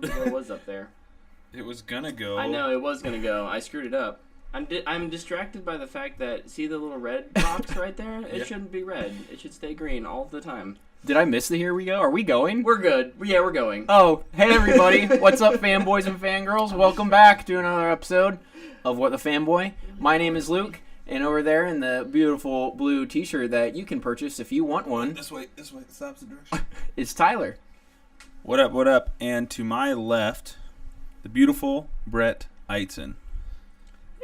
It was up there. It was gonna go. I know, it was gonna go. I screwed it up. I'm distracted by the fact that, see the little red box right there? It shouldn't be red. It should stay green all the time. Did I miss the Here We Go? Are we going? We're good. Yeah, we're going. Oh, hey everybody. What's up, fanboys and fangirls? Welcome back to another episode of What the Fanboy. My name is Luke, and over there in the beautiful blue t-shirt that you can purchase if you want one. This way. Stops the direction. It's Tyler. What up? And to my left, the beautiful Brett Eitzen.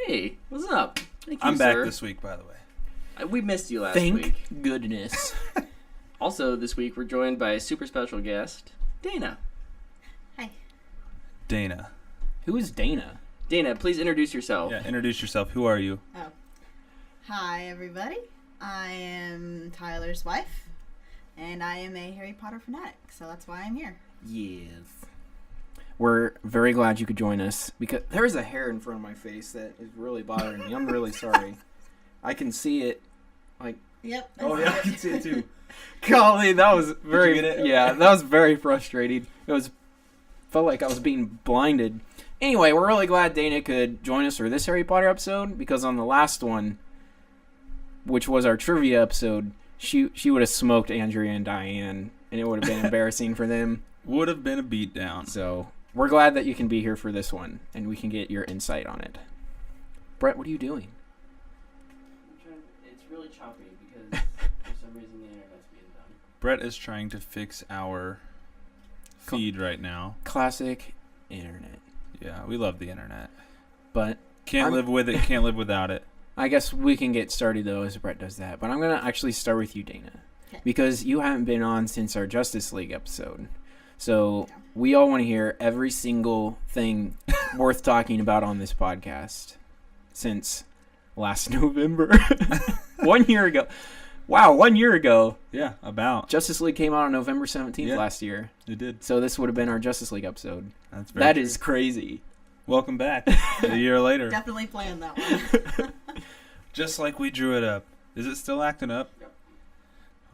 Hey, what's up? Thank you, I'm back sir. this week, by the way. We missed you last Thank week. goodness. Also, this week we're joined by a super special guest, Dayna. Hi. Dayna. Who is Dayna? Dayna, please introduce yourself. Yeah, introduce yourself. Who are you? Oh. Hi, everybody. I am Tyler's wife, and I am a Harry Potter fanatic, so that's why I'm here. Yes. We're very glad you could join us, because there's a hair in front of my face that is really bothering me. I'm really sorry. I can see it. Yep. Oh, yeah, I can see it too. Golly, that was very... Did you get it? Yeah, that was very frustrating. Felt like I was being blinded. Anyway, we're really glad Dayna could join us for this Harry Potter episode, because on the last one, which was our trivia episode, she would have smoked Andrea and Diane, and it would have been embarrassing for them. Would have been a beatdown. So, we're glad that you can be here for this one, and we can get your insight on it. Brett, what are you doing? It's really choppy because for some reason the internet's being done. Brett is trying to fix our feed right now. Classic internet. Yeah, we love the internet. But Can't live with it, can't live without it. I guess we can get started, though, as Brett does that. But I'm going to actually start with you, Dayna. Okay. Because you haven't been on since our Justice League episode. So we all want to hear every single thing worth talking about on this podcast since last November. 1 year ago. Wow, 1 year ago. Yeah, about. Justice League came out on November 17th last year. It did. So this would have been our Justice League episode. That is crazy. Welcome back. A year later. Definitely planned that one. Just like we drew it up. Is it still acting up? Yep.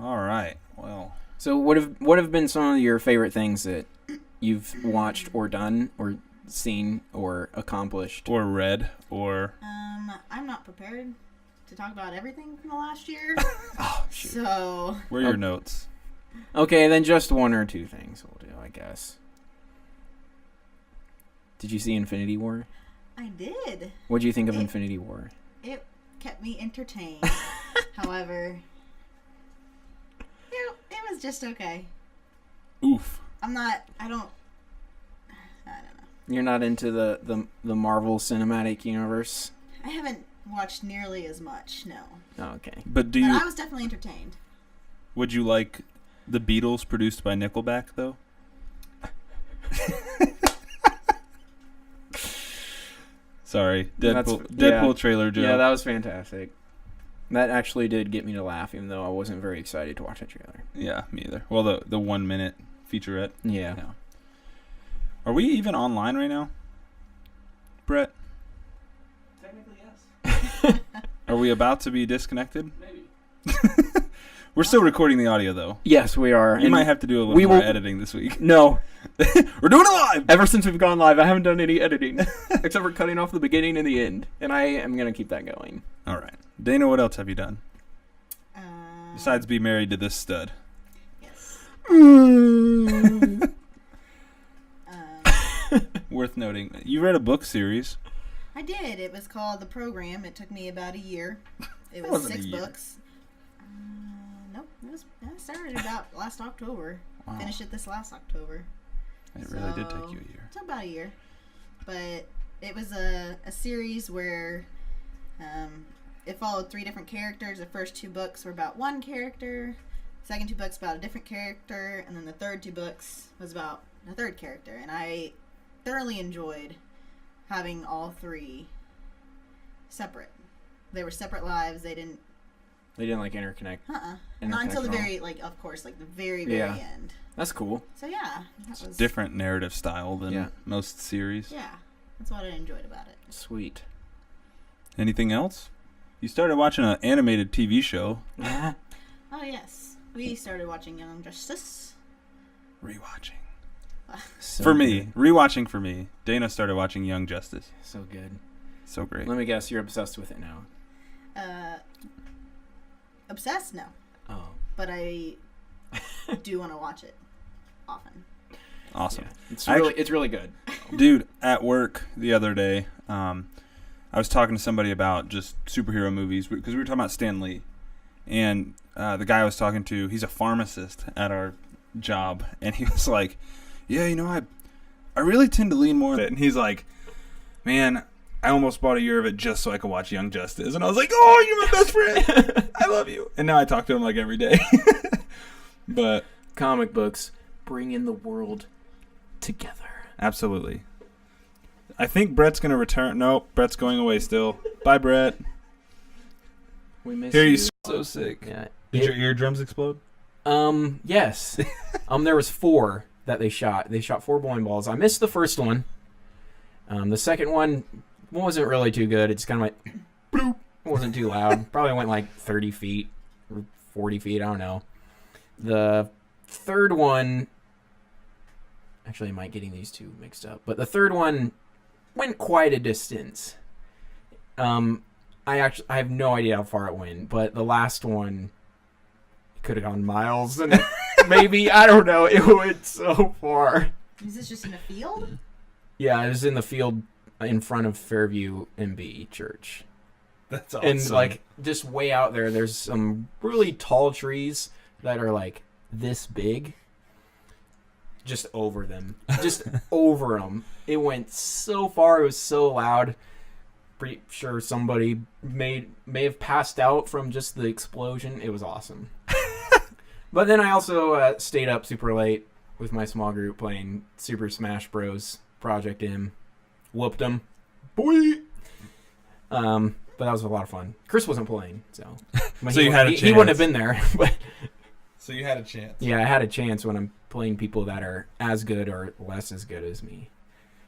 All right. Well. So what have been some of your favorite things that you've watched or done or seen or accomplished? Or read or... I'm not prepared to talk about everything from the last year. Oh, shoot. So... Where are your notes? Okay, then just one or two things will do, I guess. Did you see Infinity War? I did. What did you think of Infinity War? It kept me entertained. However, it was just okay. Oof. I don't know. You're not into the Marvel Cinematic Universe? I haven't watched nearly as much, no. Oh, okay. But But I was definitely entertained. would you like the Beatles produced by Nickelback, though? Sorry. Deadpool trailer joke. Yeah, that was fantastic. That actually did get me to laugh, even though I wasn't very excited to watch the trailer. Yeah, me either. Well, the 1 minute featurette. Yeah. Are we even online right now, Brett? Technically, yes. Are we about to be disconnected? Maybe. We're still recording the audio, though. Yes, we are. You might have to do a little more editing this week. No. We're doing it live! Ever since we've gone live, I haven't done any editing. Except for cutting off the beginning and the end. And I am going to keep that going. All right. Dayna, what else have you done? Uh, Besides be married to this stud. Yes. Worth noting. You read a book series. I did. It was called The Program. It took me about a year. It was wasn't 6 a year. books. Nope. I started about last October. Wow. Finished it this last October. It really did take you a year. It took about a year. But it was a series where it followed 3 different characters. The first 2 books were about one character. The second 2 books about a different character. And then the third 2 books was about a third character. And I thoroughly enjoyed having all 3 separate. They were separate lives. They didn't like interconnect. not until the very, of course, the very, very end. That's cool. So yeah, that was Different narrative style than most series. Yeah, that's what I enjoyed about it. Sweet. Anything else? You started watching an animated TV show. Oh yes, we started watching Young Justice. Rewatching. So For me, good. rewatching for me, Dayna started watching Young Justice. So good. So great. Let me guess, you're obsessed with it now. Obsessed? No. Oh. But I do want to watch it often. Awesome. Yeah. It's really good. Dude, at work the other day, I was talking to somebody about just superhero movies because we were talking about Stan Lee. And the guy I was talking to, he's a pharmacist at our job. And he was like, yeah, I really tend to lean more. And he's like, man, I almost bought a year of it just so I could watch Young Justice. And I was like, oh, you're my best friend. I love you. And now I talk to him like every day. But comic books bring in the world together. Absolutely. I think Brett's going to return. Nope, Brett's going away still. Bye, Brett. We miss Here you. he's so sick. Yeah. Did your eardrums explode? Yes. There was 4 that they shot. They shot 4 bowling balls. I missed the first one. The second one wasn't really too good. It just kind of went bloop. It wasn't too loud. Probably went like 30 feet or 40 feet. I don't know. The third one, actually, I might getting these two mixed up, but the third one went quite a distance. I have no idea how far it went, but the last one could have gone miles, and maybe, I don't know, it went so far. Is this just in a field? Yeah, it was in the field in front of Fairview MB Church. That's awesome. And like just way out there's some really tall trees that are like this big. Just over them. Just over them. It went so far. It was so loud. Pretty sure somebody may have passed out from just the explosion. It was awesome. But then I also stayed up super late with my small group playing Super Smash Bros. Project M. Whooped them. Boy! But that was a lot of fun. Chris wasn't playing, so. So you had a chance. He wouldn't have been there. But So you had a chance. yeah, I had a chance when I'm playing people that are as good or less as good as me.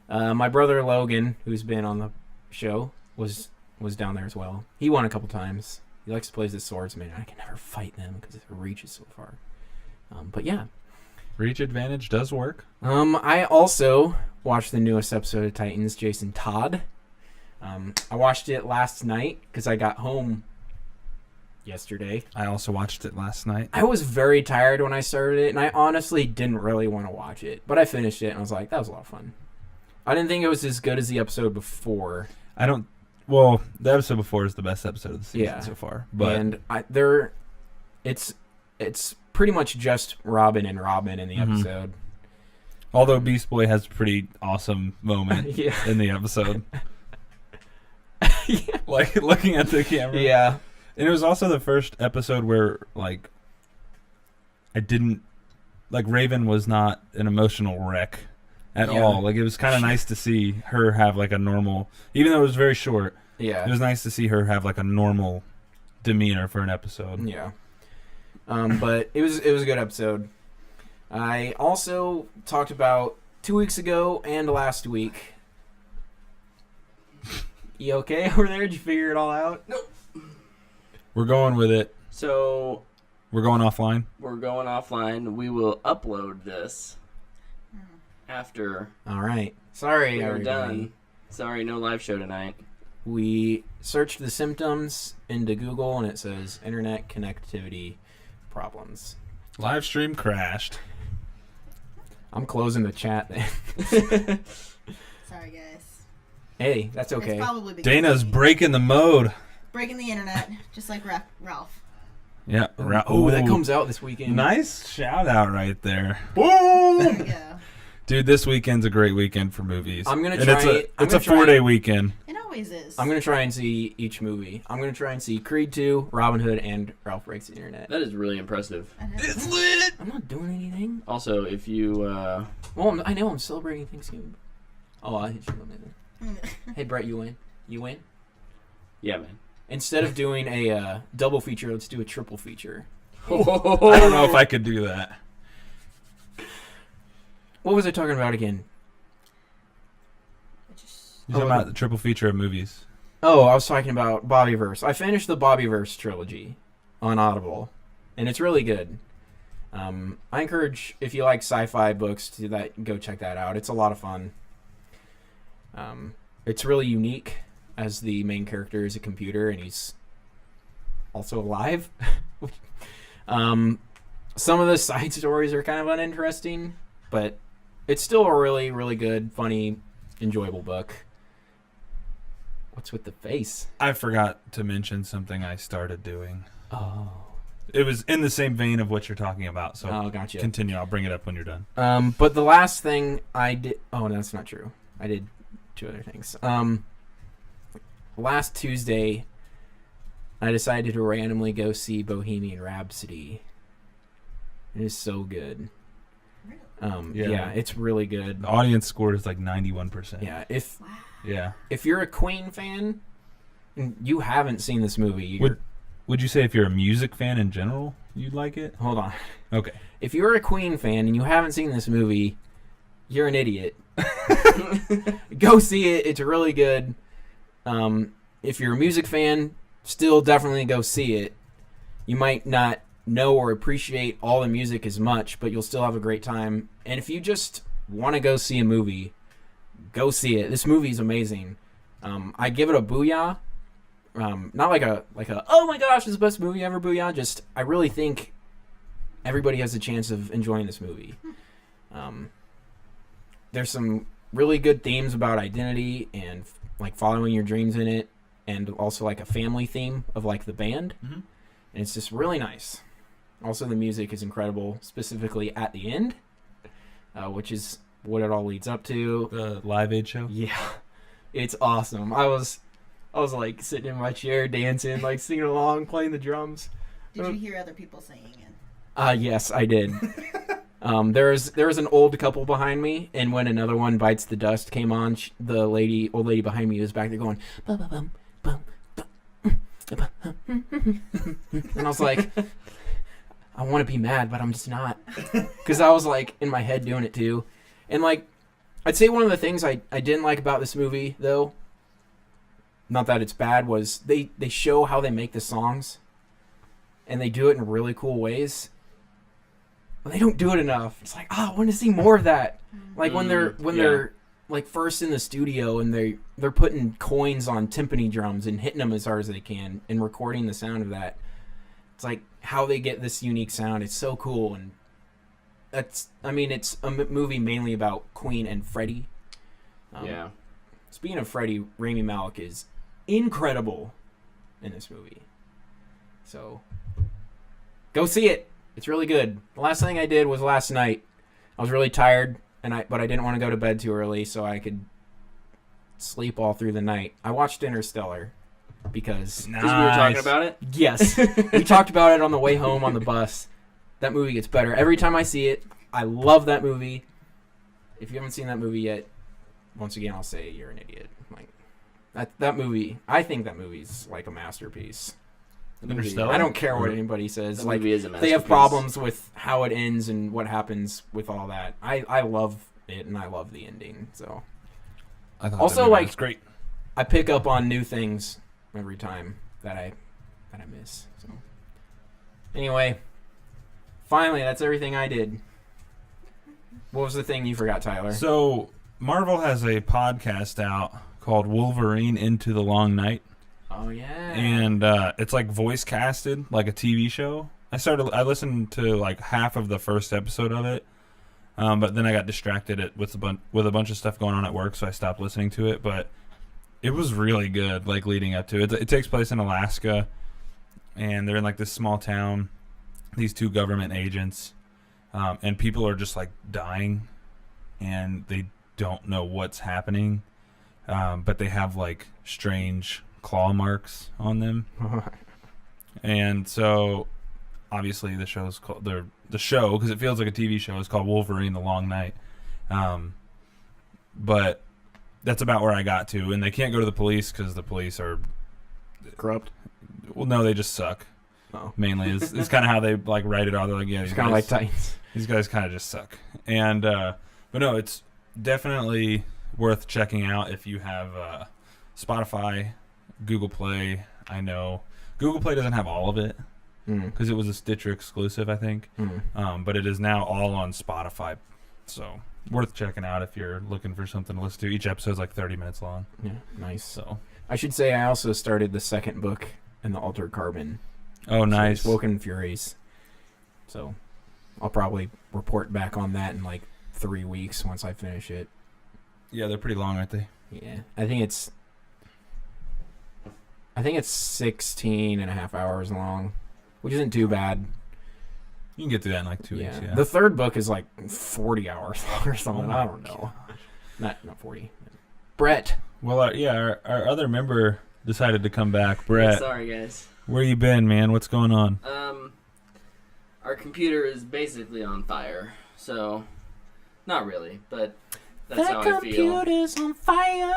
My brother Logan, who's been on the show, was down there as well. He won a couple times. He likes to play as the swordsman. I can never fight them because it reaches so far. But yeah. Reach advantage does work. I also watched the newest episode of Titans, Jason Todd. I watched it last night because I got home yesterday. I also watched it last night. I was very tired when I started it, and I honestly didn't really want to watch it. But I finished it, and I was like, that was a lot of fun. I didn't think it was as good as the episode before. Well, the episode before is the best episode of the season so far. But And it's pretty much just Robin and Robin in the episode. Although Beast Boy has a pretty awesome moment in the episode. Yeah. Like, looking at the camera. Yeah. And it was also the first episode where, like, Raven was not an emotional wreck at all. Like, it was kind of nice to see her have, like, a normal, even though it was very short, it was nice to see her have, like, a normal demeanor for an episode. Yeah. But it was a good episode. I also talked about 2 weeks ago and last week. You okay over there? Did you figure it all out? Nope. We're going with it. So We're going offline. we're going offline. We will upload this after All right. Sorry, we're everybody. done. Sorry, no live show tonight. We searched the symptoms into Google, and it says internet connectivity problems. Live stream crashed. I'm closing the chat then. Sorry, guys. Hey, that's okay. It's probably because Dana's of me. breaking the mode. breaking the internet, just like Ralph. Yeah. Oh, that comes out this weekend. Nice shout out right there. There you Boom! go. Dude, this weekend's a great weekend for movies. I'm gonna And try. It's a 4-day weekend. It always is. I'm gonna try and see each movie. I'm gonna try and see Creed 2, Robin Hood, and Ralph Breaks the Internet. That is really impressive. It's lit! I'm not doing anything. Also, if you Well, I know I'm celebrating Thanksgiving. Oh, I hit you on that. Hey, Brett, you win. You win. yeah, man. Instead of doing a double feature, let's do a triple feature. I don't know if I could do that. What was I talking about again? You're talking about the triple feature of movies. Oh, I was talking about Bobbyverse. I finished the Bobbyverse trilogy on Audible, and it's really good. I encourage, if you like sci-fi books, to go check that out. It's a lot of fun. It's really unique, as the main character is a computer and he's also alive. Some of the side stories are kind of uninteresting, but it's still a really, really good, funny, enjoyable book. What's with the face? I forgot to mention something I started doing. Oh. It was in the same vein of what you're talking about, so Gotcha. continue. I'll bring it up when you're done. But the last thing I did... Oh, no, that's not true. I did 2 other things. Last Tuesday, I decided to randomly go see Bohemian Rhapsody. It is so good. Yeah, it's really good. The audience score is like 91%. Yeah, if you're a Queen fan and you haven't seen this movie, would you say if you're a music fan in general, you'd like it? Hold on. Okay. If you're a Queen fan and you haven't seen this movie, you're an idiot. Go see it. It's really good. If you're a music fan, still definitely go see it. You might not know or appreciate all the music as much, but you'll still have a great time. And if you just want to go see a movie, go see it. This movie is amazing. I give it a booyah. Not like a oh my gosh, it's the best movie ever booyah. Just I really think everybody has a chance of enjoying this movie. There's some really good themes about identity and like following your dreams in it, and also like a family theme of like the band. Mm-hmm. And it's just really nice. Also, the music is incredible, specifically at the end, which is what it all leads up to. The Live Aid show? Yeah, it's awesome. I was like sitting in my chair dancing, like singing along, playing the drums. Did you hear other people singing it? Yes, I did. There's an old couple behind me, and when Another One Bites the Dust came on, the old lady behind me was back there going, bum, bum, bum, bum, and I was like, I want to be mad, but I'm just not, because I was like in my head doing it too. And like, I'd say one of the things I didn't like about this movie, though, not that it's bad, was they show how they make the songs, and they do it in really cool ways. But they don't do it enough. It's like, I want to see more of that. Like when they're like first in the studio and they're putting coins on timpani drums and hitting them as hard as they can and recording the sound of that. It's like how they get this unique sound. It's so cool, and it's a movie mainly about Queen and Freddie. Yeah. Speaking of Freddie, Rami Malek is incredible in this movie. So go see it. It's really good. The last thing I did was last night. I was really tired, but I didn't want to go to bed too early so I could sleep all through the night. I watched Interstellar because we were talking about it? Yes. We talked about it on the way home on the bus. That movie gets better. Every time I see it, I love that movie. If you haven't seen that movie yet, once again, I'll say you're an idiot. Like that movie, I think that movie's like a masterpiece. Interstellar? I don't care what anybody says. The like movie is a they have masterpiece. problems with how it ends and what happens with all that. I love it, and I love the ending. So I thought also, that movie like, was great. I pick up on new things every time that I miss. So anyway, finally, that's everything I did. What was the thing you forgot, Tyler? So Marvel has a podcast out called Wolverine Into the Long Night. Oh yeah. And it's like voice casted, like a TV show. I listened to like half of the first episode of it, but then I got distracted with a bunch of stuff going on at work, so I stopped listening to it. But it was really good, like leading up to it. It takes place in Alaska, and they're in like this small town. These 2 government agents, and people are just like dying, and they don't know what's happening, but they have like strange claw marks on them. And so obviously the show's called the show, because it feels like a TV show, is called Wolverine the Long Night. But that's about where I got to, and they can't go to the police because the police are corrupt. Well, no, they just suck. Oh. Mainly is kind of how they like write it out. They're like, yeah, It's kind of like Titans. these guys kind of just suck. And but no, it's definitely worth checking out if you have Spotify, Google Play. I know Google Play doesn't have all of it, because it was a Stitcher exclusive, I think. But it is now all on Spotify, so worth checking out if you're looking for something to listen to. Each episode's like 30 minutes long. Yeah, nice. So I should say I also started the second book in the Altered Carbon. oh, nice. Woken Furies. So I'll probably report back on that in like 3 weeks once I finish it. Yeah, they're pretty long, aren't they? Yeah, I think it's 16 and a half hours long, which isn't too bad. You can get through that in like 2 weeks. Yeah. The third book is like 40 hours long or something. Oh I don't know. Not 40. Brett. Well, our other member decided to come back. Brett, Sorry, guys. where you been, man? What's going on? Our computer is basically on fire, so not really, but that's how I feel. Computer's on fire.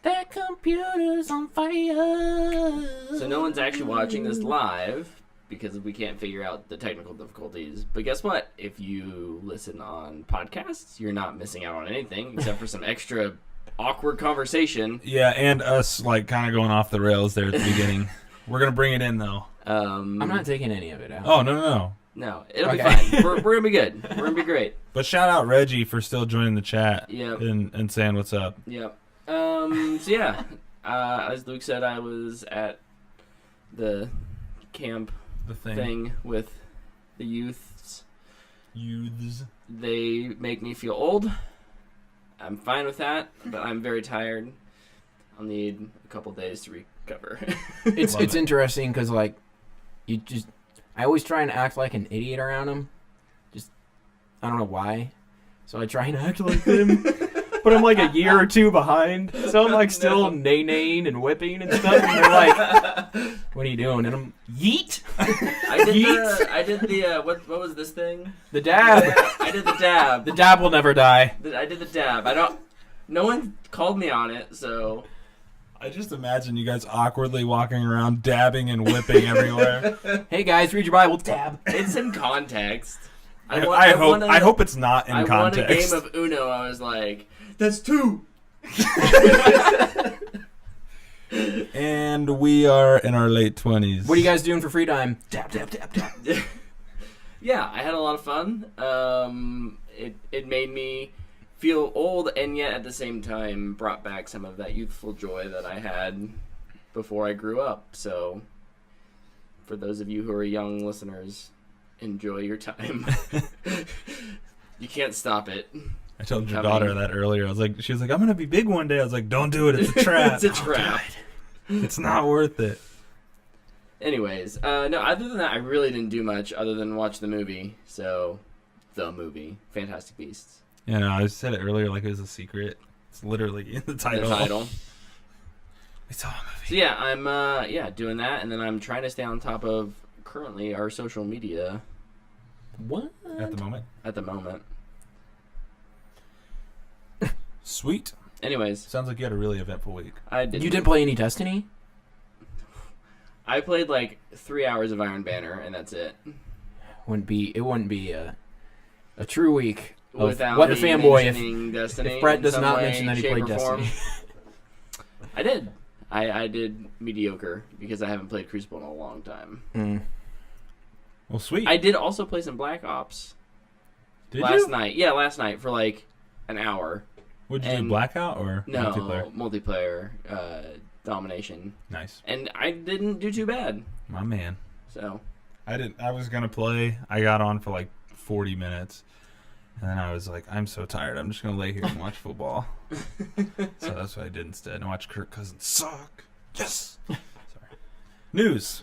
That computer's on fire. So no one's actually watching this live because we can't figure out the technical difficulties. But guess what? If you listen on podcasts, you're not missing out on anything except for some extra awkward conversation. Yeah, and us like kind of going off the rails there at the beginning. We're gonna bring it in though. I'm not taking any of it out. Oh no. No, it'll Okay. be fine. We're gonna be good. We're gonna be great. But shout out Reggie for still joining the chat. Yep. And saying what's up. Yep. So yeah, as Luke said, I was at the camp The thing with the youths. Youths. They make me feel old. I'm fine with that, but I'm very tired. I'll need a couple days to recover. It's interesting because like I always try and act like an idiot around him. Just I don't know why. So I try and act like him. But I'm like a year or two behind. So I'm like still nay-naying and whipping and stuff. And they're like, what are you doing? And I'm, yeet! I did the what was this thing? The dab. I did the dab. The dab will never die. I did the dab. No one called me on it, so. I just imagine you guys awkwardly walking around dabbing and whipping everywhere. Hey guys, read your Bible. Dab. It's in context. I hope it's not in context. I won a game of Uno. I was like, that's 2. And we are in our late 20s. What are you guys doing for free time? Dab, dab, dab, dab. Yeah, I had a lot of fun. It made me feel old, and yet at the same time brought back some of that youthful joy that I had before I grew up. So, for those of you who are young listeners, enjoy your time. You can't stop it. I told your daughter that earlier. She was like, I'm going to be big one day. I was like, don't do it. It's a trap. It's a trap. It's not worth it. Anyways, no, other than that, I really didn't do much other than watch the movie. So, the movie, Fantastic Beasts. Yeah, no, I said it earlier like it was a secret. It's literally in the title. We saw a movie. So yeah, I'm doing that, and then I'm trying to stay on top of currently our social media. What? At the moment. Sweet. Anyways, Sounds like you had a really eventful week. I did. You didn't play any Destiny? I played like 3 hours of Iron Banner, and that's it. It wouldn't be a true week of Without what the fanboy Destiny if Brett in does some not way, mention that he shape, played or Destiny. form. I did. I did mediocre because I haven't played Crucible in a long time. Well, sweet. I did also play some Black Ops. Last night. Yeah, last night for like an hour. Would you do Blackout or multiplayer domination. Nice. And I didn't do too bad. My man. So I was gonna play. I got on for like 40 minutes, and then I was like, I'm so tired. I'm just gonna lay here and watch football. So that's what I did instead. And watch Kirk Cousins suck. Yes. Sorry. News.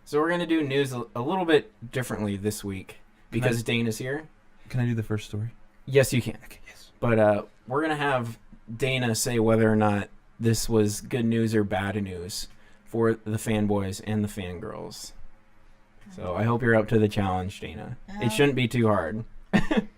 So we're gonna do news a little bit differently this week because Dayna's here. Can I do the first story? Yes, you can. Okay, yes. But we're going to have Dayna say whether or not this was good news or bad news for the fanboys and the fangirls. So I hope you're up to the challenge, Dayna. It shouldn't be too hard.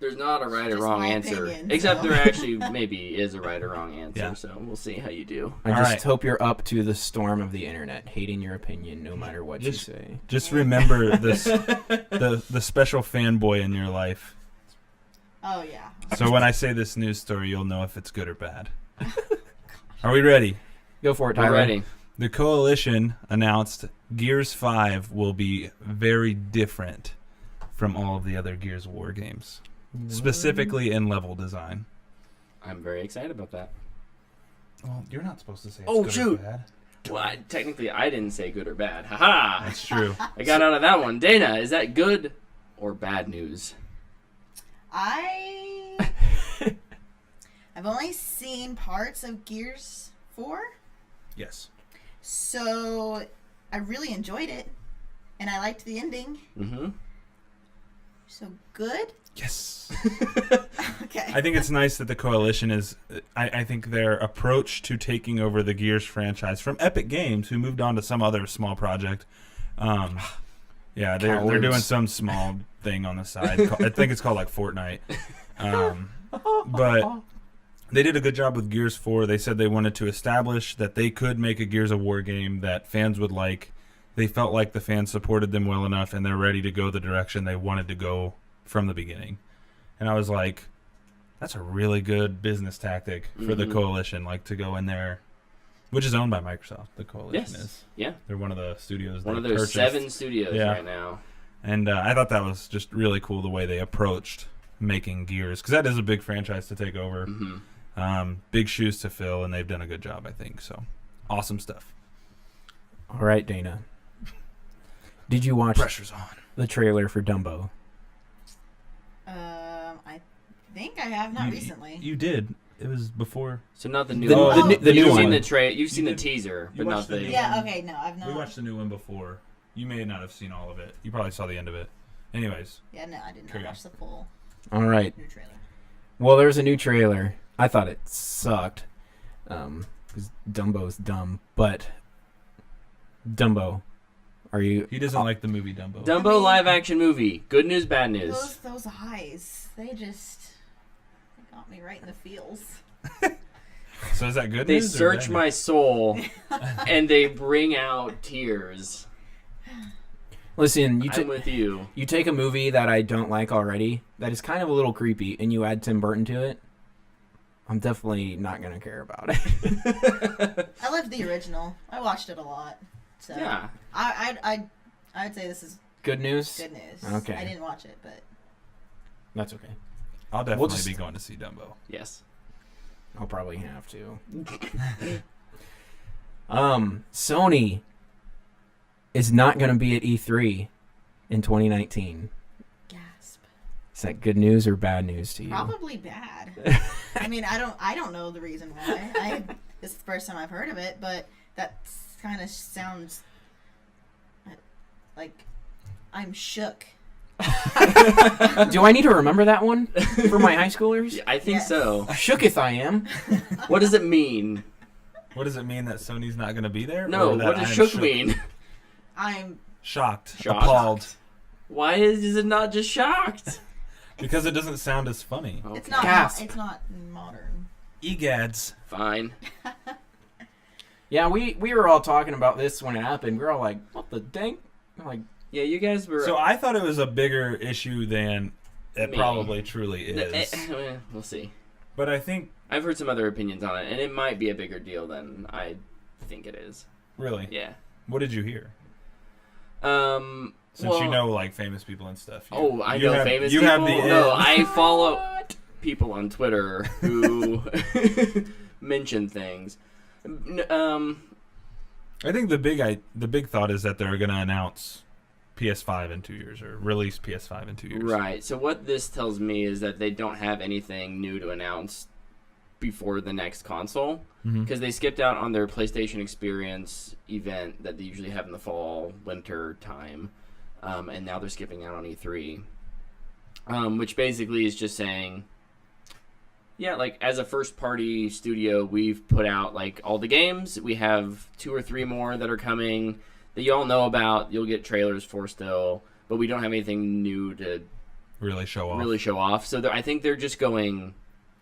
there's not a right or Just wrong my answer. opinion, Except so. there actually maybe is a right or wrong answer. Yeah. So we'll see how you do. I All just right. hope you're up to the storm of the internet, hating your opinion no matter what you say. Just remember this: the special fanboy in your life. Oh, yeah. So when I say this news story, you'll know if it's good or bad. Are we ready? Go for it, We're Tyler. ready. The Coalition announced Gears 5 will be very different from all of the other Gears of War games, specifically in level design. I'm very excited about that. Well, you're not supposed to say it's Oh, good shoot. or bad. Well, technically, I didn't say good or bad. Haha! That's true. I got out of that one. Dayna, is that good or bad news? I've only seen parts of Gears 4, Yes. so I really enjoyed it, and I liked the ending. Mm-hmm. So good. Yes. Okay. I think it's nice that the Coalition is... I think their approach to taking over the Gears franchise from Epic Games, who moved on to some other small project. Yeah, they're Cowards. doing some small thing on the side. I think it's called like Fortnite. But they did a good job with Gears 4. They said they wanted to establish that they could make a Gears of War game that fans would like. They felt like the fans supported them well enough, and they're ready to go the direction they wanted to go from the beginning. And I was like, that's a really good business tactic for the Coalition, like to go in there, which is owned by Microsoft. The Coalition is. Yeah. They're one of the studios. One they of those purchased. 7 studios Yeah. right now. And I thought that was just really cool the way they approached making Gears, because that is a big franchise to take over. Mm-hmm. Big shoes to fill, and they've done a good job, I think. So, awesome stuff. All right, Dayna. Did you watch Pressure's on. the trailer for Dumbo? I think I have, not recently. You did. It was before. So not the new The- one. the new You've one. seen the you've seen the did- teaser, you but not watched the the... new Yeah, okay, no, I've not. We watched the new one before. You may not have seen all of it. You probably saw the end of it. Anyways. Yeah, no, I did not Carry on. watch the full All right. new trailer. Well, there's a new trailer. I thought it sucked. Because Dumbo's dumb. But Dumbo, are you... He doesn't like the movie Dumbo. Dumbo I mean- live action movie. Good news, bad news. Those eyes, they got me right in the feels. So is that good They news or search bad my news? soul and they bring out tears. Listen, I'm with you. you take a movie that I don't like already, that is kind of a little creepy, and you add Tim Burton to it, I'm definitely not going to care about it. I loved the original. I watched it a lot. So Yeah. I would say this is Good news? good news. Okay. I didn't watch it, but That's okay. I'll definitely just- be going to see Dumbo. Yes. I'll probably have to. Sony is not going to be at E3 in 2019. gasp. Is that good news or bad news to you? Probably bad. I mean, I don't know the reason why. This is the first time I've heard of it, but that kind of sounds like I'm shook. Do I need to remember that one for my high schoolers? I think Yes. so. Shooketh I am. What does it mean? What does it mean that Sony's not going to be there? No, Or that what does I'm shook mean? I'm Shocked. Shocked. Appalled. Why is it not just shocked? Because it doesn't sound as funny. it's Okay. not Gasp. it's not modern. Egads. Fine. Yeah, we were all talking about this when it happened. We were all like, what the dang? I'm like, Yeah, you guys were... So I thought it was a bigger issue than it Me. probably truly is. We'll see. But I think, I've heard some other opinions on it, and it might be a bigger deal than I think it is. really, Yeah. what did you hear? Since Well, you know, like, famous people and stuff. I you know have- famous you people. have the No, edge. I follow people on Twitter who mention things. I think the big thought is that they're going to announce PS5 in 2 years, or release PS5 in 2 years. Right. So what this tells me is that they don't have anything new to announce before the next console, because they skipped out on their PlayStation Experience event that they usually have in the fall, winter time, and now they're skipping out on E3, which basically is just saying, yeah, like as a first-party studio, we've put out like all the games. We have 2 or 3 more that are coming that you all know about. You'll get trailers for still, but we don't have anything new to Really show off. So I think they're just going,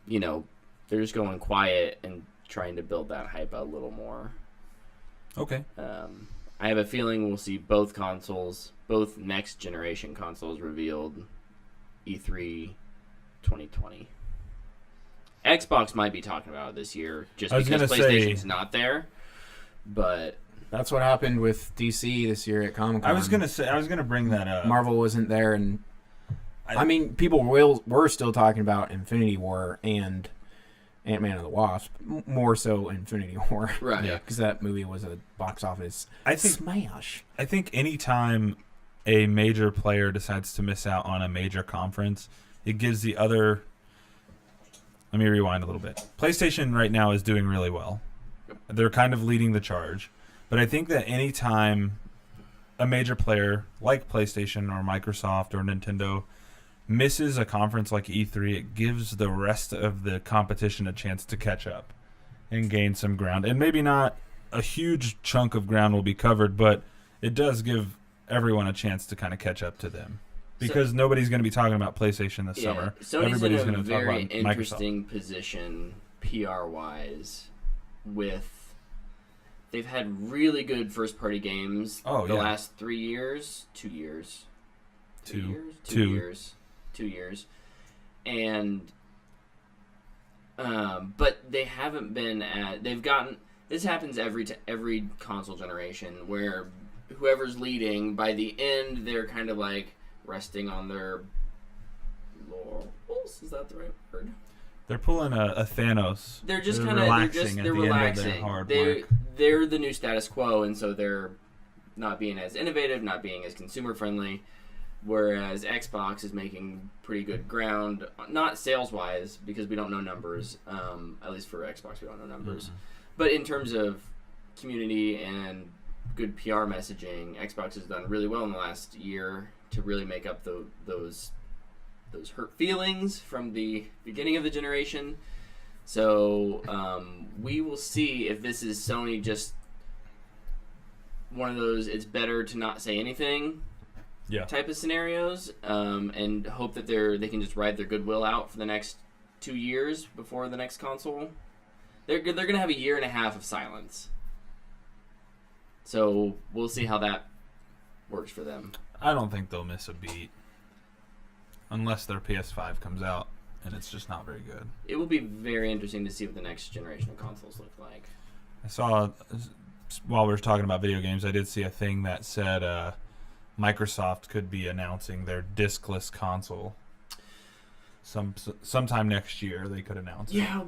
they're just going quiet and trying to build that hype a little more. Okay. I have a feeling we'll see both next generation consoles revealed E3 2020. Xbox might be talking about it this year just I was because gonna say- PlayStation's not there. But That's what happened with DC this year at Comic-Con. I was gonna bring that up. Marvel wasn't there, and I mean, people were still talking about Infinity War and Ant-Man and the Wasp, more so Infinity War, Right? Yeah. Because that movie was a box office smash. I think anytime a major player decides to miss out on a major conference, it gives the other. Let me rewind a little bit. PlayStation right now is doing really well. They're kind of leading the charge. But I think that anytime a major player like PlayStation or Microsoft or Nintendo misses a conference like E3, it gives the rest of the competition a chance to catch up and gain some ground. And maybe not a huge chunk of ground will be covered, but it does give everyone a chance to kind of catch up to them. Because nobody's going to be talking about PlayStation this summer. Sony's Everybody's in a going to talk very about interesting Microsoft. position PR-wise with... They've had really good first-party games the last 3 years. 2 years. 2 years? 2 years. 2 years. And... but they haven't been at... They've gotten... This happens every console generation where whoever's leading, by the end, they're kind of like resting on their laurels. Is that the right word? They're pulling a Thanos. They're just They're kind of relaxing they're at the end of relaxing. their hard work. They're the new status quo, and so they're not being as innovative, not being as consumer friendly. Whereas Xbox is making pretty good ground, not sales wise because we don't know numbers. At least for Xbox, we don't know numbers. Mm-hmm. But in terms of community and good PR messaging, Xbox has done really well in the last year to really make up those hurt feelings from the beginning of the generation. So we will see if this is Sony just one of those it's better to not say anything type of scenarios, and hope that they can just ride their goodwill out for the next 2 years before the next console. They're going to have a year and a half of silence. So we'll see how that works for them. I don't think they'll miss a beat. Unless their PS5 comes out and it's just not very good. It will be very interesting to see what the next generation of consoles look like. I saw, while we were talking about video games, I did see a thing that said Microsoft could be announcing their discless console. Sometime next year they could announce it. Yeah,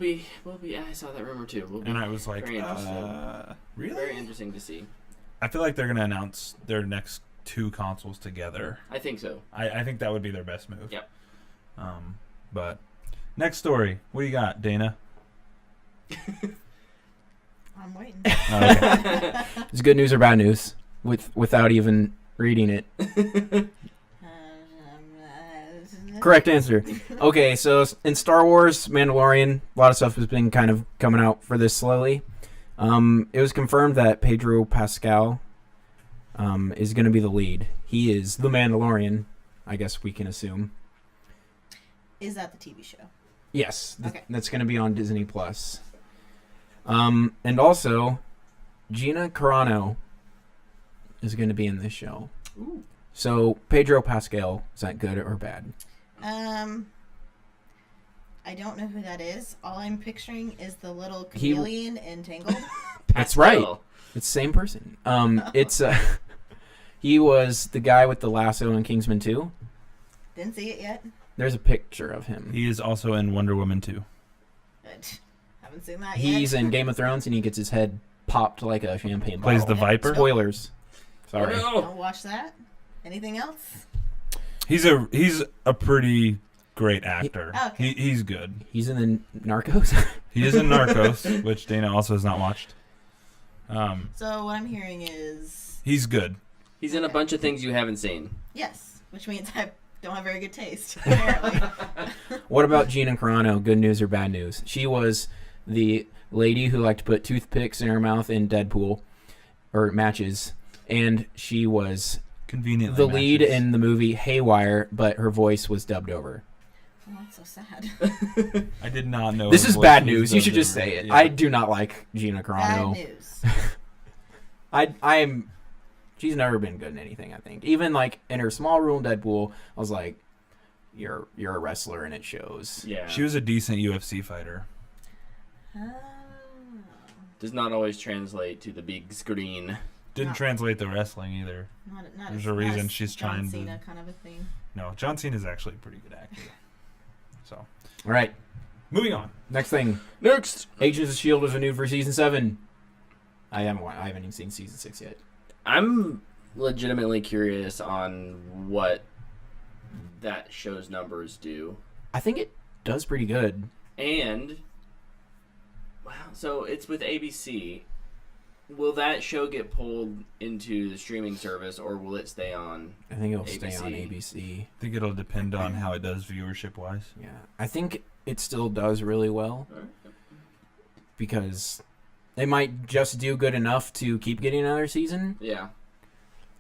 I saw that rumor too. And I was like, very interesting. Really? Very interesting to see. I feel like they're going to announce their next 2 consoles together. I think so. I think that would be their best move. Yep. But next story. What do you got, Dayna? I'm waiting. Okay. It's good news or bad news without even reading it. Correct answer. Okay, so in Star Wars, Mandalorian, a lot of stuff has been kind of coming out for this slowly. It was confirmed that Pedro Pascal is going to be the lead. He is the Mandalorian, I guess we can assume. Is that the TV show? Yes, Okay. That's going to be on Disney Plus. And also, Gina Carano is going to be in this show. Ooh. So Pedro Pascal, is that good or bad? I don't know who that is. All I'm picturing is the little chameleon in Tangled. That's right. It's the same person. It's he was the guy with the lasso in Kingsman 2. Didn't see it yet. There's a picture of him. He is also in Wonder Woman 2. But haven't seen that yet. He's in Game of Thrones and he gets his head popped like a champagne bottle. Plays the Viper. Spoilers. Sorry. Don't watch that. Anything else? He's a pretty great actor. Okay. He's good. He's in the Narcos. He is in Narcos, which Dayna also has not watched. So what I'm hearing is He's good. He's in a bunch of things you haven't seen. yes, which means I don't have very good taste, apparently. What about Gina Carano? Good news or bad news? She was the lady who liked to put toothpicks in her mouth in Deadpool or matches, and she was Conveniently the lead matches. in the movie Haywire, but her voice was dubbed over. Oh, that's so sad. I did not know. This her is voice bad was news. You should dubbed just over. say it. Yeah. I do not like Gina Bad Carano. news. I'm. She's never been good in anything. I think even like in her small role in Deadpool, I was like, "You're a wrestler," and it shows. Yeah. She was a decent UFC fighter. Oh. Does not always translate to the big screen. Didn't Not- translate the wrestling either. Not There's as, a not reason as she's John trying Cena to. kind of a thing. No, John Cena is actually a pretty good actor. So, All right. moving on. Next thing. Next. Agents of S.H.I.E.L.D. is renewed for season 7. I haven't even seen season 6 yet. I'm legitimately curious on what that show's numbers do. I think it does pretty good. And, wow, so it's with ABC. Will that show get pulled into the streaming service, or will it stay on? I think it'll stay on ABC. ABC. I think it'll depend on how it does viewership-wise. Yeah. I think it still does really well because they might just do good enough to keep getting another season. Yeah.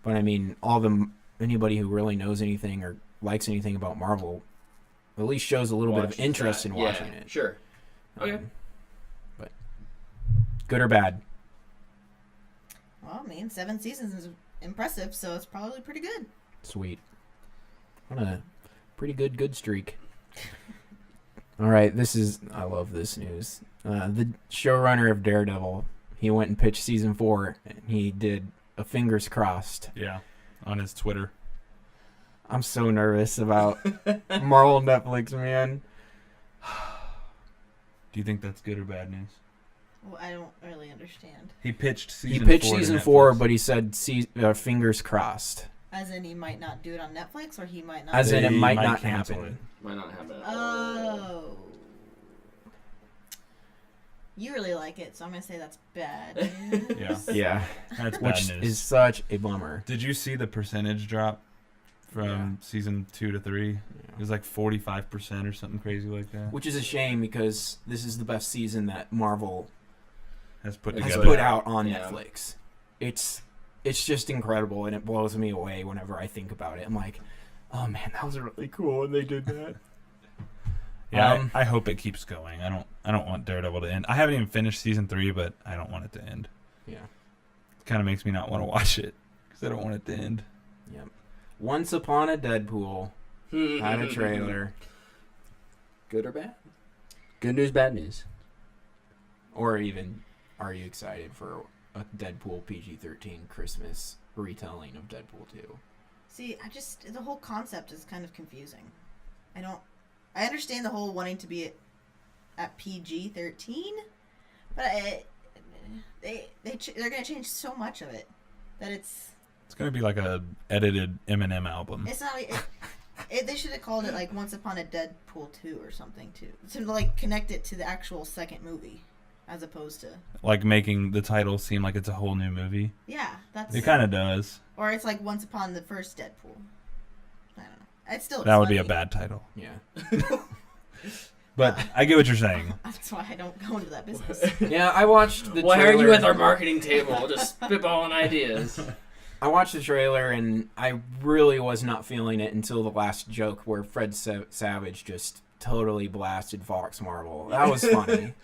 But I mean, anybody who really knows anything or likes anything about Marvel at least shows a little bit of Watches interest that. in watching Yeah, it. Sure. Okay. But good or bad? Well, I mean, 7 seasons is impressive, so it's probably pretty good. Sweet. What a pretty good streak. All right, I love this news. The showrunner of Daredevil, he went and pitched season 4, and he did a fingers crossed. Yeah, on his Twitter. I'm so nervous about Marvel Netflix, man. Do you think that's good or bad news? Well, I don't really understand. He pitched season 4. He pitched 4 to season Netflix. 4, but he said fingers crossed. As in, he might not do it on Netflix, or he might not. As in, it They might might not cancel happen. Might not happen. Oh. You really like it, so I'm going to say that's bad. Yeah, Yeah, that's bad which news. is such a bummer. Did you see the percentage drop from season 2 to 3? It was like 45% or something crazy like that. Which is a shame because this is the best season that Marvel Has put has together. put out on Yeah. Netflix. It's just incredible, and it blows me away whenever I think about it. I'm like, oh man, that was really cool, and they did that. Yeah, I hope it keeps going. I don't want Daredevil to end. I haven't even finished season 3, but I don't want it to end. Yeah. It kind of makes me not want to watch it because I don't want it to end. Yep. Once Upon a Deadpool had a trailer. Good or bad? Good news, bad news. Or even, are you excited for a Deadpool PG-13 Christmas retelling of Deadpool 2? See, the whole concept is kind of confusing. I understand the whole wanting to be at PG-13, but they're going to change so much of it that it's It's gonna be like a edited Eminem album. not. They should have called it like Once Upon a Deadpool 2 or something too, to like connect it to the actual second movie, as opposed to Like making the title seem like it's a whole new movie. that's It kind of does. or it's like Once Upon the First Deadpool. I don't know. It's still That would be a funny. bad title. Yeah. But I get what you're saying. That's why I don't go into that business. Yeah, I watched the Why trailer. are you at our marketing table just spitballing ideas? I watched the trailer, and I really was not feeling it until the last joke where Fred Savage just totally blasted Fox Marvel. That was funny.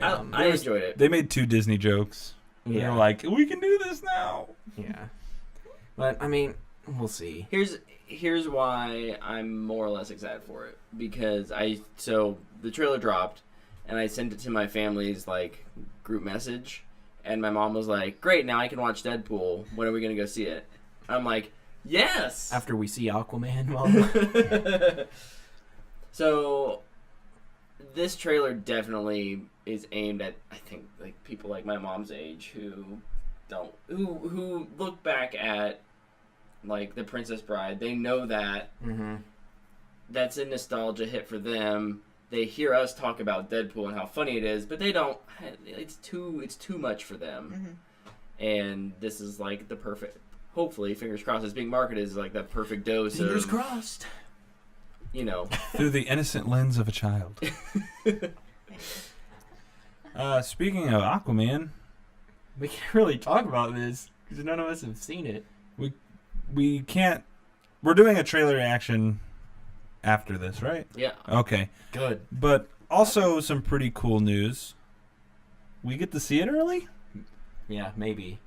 I enjoyed it. They made 2 Disney jokes. Yeah. They're like, we can do this now. Yeah. But, I mean, we'll see. Here's why I'm more or less excited for it, because so the trailer dropped and I sent it to my family's like group message, and my mom was like, "Great, now I can watch Deadpool. When are we gonna go see it?" I'm like, "Yes." After we see Aquaman, Mom. So this trailer definitely is aimed at, I think, like people like my mom's age who look back at like The Princess Bride. They know that that's a nostalgia hit for them. They hear us talk about Deadpool and how funny it is, but they don't. It's too much for them. And this is like the perfect. Hopefully, fingers crossed, it's being marketed as like that perfect dose. Fingers of, crossed. You know, Through the innocent lens of a child. Speaking of Aquaman, We can't really talk about this because none of us have seen it. we can't. We're doing a trailer reaction after this, right? yeah. Okay. Good. But also some pretty cool news. We get to see it early? Yeah, maybe.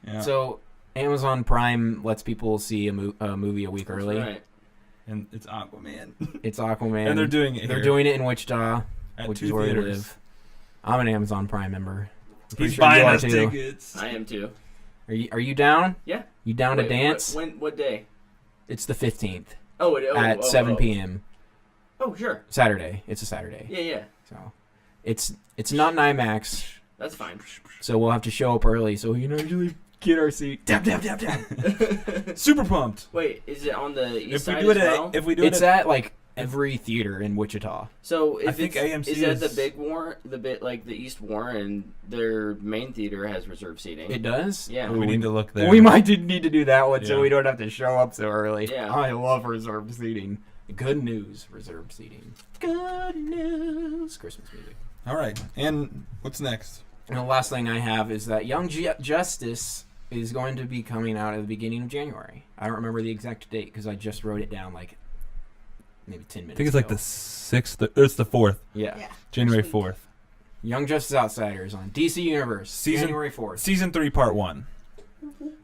Yeah. So, Amazon Prime lets people see a movie a week early. Right. And it's Aquaman. It's Aquaman. And they're doing it They're here doing it in Wichita, at which 2 is where we theaters. live. I'm an Amazon Prime member. I'm pretty He's sure you buying are us too. tickets. I am too. Are you down? Yeah. You down to Wait, dance? What day? It's the 15th At 7 p.m. Oh, sure. Saturday. It's a Saturday. Yeah. So it's not an IMAX, That's fine. so we'll have to show up early so we can actually get our seat. Dab. Super pumped. Wait, is it on the east If we side do it as well? if we do It's it at like every theater in Wichita. So if I think it's, AMC is that the is- big Warren, the East Warren, their main theater has reserved seating. It does? Yeah. we need to look there. We might need to do that one Yeah. so we don't have to show up so early. Yeah. I love reserved seating. Good news, reserved seating. Good news. Christmas music. All right. And what's next? And the last thing I have is that Young Justice is going to be coming out at the beginning of January. I don't remember the exact date because I just wrote it down like maybe 10 minutes I think it's like ago. the 6th. It's the 4th. Yeah. Yeah. January Next week. 4th. Young Justice Outsiders on DC Universe. January 4th. Season 3, Part 1.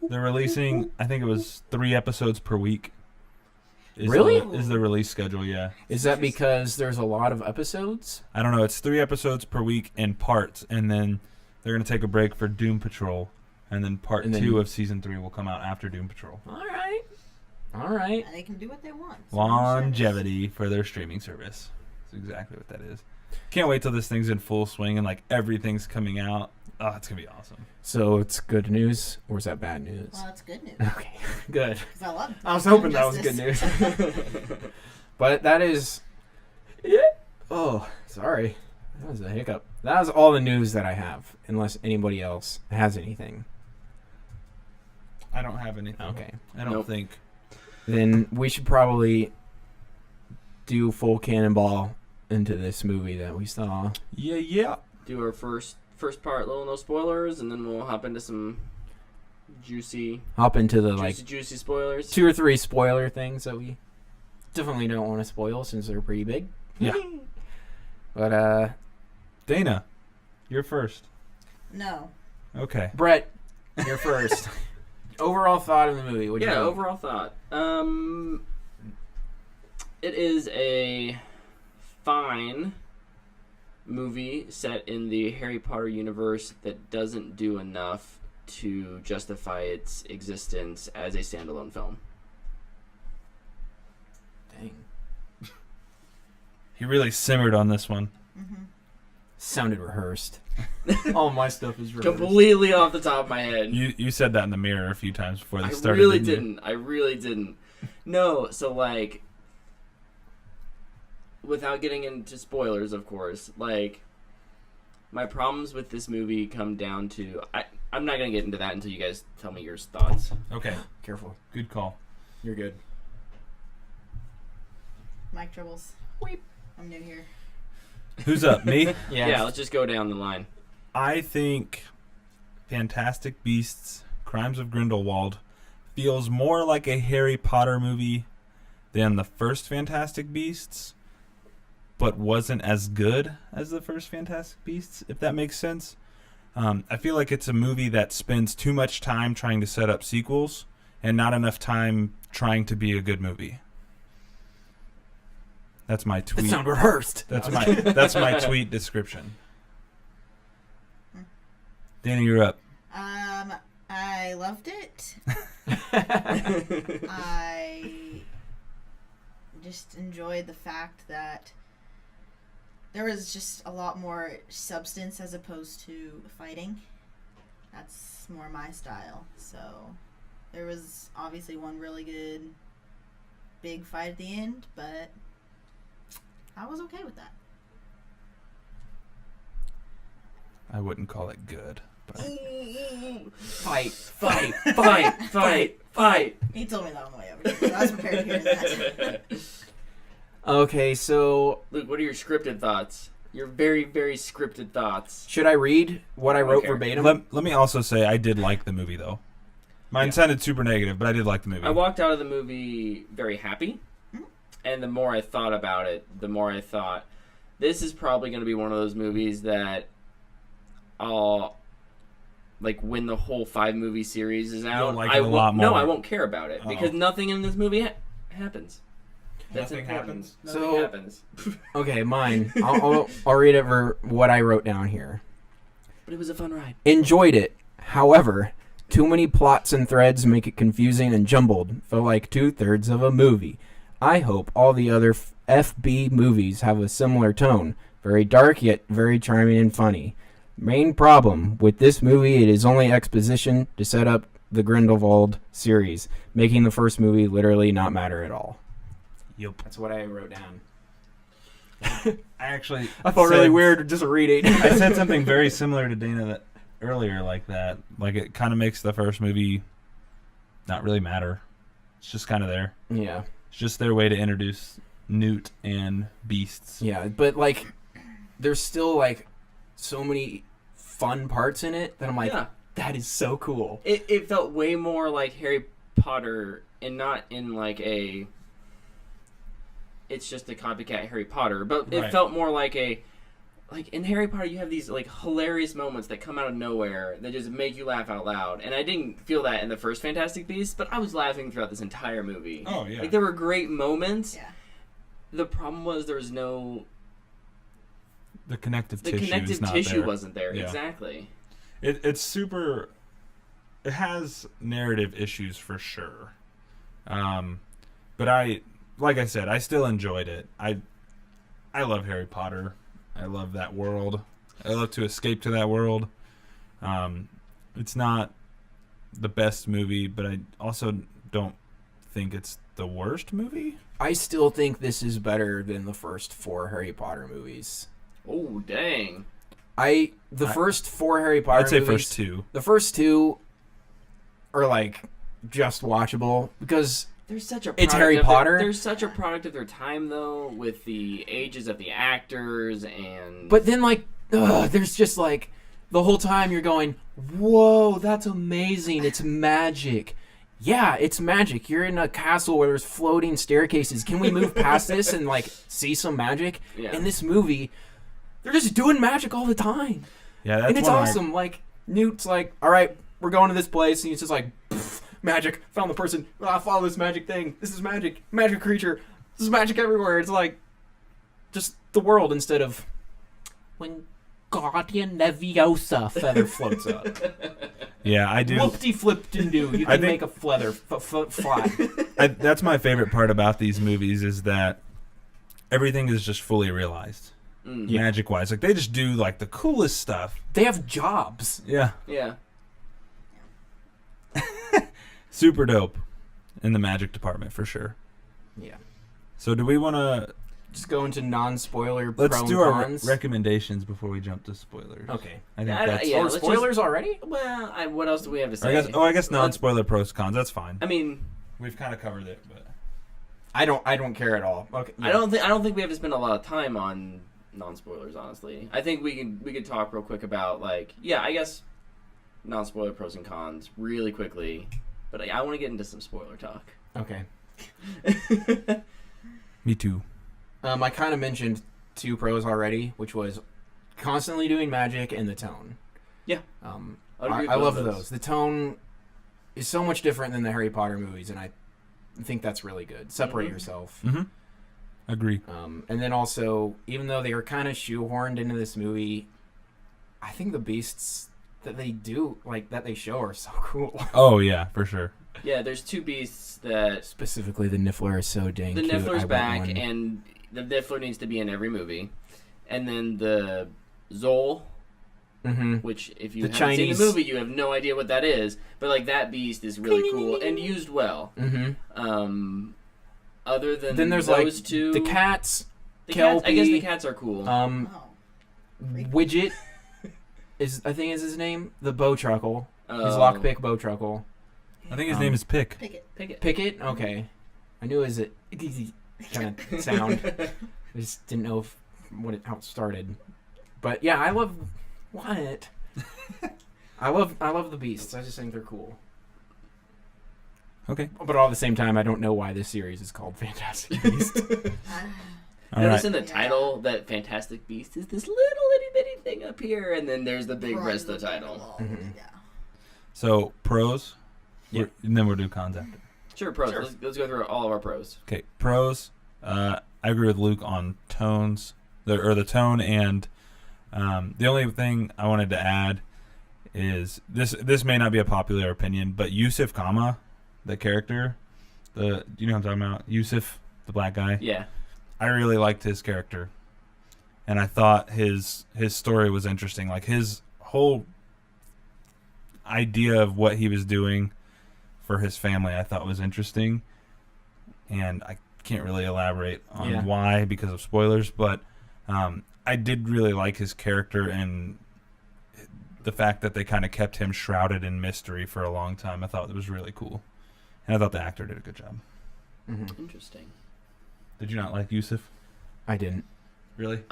They're releasing, I think it was 3 episodes per week. Really? Is the release schedule, yeah. Is that because there's a lot of episodes? I don't know. It's 3 episodes per week in parts, and then they're going to take a break for Doom Patrol, and then part And then- 2 of Season 3 will come out after Doom Patrol. All right. They can do what they want. Longevity for their streaming service. That's exactly what that is. Can't wait till this thing's in full swing and like everything's coming out. Oh, it's going to be awesome. So it's good news, or is that bad news? Well, that's good news. Okay, good. Because I love I was hoping that was Justice. good news. But that is... Oh, sorry. That was a hiccup. That was all the news that I have, unless anybody else has anything. I don't have anything. Okay. I don't Nope. think. Then we should probably do full cannonball into this movie that we saw. Yeah. Do our first part, little no spoilers, and then we'll hop into some juicy Hop into the juicy spoilers. 2 or 3 spoiler things that we definitely don't want to spoil since they're pretty big. Yeah. But Dayna, you're first. No. Okay. Brett, you're first. Overall thought of the movie. What'd you Yeah, think? overall thought. It is a fine movie set in the Harry Potter universe that doesn't do enough to justify its existence as a standalone film. Dang. He really simmered on this one. Mm-hmm. Sounded rehearsed. All my stuff is rehearsed. Completely off the top of my head. You said that in the mirror a few times before they I started. really didn't you? didn't. I really didn't. No, so like, without getting into spoilers, of course, like, my problems with this movie come down to... I'm not going to get into that until you guys tell me your thoughts. Okay. Careful. Good call. You're good. Mic troubles. Weep. I'm new here. Who's up? Me? Yeah, let's just go down the line. I think Fantastic Beasts, Crimes of Grindelwald feels more like a Harry Potter movie than the first Fantastic Beasts, but wasn't as good as the first Fantastic Beasts, if that makes sense. I feel like it's a movie that spends too much time trying to set up sequels and not enough time trying to be a good movie. That's my tweet. It sounded rehearsed. That's my tweet description. Dayna, you're up. I loved it. I just enjoyed the fact that there was just a lot more substance as opposed to fighting. That's more my style. So there was obviously one really good big fight at the end, but I was okay with that. I wouldn't call it good. But Fight, fight, fight, fight, fight. He told me that on the way over here, so I was prepared to hear that. Okay, so Luke, what are your scripted thoughts? Your very, very scripted thoughts. should I read what I wrote Okay. verbatim? let me also say I did like the movie, though. Mine sounded super negative, but I did like the movie. I walked out of the movie very happy, Mhm. and the more I thought about it, the more I thought, this is probably going to be one of those movies that I'll, like, when the whole 5-movie series is out, like it a lot No, more. I won't care about it, Uh-oh. because nothing in this movie happens. That's Nothing important. happens? Nothing So- happens. Okay, mine. I'll read it what I wrote down here. But it was a fun ride. Enjoyed it. However, Too many plots and threads make it confusing and jumbled. Felt like 2/3 of a movie. I hope all the other FB movies have a similar tone. Very dark yet very charming and funny. Main problem with this movie, it is only exposition to set up the Grindelwald series, making the first movie literally not matter at all. Yep. That's what I wrote down. I felt really weird just reading. I said something very similar to Dayna earlier like that. Like, it kind of makes the first movie not really matter. It's just kind of there. Yeah. It's just their way to introduce Newt and beasts. Yeah, but like, there's still like so many fun parts in it that I'm like, Yeah. that is so cool. It felt way more like Harry Potter, and not in like a... It's just a copycat Harry Potter, but it Right. felt more like a... Like, in Harry Potter, you have these, like, hilarious moments that come out of nowhere that just make you laugh out loud. And I didn't feel that in the first Fantastic Beasts, but I was laughing throughout this entire movie. Oh, yeah. Like, there were great moments. Yeah. The problem was there was no... The connective The tissue connective is not tissue there. wasn't there. Yeah. Exactly. It's super... It has narrative issues for sure. But like I said, I still enjoyed it. I love Harry Potter. I love that world. I love to escape to that world. It's not the best movie, but I also don't think it's the worst movie. I still think this is better than the first 4 Harry Potter movies. Oh, dang. First 4 Harry Potter I'd say movies, first 2. The first 2 are like just watchable because There's such a It's product Harry of their- Potter. There's such a product of their time, though, with the ages of the actors and... but then like there's just like the whole time you're going, whoa, that's amazing, it's magic. Yeah, it's magic. You're in a castle where there's floating staircases. Can we move past this and like see some magic? Yeah. In this movie, they're just doing magic all the time. Yeah, that's And it's one of my- awesome. Like, Newt's like, all right, we're going to this place. And he's just like, magic. Found the person. Follow this magic thing. This is magic. Magic creature. This is magic everywhere. It's like just the world instead of when Guardian Leviosa feather floats up. Yeah, I do. Whoop-de-flip-de-doo. You I can think- make a feather fly. That's my favorite part about these movies is that everything is just fully realized, Mm. magic wise. Like, they just do like the coolest stuff. They have jobs. Yeah, Yeah. super dope in the magic department for sure. Yeah. So, do we want to Just go into non-spoiler let's pro do and our cons. recommendations before we jump to spoilers? Okay. I think Yeah, that's. yeah. Oh, let's spoilers already? Well, what else do we have to I say? guess non-spoiler pros cons. That's fine. I mean, We've kind of covered it, but I don't care at all. Okay. I don't think we have to spend a lot of time on non-spoilers. Honestly, I think we could talk real quick about like I guess non-spoiler pros and cons really quickly, but I want to get into some spoiler talk. Okay. me too. I kind of mentioned 2 pros already, which was constantly doing magic and the tone. Yeah. I agree with love both of those. The tone is so much different than the Harry Potter movies, and I think that's really good. Separate yourself. Mm-hmm. Agree. And then also, even though they were kind of shoehorned into this movie, I think the beasts that they do, like, that they show are so cool. Oh yeah, for sure. Yeah, there's 2 beasts that Specifically, the Niffler is so dang the cute. I Niffler's want back, one. and the Niffler needs to be in every movie, and then the Zol, Mhm. which if you The haven't Chinese- seen the movie, you have no idea what that is. But like that beast is really cool and used well. Mhm. Other than Then there's those like two, the cats. the cats. I guess Kelpie, the cats are cool. Oh. Widget I think is his name. The Bowtruckle. His Oh. lockpick Bowtruckle. I think his name is Pick. Pick it. Pick it. Picket. Okay, I knew it was a kind of sound. I just didn't know how it started. But yeah, I love what. I love the beasts. I just think they're cool. Okay. But all at the same time, I don't know why this series is called Fantastic Beasts. All Notice right. in the title that Fantastic Beast is this little itty bitty thing up here, and then there's the big rest of the title. Mhm. Yeah. So pros. Yeah. And then we'll do cons after. Sure, pros. Sure. Let's go through all of our pros. Okay, pros. I agree with Luke on tones, the tone, and the only thing I wanted to add is this may not be a popular opinion, but Yusuf Kama, the character, you know what I'm talking about? Yusuf, the black guy. Yeah. I really liked his character, and I thought his story was interesting. Like his whole idea of what he was doing for his family, I thought was interesting, and I can't really elaborate on why because of spoilers, but I did really like his character and the fact that they kind of kept him shrouded in mystery for a long time. I thought it was really cool, and I thought the actor did a good job. Mm-hmm. Interesting. Did you not like Yusuf? I didn't. Really?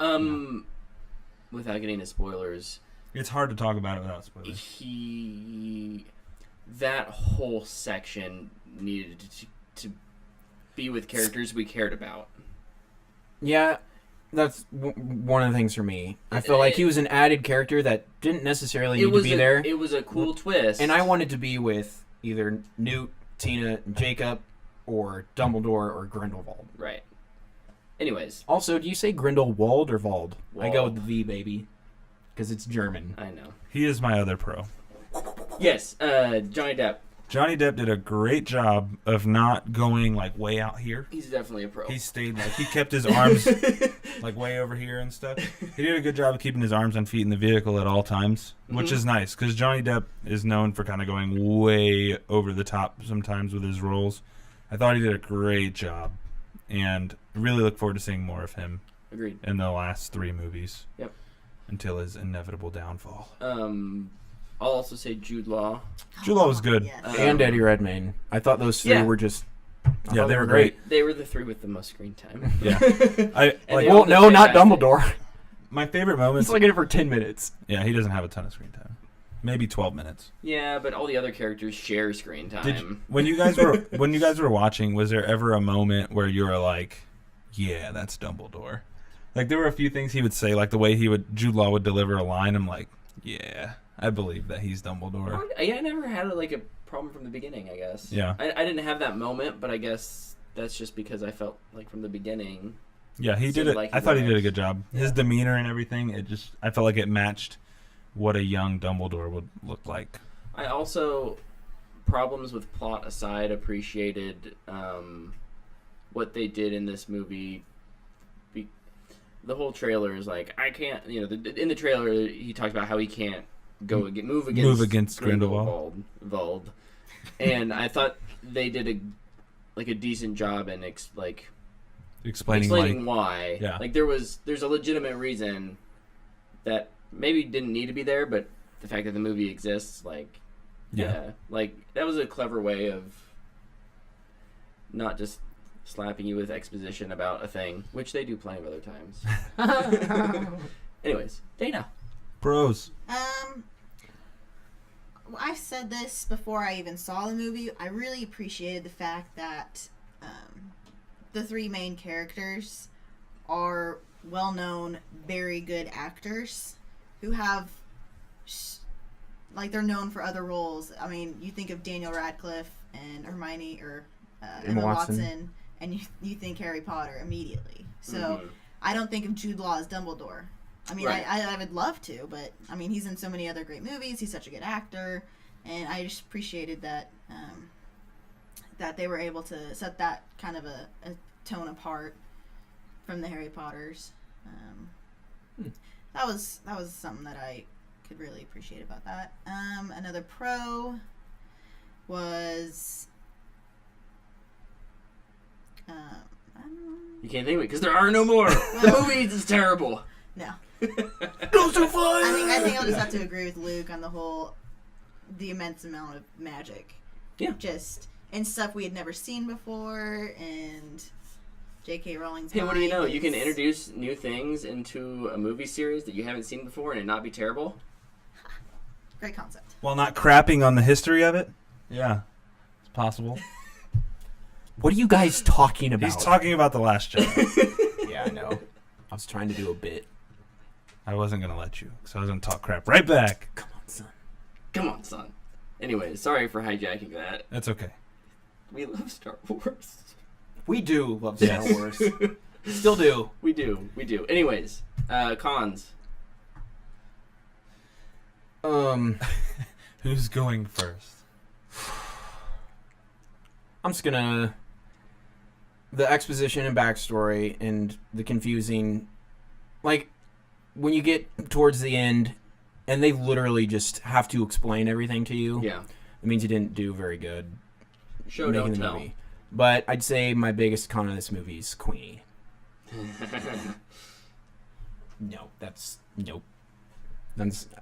Without getting into spoilers, It's hard to talk about it without spoilers. That whole section needed to be with characters we cared about. Yeah, that's one of the things for me. I feel like he was an added character that didn't necessarily need to be there. It was a cool twist. And I wanted to be with either Newt, Tina, and Jacob, or Dumbledore or Grindelwald. Right. Anyways. Also, do you say Grindelwald or Wald? Wald. I go with the V, baby. Because it's German. I know. He is my other pro. Yes, Johnny Depp. Johnny Depp did a great job of not going like way out here. He's definitely a pro. He stayed like he kept his arms like way over here and stuff. He did a good job of keeping his arms and feet in the vehicle at all times, which is nice because Johnny Depp is known for kind of going way over the top sometimes with his roles. I thought he did a great job, and really look forward to seeing more of him. Agreed. In the last 3 movies. Yep. Until his inevitable downfall. I'll also say Jude Law. Jude Law was good. Yes. And Eddie Redmayne. I thought those three were just... Yeah, they were great. They were the 3 with the most screen time. Yeah. Well, no, not Dumbledore. My favorite moments... He's like in it for 10 minutes. Yeah, he doesn't have a ton of screen time. Maybe 12 minutes. Yeah, but all the other characters share screen time. When you guys were watching, was there ever a moment where you were like, yeah, that's Dumbledore? Like, there were a few things he would say, like the way Jude Law would deliver a line. I'm like, yeah, I believe that he's Dumbledore. I never had a problem from the beginning, I guess. Yeah. I didn't have that moment, but I guess that's just because I felt like from the beginning. Yeah, he did it. Like I thought he did a good job. His demeanor and everything, I felt like it matched what a young Dumbledore would look like. I also, problems with plot aside, appreciated what they did in this movie. The whole trailer is like, I can't, in the trailer he talks about how he can't move against Grindelwald. And I thought they did a decent job in explaining why. Yeah. Like there's a legitimate reason that maybe didn't need to be there, but the fact that the movie exists, that was a clever way of not just slapping you with exposition about a thing, which they do plenty of other times. Anyways, Dayna. Bros. I said this before I even saw the movie. I really appreciated the fact that the 3 main characters are well-known, very good actors who have, they're known for other roles. I mean, you think of Daniel Radcliffe and Hermione, or Emma Watson, and you think Harry Potter immediately. So I don't think of Jude Law as Dumbledore. I mean, right. I would love to, but I mean, he's in so many other great movies. He's such a good actor, and I just appreciated that that they were able to set that kind of a tone apart from the Harry Potters. That was something that I could really appreciate about that. Another pro was. You can't think of it because there are no more. The movie is terrible. No. Those are fun. I think I'll just have to agree with Luke on the immense amount of magic. Yeah. And stuff we had never seen before, and J.K. Rowling's Hey, what do you know? You can introduce new things into a movie series that you haven't seen before and it not be terrible. Great concept. While not crapping on the history of it? Yeah. It's possible. What are you guys talking about? He's talking about The Last Jedi. Yeah, I know. I was trying to do a bit. I wasn't going to let you, because I was going to talk crap right back. Come on, son. Anyway, sorry for hijacking that. That's okay. We love Star Wars. We do love Star Wars. Still do. We do. Anyways, cons. Who's going first? I'm just gonna... The exposition and backstory and the confusing... Like, when you get towards the end and they literally just have to explain everything to you, Yeah. it means you didn't do very good Show, making don't the tell. movie. But I'd say my biggest con of this movie is Queenie. No, that's... Nope.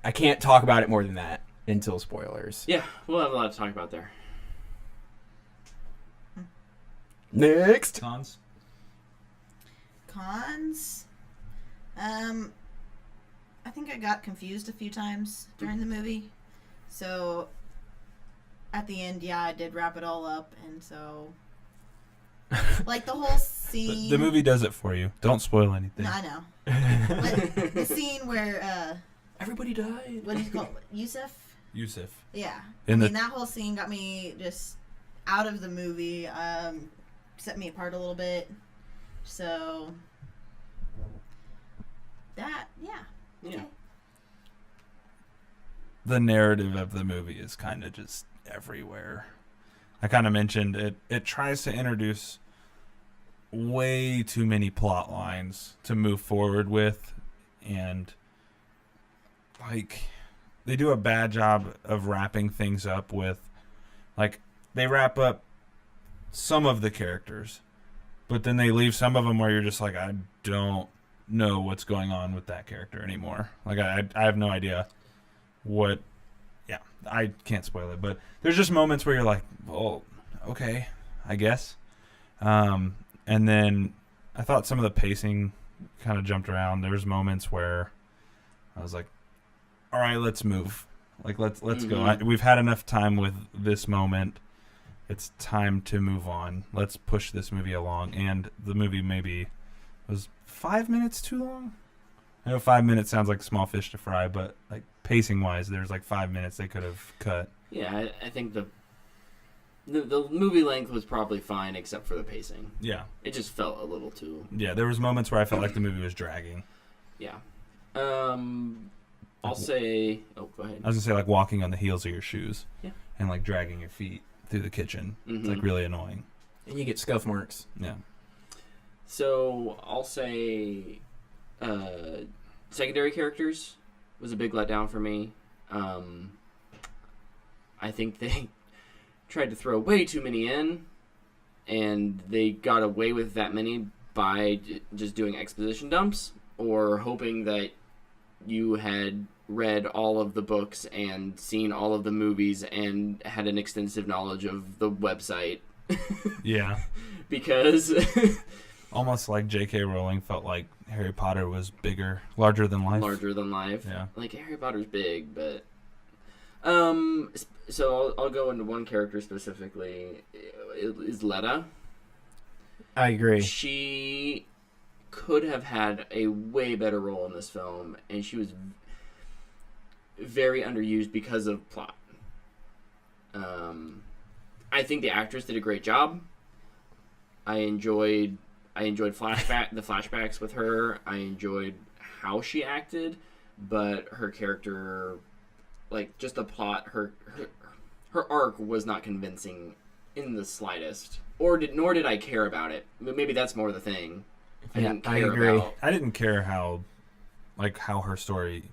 I can't talk about it more than that until spoilers. Yeah, we'll have a lot to talk about there. Next! Cons? Cons? I think I got confused a few times during the movie. So, at the end, yeah, I did wrap it all up, and so... Like, the whole scene... The movie does it for you. Don't spoil anything. No, I know. But the scene where, Everybody died. what do you call it? Yusuf? Yusuf. Yeah. In I the- mean, that whole scene got me just out of the movie. Set me apart a little bit. So, that, yeah. Yeah. Okay. The narrative of the movie is kind of just everywhere. I kind of mentioned it tries to introduce way too many plot lines to move forward with, and like they do a bad job of wrapping things up with, like, they wrap up some of the characters, but then they leave some of them where you're just like, I don't know what's going on with that character anymore. Like, I have no idea what. Yeah, I can't spoil it, but there's just moments where you're like, well, okay, I guess. And then I thought some of the pacing kind of jumped around. There was moments where I was like, all right, let's move. Like, let's go. We've had enough time with this moment. It's time to move on. Let's push this movie along. And the movie maybe was 5 minutes too long. I know 5 minutes sounds like small fish to fry, but like pacing wise, there's like 5 minutes they could have cut. Yeah, I think the movie length was probably fine except for the pacing. Yeah. It just felt a little too... Yeah, there was moments where I felt like the movie was dragging. Yeah. I'll say... Oh, go ahead. I was gonna say, like, walking on the heels of your shoes. Yeah. And like dragging your feet through the kitchen. It's Mhm. like really annoying. And you get scuff marks. Yeah. So, I'll say... secondary characters was a big letdown for me. I think they tried to throw way too many in, and they got away with that many by just doing exposition dumps or hoping that you had read all of the books and seen all of the movies and had an extensive knowledge of the website. Yeah. Because Almost like J.K. Rowling felt like Harry Potter was bigger, larger than life. larger than life. Yeah. Like, Harry Potter's big, but so I'll go into one character specifically. Is Letta. I agree. She could have had a way better role in this film, and she was very underused because of plot. I think the actress did a great job. I enjoyed the flashbacks with her. I enjoyed how she acted, but her character, like, just the plot, her arc was not convincing in the slightest. Nor did I care about it. Maybe that's more the thing. I didn't care agree. about. I didn't care how her story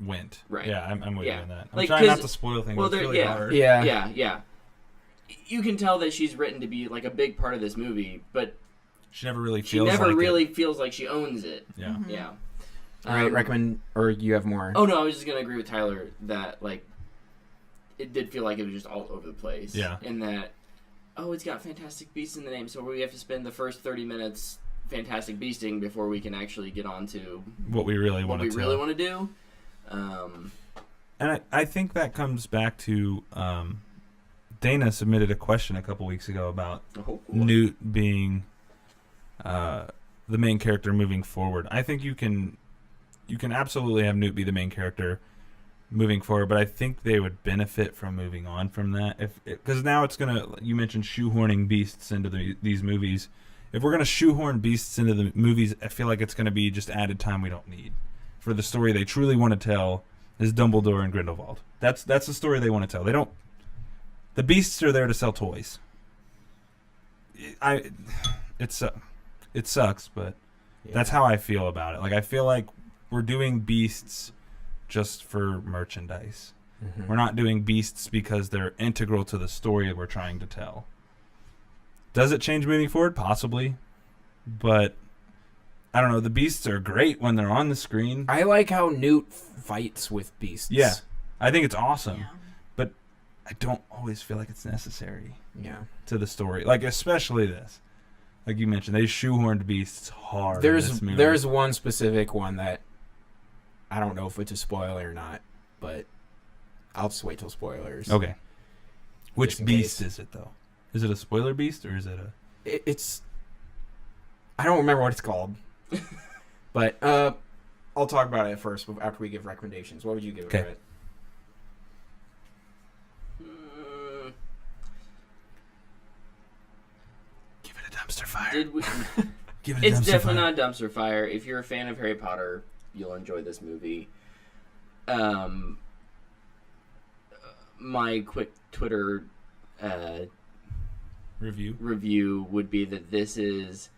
went. Right. Yeah, I'm with you Yeah. on that. I'm Like, trying not 'cause- to spoil things. well, It's really yeah. hard. Yeah. Yeah. You can tell that she's written to be like a big part of this movie, but She never really she feels never like really it. feels like she owns it. Yeah. Yeah. All right, recommend, or you have more? Oh no, I was just gonna agree with Tyler that, like, it did feel like it was just all over the place. Yeah. In that, it's got Fantastic Beasts in the name, so we have to spend the first 30 minutes Fantastic Beasting before we can actually get on to What we really what want we to really want to do. And I think that comes back to Dayna submitted a question a couple weeks ago about Newt being the main character moving forward. I think you can absolutely have Newt be the main character moving forward, but I think they would benefit from moving on from that. Because now it's gonna, you mentioned shoehorning beasts into these movies. If we're gonna shoehorn beasts into the movies, I feel like it's gonna be just added time we don't need for the story they truly want to tell is Dumbledore and Grindelwald. That's the story they want to tell. They don't. The beasts are there to sell toys. It sucks, but that's how I feel about it. Like I feel like we're doing beasts just for merchandise. Mm-hmm. We're not doing beasts because they're integral to the story we're trying to tell. Does it change moving forward? Possibly. But I don't know. The beasts are great when they're on the screen. I like how Newt fights with beasts. Yeah. I think it's awesome. Yeah. But I don't always feel like it's necessary Yeah. to the story. Like, especially this. Like you mentioned, they shoehorned beasts hard in this movie. There's one specific one that I don't know if it's a spoiler or not, but I'll just wait till spoilers. Okay. Which Just in beast case. is it, though? Is it a spoiler beast, or is it a... It's... I don't remember what it's called. But I'll talk about it first after we give recommendations. What would you give it, Okay. Brett? Give it a dumpster fire. Did we? Give it a It's dumpster definitely fire. not a dumpster fire. If you're a fan of Harry Potter, you'll enjoy this movie. My quick Twitter Review. would be that this is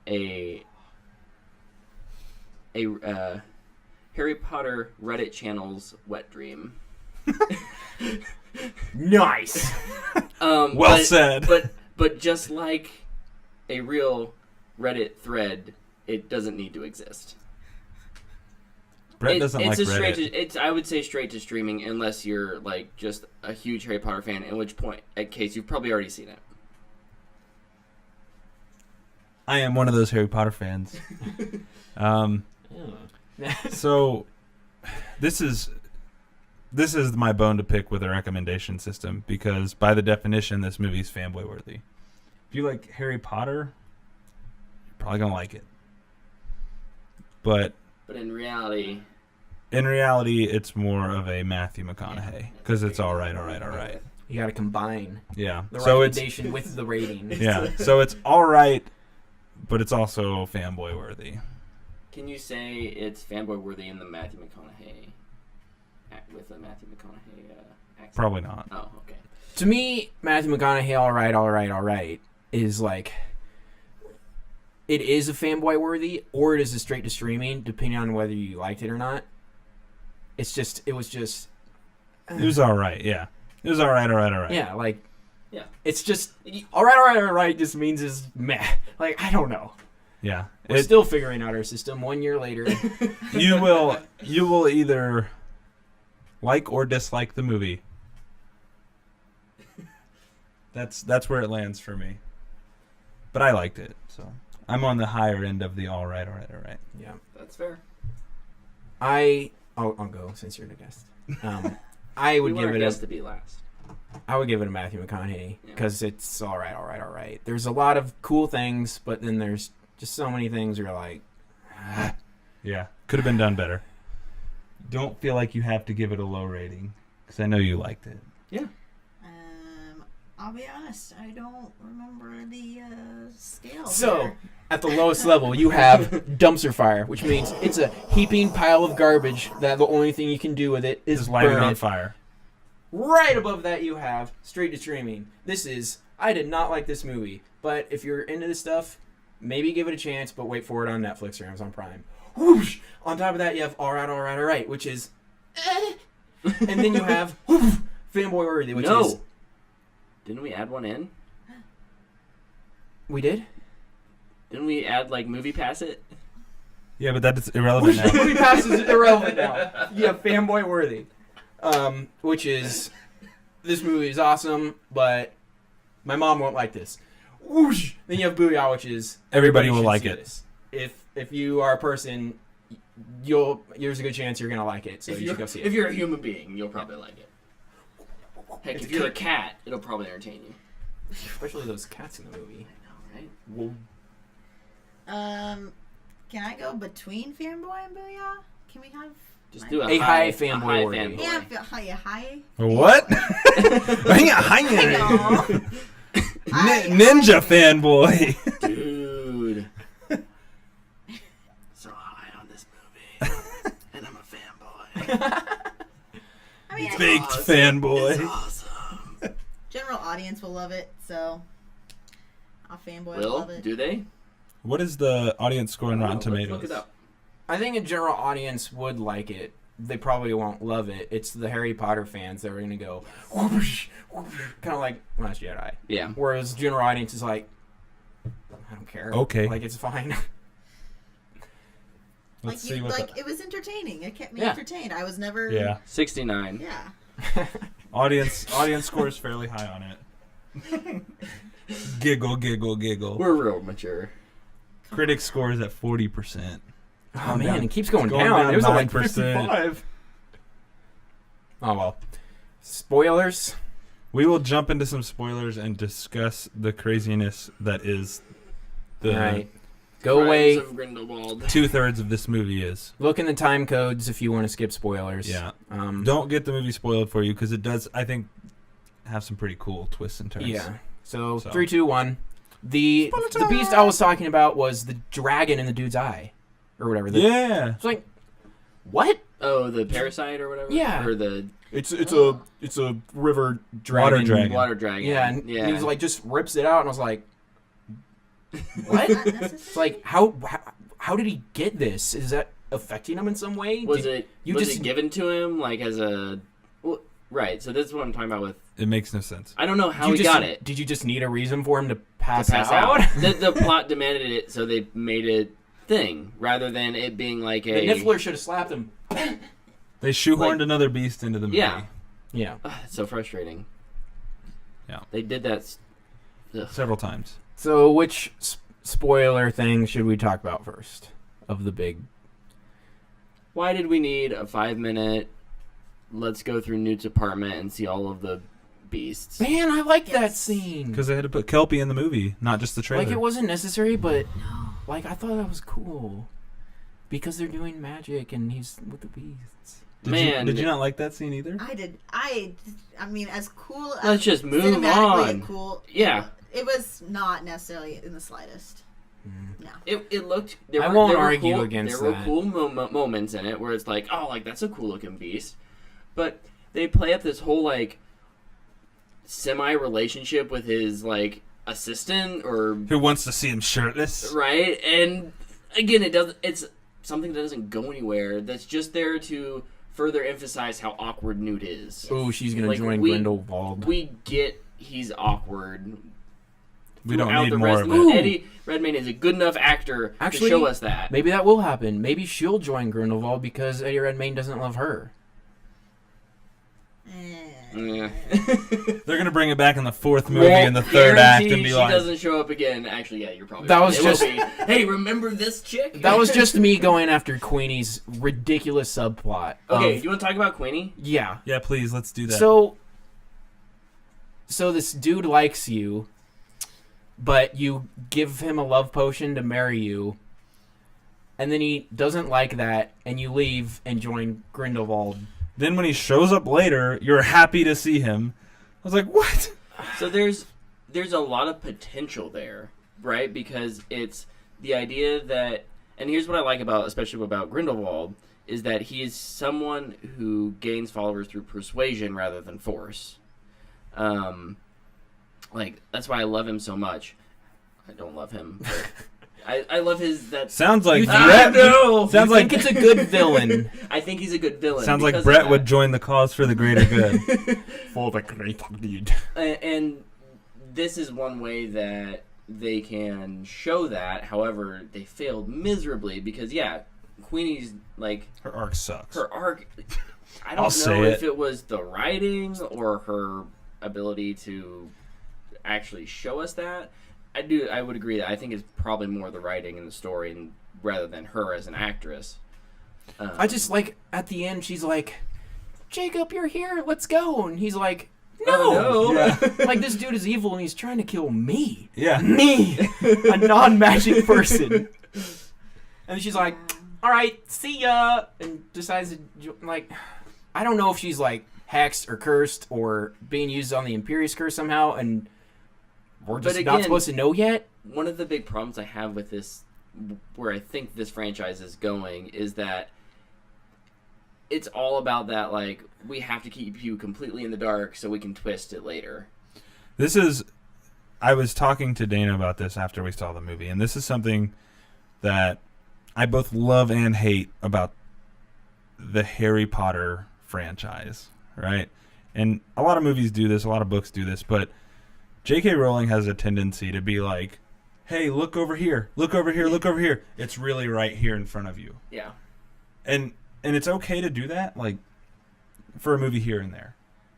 a Harry Potter Reddit channel's wet dream. Nice! Well said. But just like a real Reddit thread, it doesn't need to exist. Brett doesn't like Reddit. I would say straight to streaming, unless you're like just a huge Harry Potter fan. In which case you've probably already seen it. I am one of those Harry Potter fans. So this is my bone to pick with a recommendation system, because by the definition, this movie's fanboy worthy. If you like Harry Potter, you're probably gonna like it. But in reality, it's more of a Matthew McConaughey, because it's all right. You gotta combine Yeah. the So it's recommendation with the rating. yeah. So it's all right, but it's also fanboy worthy. can you say it's fanboy worthy in the Matthew McConaughey with a Matthew McConaughey accent? Probably not. Oh, okay. To me, Matthew McConaughey, all right, is like, it is a fanboy worthy, or it is a straight to streaming, depending on whether you liked it or not. It was just. It was all right. Yeah. It was all right. Yeah, like. Yeah. It's just all right. Just means is meh. Like, I don't know. Yeah. We're still figuring out our system 1 year later. You will either like or dislike the movie. That's where it lands for me. But I liked it, so I'm on the higher end of the all right. Yeah. That's fair. I'll go since you're the guest. I would We give want it our a guest to be last. I would give it a Matthew McConaughey because it's all right. There's a lot of cool things, but then there's just so many things where you're like, Yeah. Could have been done better. Don't feel like you have to give it a low rating, because I know you liked it. Yeah. I'll be honest, I don't remember the scale. So, here. at the lowest level, you have dumpster fire, which means it's a heaping pile of garbage that the only thing you can do with it is Just light it burn on it. fire. Right above that, you have straight to streaming. I did not like this movie, but if you're into this stuff, maybe give it a chance, but wait for it on Netflix or Amazon Prime. Whoosh! On top of that, you have all right, which is, and then you have fanboy worthy, which is. Didn't we add one in? We did? Didn't we add like movie pass it? Yeah, but that's irrelevant now. Movie Pass is irrelevant now. Yeah, fanboy worthy. Which is, this movie is awesome, but my mom won't like this. Whoosh! Then you have Booyah, which is Everybody will should like see it. this. If you are a person, there's a good chance you're gonna like it, so you should go see it. If you're a human being, you'll probably like it. Heck, if you're a cat, it'll probably entertain you. Especially those cats in the movie. I know, right? Can I go between fanboy and booyah? Can we have Just do A high fanboy worthy. fanboy. yeah, high? What? Ninja fanboy. Dude. So high on this movie. And I'm a fanboy. I mean, Baked fanboy. Awesome. general audience will love it, so a fanboy will Will, love it. do they? What is the audience score on Rotten Let's Tomatoes? look it up. I think a general audience would like it. They probably won't love it. It's the Harry Potter fans that are going to go, whoosh, whoosh, kind of like Last Jedi. Yeah. Whereas general audience is like, I don't care. Okay. Like, it's fine. Let's Like, see what it was entertaining. It kept me Yeah. entertained. I was never. Yeah. 69. Yeah. Audience score is fairly high on it. Giggle, giggle, giggle. We're real mature. Critic score is at 40%. Oh, man, it keeps going, Going down. down It was at like 9%. 55. Oh, well. Spoilers. We will jump into some spoilers and discuss the craziness that is the All right. Go Crimes away. of Grindelwald. 2/3 of this movie is. Look in the time codes if you want to skip spoilers. Yeah. Um, Don't get the movie spoiled for you because it does, I think, have some pretty cool twists and turns. Yeah. So, So. 3, 2, 1. The beast I was talking about was the dragon in the dude's eye. Or whatever. Yeah. It's like, what? Oh, the parasite or whatever? Yeah. Or the It's a river dragon. Water dragon. water dragon. Yeah, and yeah. he was like, just rips it out, and I was like, what? Not necessary. It's like, how did he get this? Is that affecting him in some way? was Did- it given to him like as a... Well, right, so this is what I'm talking about with... It makes no sense. I don't know how you he just, got it. Did you just need a reason for him to pass, To pass out? out. The plot demanded it, so they made it thing, rather than it being like The a... Niffler should have slapped him. They shoehorned Like- another beast into the movie. Yeah. Yeah. Ugh, it's so frustrating. Yeah. They did that... Ugh. Several times. So, which spoiler thing should we talk about first? Of the big... Why did we need a 5-minute... Let's go through Newt's apartment and see all of the beasts? Man, I like that Yes. scene. Because they had to put Kelpie in the movie, not just the trailer. Like, it wasn't necessary, but... Like, I thought that was cool. Because they're doing magic, and he's with the beasts. Did you not like that scene either? I did. I mean, as cool. Let's as just move cinematically on. Cool. Yeah. It was not necessarily in the slightest. No. It looked... I won't there were argue cool, against There were that. cool moments in it where it's like, oh, like, that's a cool-looking beast. But they play up this whole, like, semi-relationship with his, like, assistant or... Who wants to see him shirtless? Right? And, again, it's something that doesn't go anywhere. That's just there to further emphasize how awkward Newt is. Oh, she's gonna Like, join we- Grindelwald. We get he's awkward. We don't throughout need the more rest of of it. it. Eddie Redmayne is a good enough actor Actually, to show us that. Maybe that will happen. Maybe she'll join Grindelwald because Eddie Redmayne doesn't love her. Yeah. They're gonna bring it back in the fourth movie in the third act and be she like, doesn't show up again. Actually, yeah, you're probably That right. was It will just- be, hey, remember this chick? That was just me going after Queenie's ridiculous subplot. Okay, of- you want to talk about Queenie? yeah. yeah, please, let's do that. So this dude likes you, but you give him a love potion to marry you, and then he doesn't like that, and you leave and join Grindelwald. Then when he shows up later, you're happy to see him. I was like, what? So there's a lot of potential there, right? Because it's the idea that, and here's what I like about, especially about Grindelwald, is that he is someone who gains followers through persuasion rather than force. Like, that's why I love him so much. I don't love him, but I love his that. Sounds like You think- Brett. No, Sounds I like think it's a good villain. I think he's a good villain. sounds like because of Brett that. would join the cause for the greater good. For the greater good. And this is one way that they can show that. However, they failed miserably because, yeah, Queenie's, like, Her arc sucks. her arc, I I'll don't say know if it. it was the writing or her ability to actually show us that. I would agree that I think it's probably more the writing and the story and, rather than her as an actress. I just like at the end she's like, Jacob, you're here, let's go, and he's like, no, Oh, no. Yeah. like this dude is evil and he's trying to kill me, Yeah. me, a non-magic person. And she's like, all right, see ya, and decides to like, I don't know if she's like hexed or cursed or being used on the Imperious curse somehow, and we're just But not again- supposed to know yet. One of the big problems I have with this, where I think this franchise is going, is that it's all about that, like, we have to keep you completely in the dark so we can twist it later. I was talking to Dayna about this after we saw the movie, and this is something that I both love and hate about the Harry Potter franchise, right? And a lot of movies do this, a lot of books do this, but J.K. Rowling has a tendency to be like, hey, look over here, look over here, look over here. It's really right here in front of you. Yeah. And it's okay to do that, like, for a movie here and there.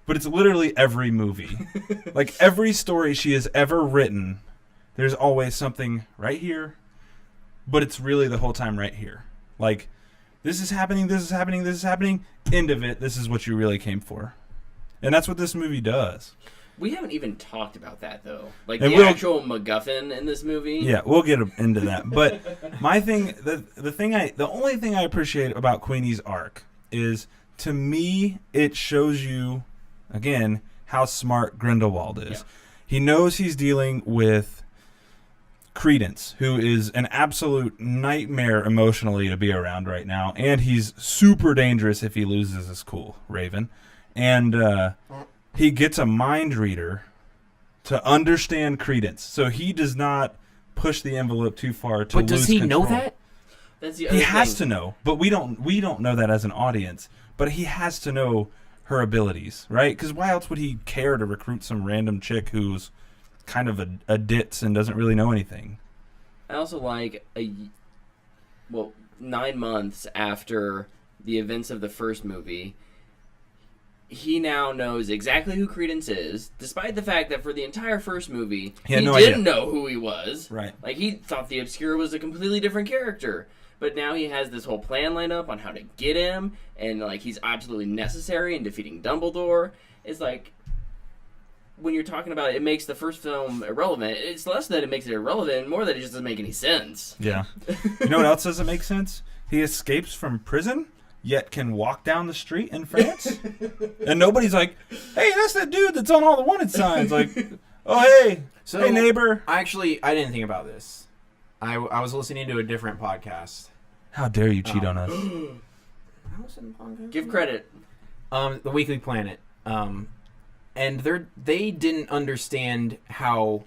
But it's literally every movie. Like, every story she has ever written, there's always something right here, but it's really the whole time right here. Like, this is happening, this is happening, this is happening. End of it, this is what you really came for. And that's what this movie does. We haven't even talked about that, though. Like, And the we'll- actual MacGuffin in this movie. Yeah, we'll get into that. But my thing, the only thing I appreciate about Queenie's arc is, to me, it shows you, again, how smart Grindelwald is. Yeah. He knows he's dealing with Credence, who is an absolute nightmare emotionally to be around right now, and he's super dangerous if he loses his cool, Raven. And he gets a mind reader to understand Credence, so he does not push the envelope too far to But lose does he control. know that? That's the other He has thing. to know, but we don't know that as an audience. But he has to know her abilities, right? Because why else would he care to recruit some random chick who's kind of a ditz and doesn't really know anything? I also like 9 months after the events of the first movie, he now knows exactly who Credence is, despite the fact that for the entire first movie, He had no didn't idea. know who he was. Right. Like, he thought the Obscure was a completely different character. But now he has this whole plan lined up on how to get him, and, like, he's absolutely necessary in defeating Dumbledore. It's like, when you're talking about it makes the first film irrelevant, it's less that it makes it irrelevant, more that it just doesn't make any sense. Yeah. You know what else doesn't make sense? He escapes from prison, yet can walk down the street in France, and nobody's like, "Hey, that's that dude that's on all the wanted signs." Like, "Oh, hey, So, hey, neighbor." I didn't think about this. I was listening to a different podcast. How dare you cheat on us? Give credit. The Weekly Planet. And they didn't understand how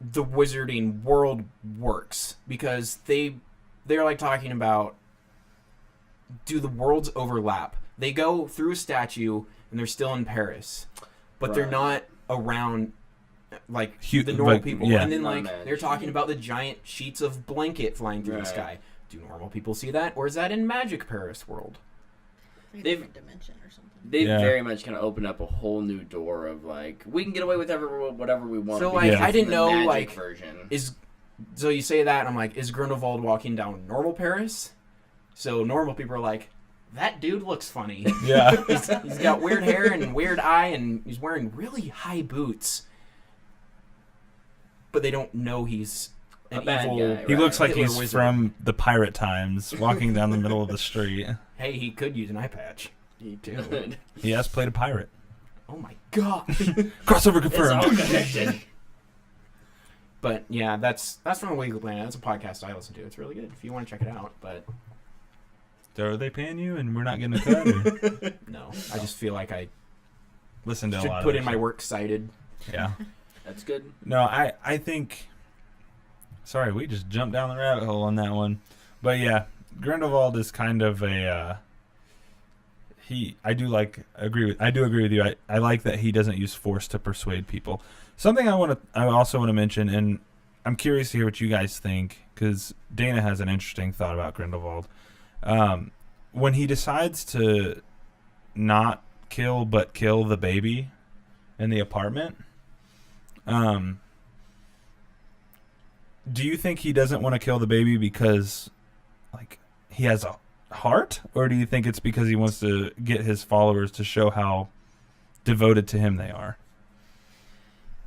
the wizarding world works, because they're like talking about, do the worlds overlap? They go through a statue and they're still in Paris, but they're Right. not around like Hu- the normal like, people. yeah. And then Not like magic. they're talking about the giant sheets of blanket flying through the Right. sky. Do normal people see that, or is that in Magic Paris world? Like a They've- different dimension or something. They've Yeah. very much kind of opened up a whole new door of, like, we can get away with whatever we want. So, because like, I it's didn't the know, magic like, version. So you say that, I'm like, is Grindelwald walking down normal Paris? So normal people are like, that dude looks funny. Yeah. He's got weird hair and weird eye, and he's wearing really high boots. But they don't know he's A an bad evil. guy, He looks like Hitler he's wizard. from the pirate times, walking down the middle of the street. Hey, he could use an eye patch. He Dude. did. He has played a pirate. Oh my gosh. Crossover It's all confirmed. connected. But yeah, that's from the Weekly Planet. That's a podcast I listen to. It's really good if you want to check it out. But Are they paying you and we're not getting a cut? Or? no, I just feel like I Listen to a should lot put of in their my shit. works cited. Yeah. That's good. No, I think. Sorry, we just jumped down the rabbit hole on that one, but yeah, Grindelwald is kind of a. I do agree with you. I like that he doesn't use force to persuade people. Something I also want to mention, and I'm curious to hear what you guys think, because Dayna has an interesting thought about Grindelwald. When he decides to not kill but kill the baby in the apartment, do you think he doesn't want to kill the baby because, like, he has a heart, or do you think it's because he wants to get his followers to show how devoted to him they are?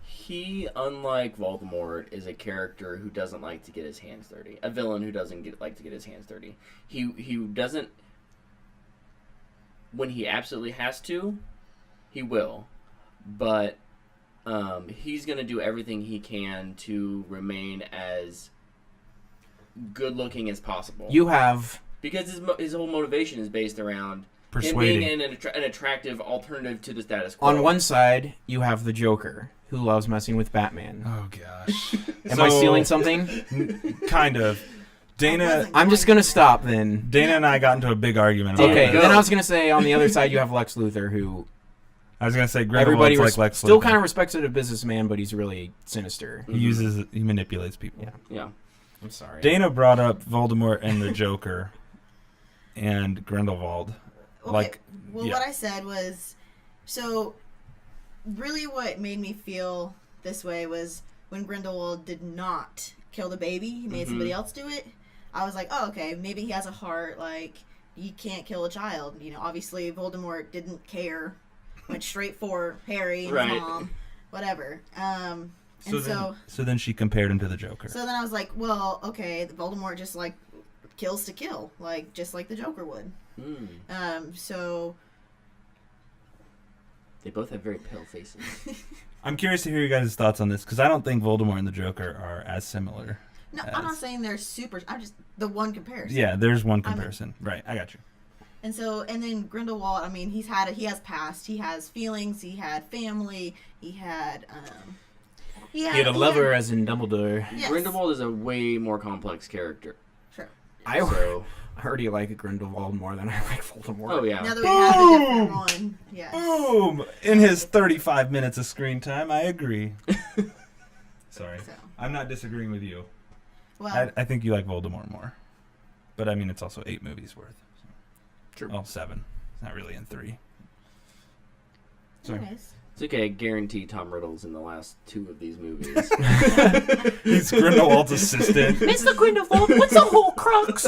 He, unlike Voldemort, is a character who doesn't like to get his hands dirty. A villain who doesn't like to get his hands dirty. He doesn't. When he absolutely has to, he will. But he's going to do everything he can to remain as good-looking as possible. You have Because his whole motivation is based around Persuading. him being an attractive alternative to the status quo. On one side, you have the Joker, who loves messing with Batman. Oh gosh. Am I stealing something? Kind of. Dayna, I'm just gonna stop then. Dayna and I got into a big argument. About Okay, that. then I was gonna say on the other side you have Lex Luthor, who I was gonna say everybody Grindelwald's like Lex still Luthor. kind of respects as a businessman, but he's really sinister. He manipulates people. Yeah. Yeah. I'm sorry. Dayna brought up Voldemort and the Joker and Grindelwald. Okay. Like, Well, yeah. what I said was, so really what made me feel this way was when Grindelwald did not kill the baby, he made somebody else do it. I was like, oh, okay, maybe he has a heart, like, you can't kill a child. You know, obviously Voldemort didn't care, went straight for Harry and Right. his mom, whatever. So then she compared him to the Joker. So then I was like, well, okay, Voldemort just, like, kills to kill, like, just like the Joker would. So... They both have very pale faces. I'm curious to hear you guys' thoughts on this because I don't think Voldemort and the Joker are as similar. No, I'm not saying they're super. I'm just the one comparison. Yeah, there's one comparison. Right, I got you. And then Grindelwald. I mean, he has past. He has feelings. He had family. He had. He had a lover, as in Dumbledore. Yes. Grindelwald is a way more complex character. Sure. I So, already like Grindelwald more than I like Voldemort. oh yeah. Now that we have a different one, yes. Boom! In his 35 minutes of screen time, I agree. Sorry. So, I'm not disagreeing with you. well, I think you like Voldemort more. But I mean, it's also 8 movies worth. So. True. Well, 7. It's not really in 3. Sorry. anyways. It's okay, I guarantee Tom Riddle's in the last 2 of these movies. He's Grindelwald's assistant. Mr. Grindelwald, what's the whole crux?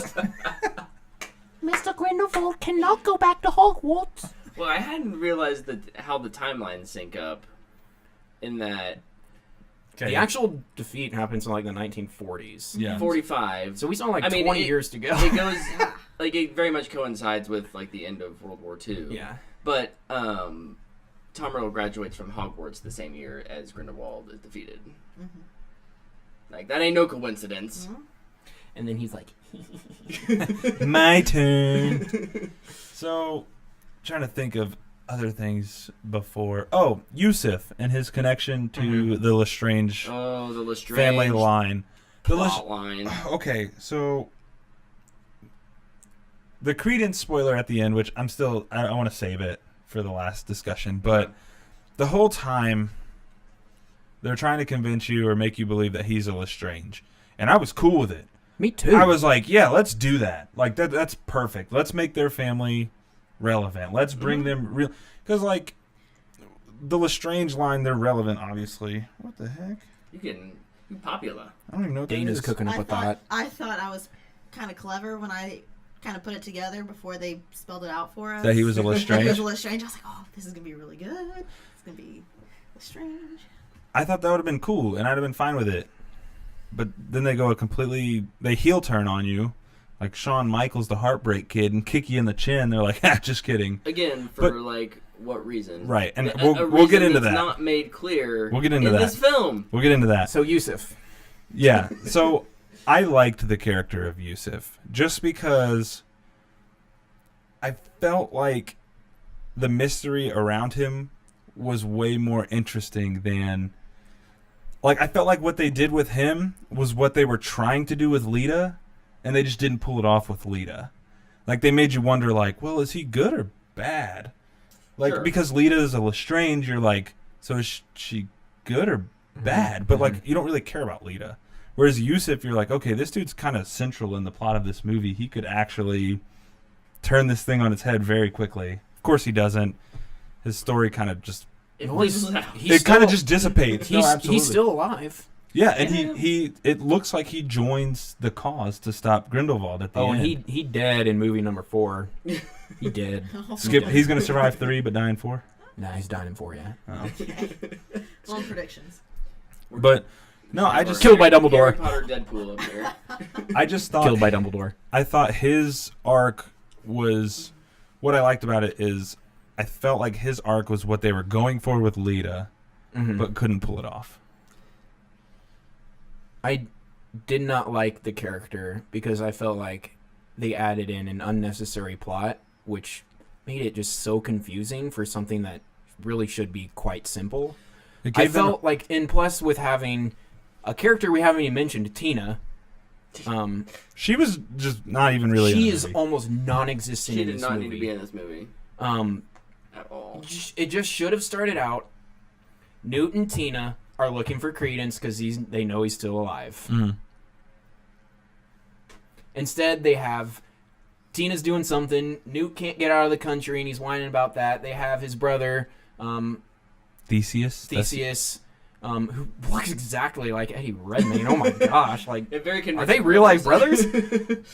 Mr. Grindelwald cannot go back to Hogwarts. Well, I hadn't realized how the timelines sync up in that The actual defeat happens in like the 1940s. Yeah. 45. So we saw like I mean, 20 years to go. It goes like it very much coincides with like the end of World War II. Yeah. But Tom Riddle graduates from Hogwarts the same year as Grindelwald is defeated. Like that ain't no coincidence. And then he's like, My turn. So, trying to think of other things before. Oh, Yusuf and his connection to the Lestrange Oh, the Lestrange family line. plot line. Okay, so the Credence spoiler at the end, which I want to save it for the last discussion, but the whole time they're trying to convince you or make you believe that he's a Lestrange, and I was cool with it. me too. I was like, yeah, let's do that. Like that's perfect. Let's make their family relevant. Let's bring them real, because like the Lestrange line, they're relevant, obviously. What the heck? You popular. I don't even know what that Dana's is. cooking up I a thought. thought I was kind of clever when I kind of put it together before they spelled it out for us. That he was a That he Lestrange. was a Lestrange. I was like, oh, this is gonna be really good. It's gonna be Lestrange. I thought that would have been cool, and I'd have been fine with it. But then they go they heel turn on you, like Shawn Michaels, the Heartbreak Kid, and kick you in the chin. They're like, just kidding. Again, for But- like what reason? Right, and A we'll get reason into that's that. Not made clear. We'll get into in that. this film. We'll get into that. So Yusuf. Yeah, so I liked the character of Yusuf just because I felt like the mystery around him was way more interesting than... Like, I felt like what they did with him was what they were trying to do with Lita, and they just didn't pull it off with Lita. Like, they made you wonder, like, well, is he good or bad? Like, Sure. because Lita is a Lestrange, you're like, so is she good or bad? But, like, you don't really care about Lita. Whereas Yusuf, you're like, okay, this dude's kind of central in the plot of this movie. He could actually turn this thing on its head very quickly. Of course he doesn't. His story kind of just... It Well, he's fizzles out. It kind of just dissipates. No, He's absolutely. still alive. Yeah, and he it looks like he joins the cause to stop Grindelwald at the Oh, end. and he dead in movie number 4. He dead. Skip. He's going to survive 3, but die in 4. Nah, he's dying in 4, yeah. Oh. Bold predictions. But no, I just Killed by Dumbledore. Harry Potter Deadpool up here. I just thought Killed by Dumbledore. I thought his arc was what I liked about it is I felt like his arc was what they were going for with Lita, but couldn't pull it off. I did not like the character because I felt like they added in an unnecessary plot, which made it just so confusing for something that really should be quite simple. I felt like, and plus with having a character we haven't even mentioned, Tina. She was just not even really. She in the is movie. almost non-existent She in did this not movie. need to be in this movie at all. It just should have started out. Newt and Tina are looking for Credence because they know he's still alive. Mm. Instead, they have Tina's doing something. Newt can't get out of the country, and he's whining about that. They have his brother, Theseus, who looks exactly like Eddie Redmayne. Oh my gosh! Like, are they real life brothers?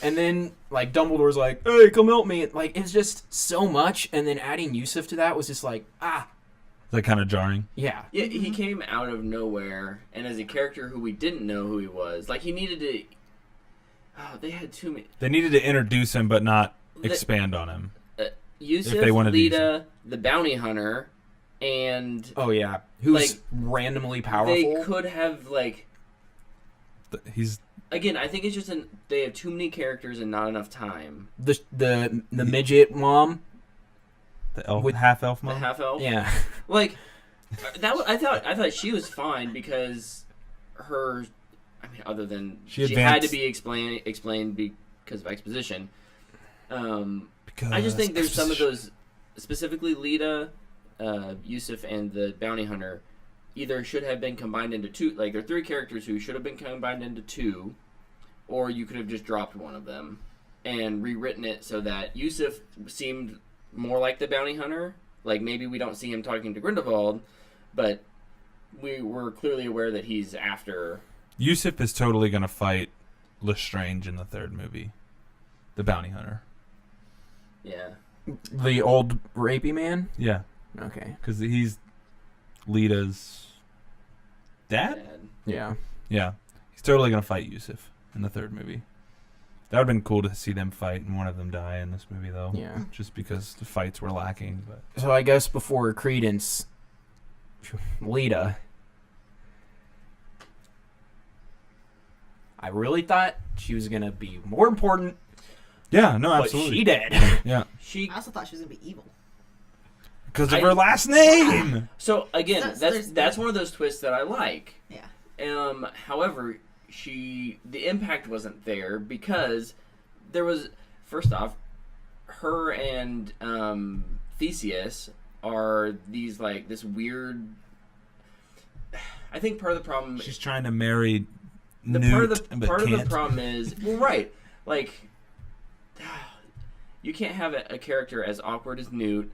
And then, like, Dumbledore's like, "Hey, come help me!" Like, it's just so much. And then adding Yusuf to that was just like, That kind of jarring. yeah. Yeah, he came out of nowhere, and as a character who we didn't know who he was, like he needed to. Oh, they had too many. They needed to introduce him, but not expand on him. Yusuf, If they wanted to use Lita, the bounty hunter, and Oh yeah, who's like, randomly powerful. they could have like. He's Again, I think it's just they have too many characters and not enough time. The midget mom. the elf, With- half elf The mom. half elf, Yeah. like I thought she was fine because her. I mean, other than She had to advanced- be explained because of exposition. Because I just think there's some of those, specifically Lita, Yusuf, and the bounty hunter, either should have been combined into two. Like, there are three characters who should have been combined into two, or you could have just dropped one of them and rewritten it so that Yusuf seemed more like the bounty hunter. Like, maybe we don't see him talking to Grindelwald, but we were clearly aware that he's after. Yusuf is totally going to fight Lestrange in the third movie, the bounty hunter. Yeah. The old rapey man. Yeah, Okay. because he's Lita's dad. Yeah. Yeah, he's totally going to fight Yusuf in the third movie. That would have been cool to see them fight and one of them die in this movie, though. Yeah. Just because the fights were lacking. But So I guess before Credence, Lita. I really thought she was gonna be more important, yeah, no, but absolutely. she did. Yeah, She. I also thought she was gonna be evil. because of her last name. So again, So there's- that's one of those twists that I like. Yeah. However, the impact wasn't there because there was, first off, her and Theseus are these like this weird. I think part of the problem. She's trying to marry The Newt, part of the but part of can't. the problem is right, like you can't have a character as awkward as Newt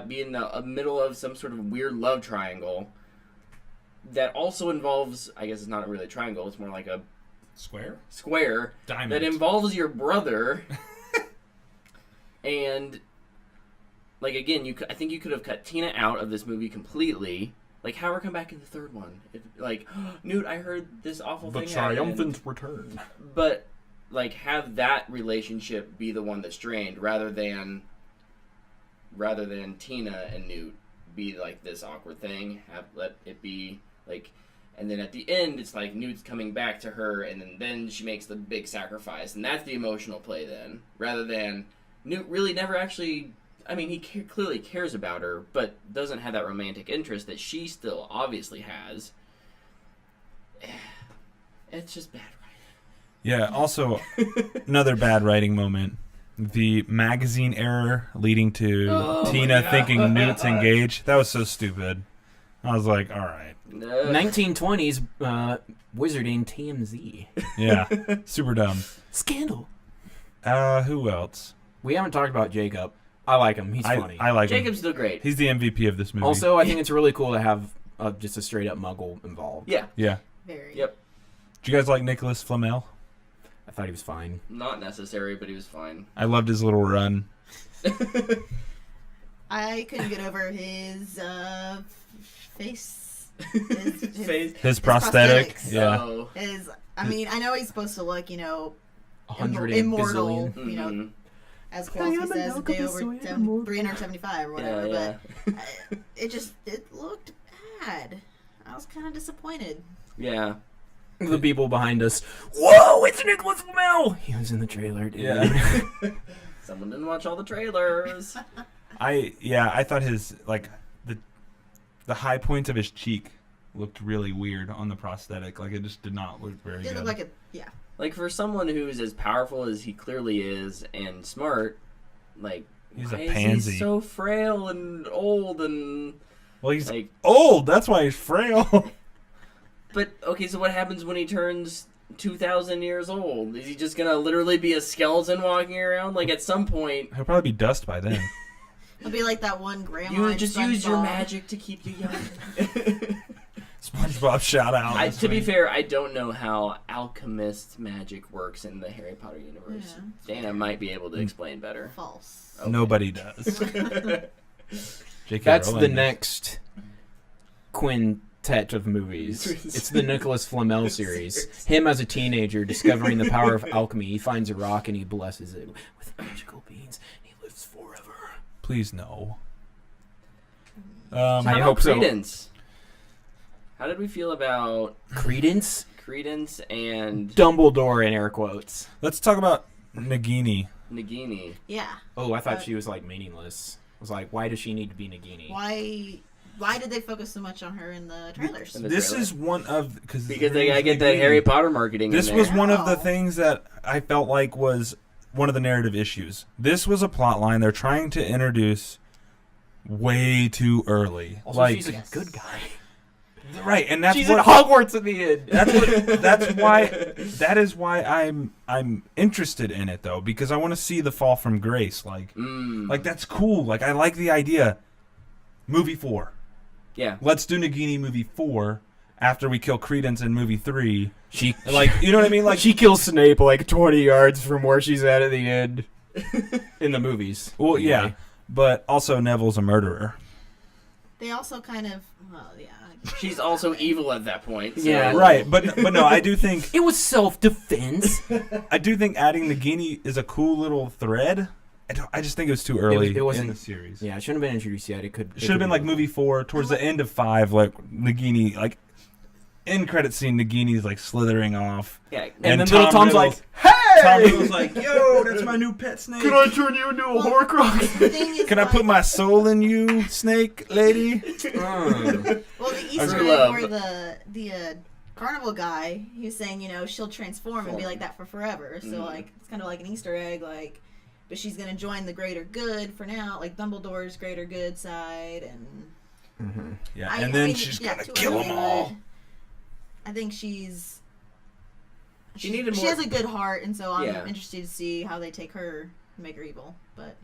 be in the middle of some sort of weird love triangle that also involves, I guess it's not really a triangle, it's more like a square Diamond. that involves your brother. And like again, I think you could have cut Tina out of this movie completely. Like, have her come back in the third one. Like, Newt, I heard this awful thing happened. return. But, like, have that relationship be the one that's strained rather than Tina and Newt be, like, this awkward thing. Let it be, like... And then at the end, it's like Newt's coming back to her, and then she makes the big sacrifice. And that's the emotional play then. Rather than Newt really never actually... I mean, he clearly cares about her, but doesn't have that romantic interest that she still obviously has. It's just bad writing. Yeah, also, another bad writing moment. The magazine error leading to Tina thinking Newt's engaged. That was so stupid. I was like, all right. 1920s wizarding TMZ. Yeah, super dumb. Scandal. Who else? We haven't talked about Jacob. I like him. He's funny. I like Jacob's him. still great. He's the MVP of this movie. Also, I think it's really cool to have just a straight up Muggle involved. Yeah. Yeah. Very. Yep. Do you guys like Nicholas Flamel? I thought he was fine. Not necessary, but he was fine. I loved his little run. I couldn't get over his face. Face. His prosthetic. prosthetics. Yeah. Oh. I mean, I know he's supposed to look, 100 immortal, Mhm. as Kowalski says, a day over 375 or whatever, Yeah, but it looked bad. I was kind of disappointed. Yeah. The people behind us. Whoa, it's Nicholas Flamel. He was in the trailer, dude. Yeah. Someone didn't watch all the trailers. I thought his like the high points of his cheek looked really weird on the prosthetic. Like it just did not look very It good. looked like yeah. Like for someone who's as powerful as he clearly is and smart, like He's why a is pansy. he so frail and old and Well, he's like. old. That's why he's frail. But okay, so what happens when he turns 2,000 years old? Is he just gonna literally be a skeleton walking around? Like at some point, He'll probably be dust by then. It'll be like that one grandma. you in just use your SpongeBob. magic to keep you young. SpongeBob shout out. To be fair, I don't know how alchemist magic works in the Harry Potter universe. Dana might be able to explain better. False. Okay. Nobody does. J.K. That's Rowling the does. next quintet of movies. It's the Nicholas Flamel series. Him as a teenager discovering the power of alchemy. He finds a rock and he blesses it with magical beans. He lives forever. Please no. How I about hope so. Credence? How did we feel about Credence? Credence and Dumbledore in air quotes. Let's talk about Nagini. Nagini? Yeah. Oh, I thought she was like meaningless. I was like, why does she need to be Nagini? Why did they focus so much on her in the trailers? In the This trailer. is one of because Because I get that Harry Potter marketing. This in was there. one of the Oh. things that I felt like was one of the narrative issues. This was a plot line they're trying to introduce way too early. Also, like she's a good guy. right, and that's She's what at Hogwarts at the end. that is why I'm interested in it though, because I want to see the fall from grace. Like that's cool. Like I like the idea. Movie 4. Yeah. Let's do Nagini movie 4 after we kill Credence in movie 3. She Like, you know what I mean? Like, she kills Snape like 20 yards from where she's at the end. In the movies. well, anyway. yeah, but also Neville's a murderer. They also kind of, well, yeah. She's also evil at that point. So. Yeah. Right, but no, I do think It was self-defense. adding Nagini is a cool little thread. I just think it was too early It wasn't- in the series. Yeah, it shouldn't have been introduced yet. It Should have been like movie 4 towards the end of 5, like Nagini, like end credit scene. Nagini's like slithering off, Yeah. And then little Tom's like, Tom "Hey, was like, "Yo, that's my new pet snake. can I turn you into a Horcrux?" The thing is, Can I put my soul in you, snake lady?" Mm. Well, the Easter True egg love. where the carnival guy, he was saying, she'll transform and be like that for forever. So like it's kind of like an Easter egg, like, but she's gonna join the greater good for now, like Dumbledore's greater good side, and Yeah, and then she's gonna too kill early, them all. but I think she needed she more- has a good heart, and so I'm Yeah. interested to see how they take her and make her evil. But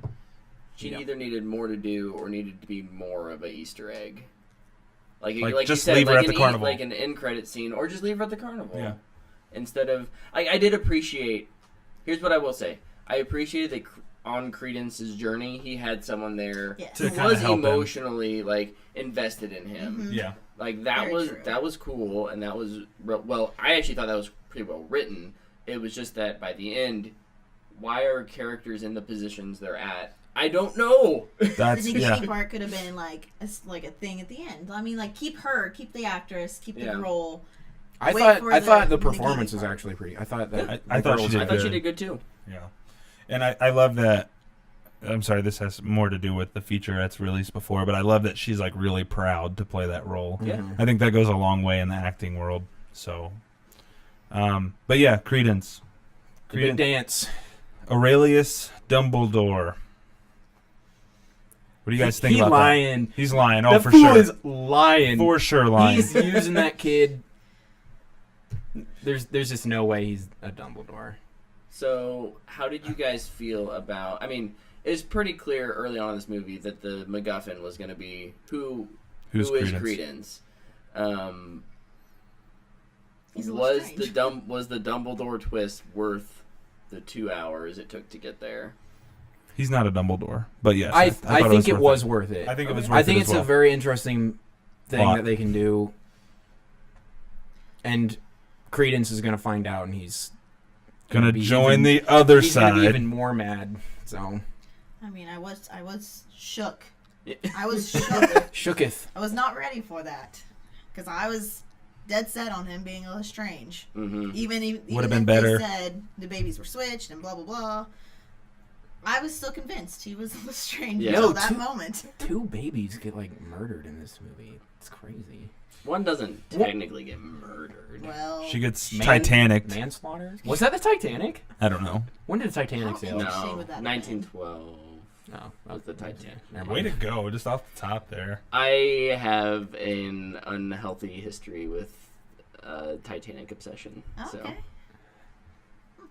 She either needed more to do or needed to be more of an Easter egg. Like Like, you just said, leave her like at the an carnival. like an end credit scene, or just leave her at the carnival. Yeah. Instead of, I did appreciate. Here's what I will say: I appreciated that on Credence's journey, he had someone there Yes. To who kinda was help him. emotionally like invested in him. Yeah, Like that Very was true. that was cool, and that was well. I actually thought that was pretty well written. It was just that by the end, why are characters in the positions they're at? I don't know. the that's Nagini part could have been like a thing at the end. I mean, like keep the actress, keep Yeah. the role. I Wait thought for I thought the the performance Nagini was part. actually pretty. I thought that I the thought girl she was did I thought she good. did good too. yeah, and I love that. I'm sorry, this has more to do with the feature that's released before, but I love that she's like really proud to play that role. Yeah. I think that goes a long way in the acting world. So, but yeah, Credence, The big dance. Aurelius Dumbledore. What do you guys think He's about lying. that? He's lying. Oh, That for fool sure. is lying. For sure lying. He's using that kid. There's just no way he's a Dumbledore. So, how did you guys feel about? I mean, it's pretty clear early on in this movie that the MacGuffin was going to be who Who's is Credence? Credence. He's a little strange. Was the Dumbledore twist worth the 2 hours it took to get there? He's not a Dumbledore, but yes, I thought think it worth was worth it. I think it was. Okay. Worth I think it it's as well. a very interesting thing Plot. that they can do. And Credence is going to find out, and he's gonna be join even- the other he's gonna be side. even more mad. So I mean, I was shook. Yeah. I was shook. shooketh. I was not ready for that because I was dead set on him being a Lestrange. Mm-hmm. Even Would've been if better. They said the babies were switched and blah blah blah. I was still convinced he was a Lestrange Yeah. until No, that moment. 2 babies get like murdered in this movie. It's crazy. One doesn't technically get murdered. Well, She gets Titanic. Manslaughter? Was that the Titanic? I don't know. When did the Titanic How sail? interesting No, would that have 1912 No, was the Titanic. Never Way mind. to go, just off the top there. I have an unhealthy history with Titanic obsession, so okay.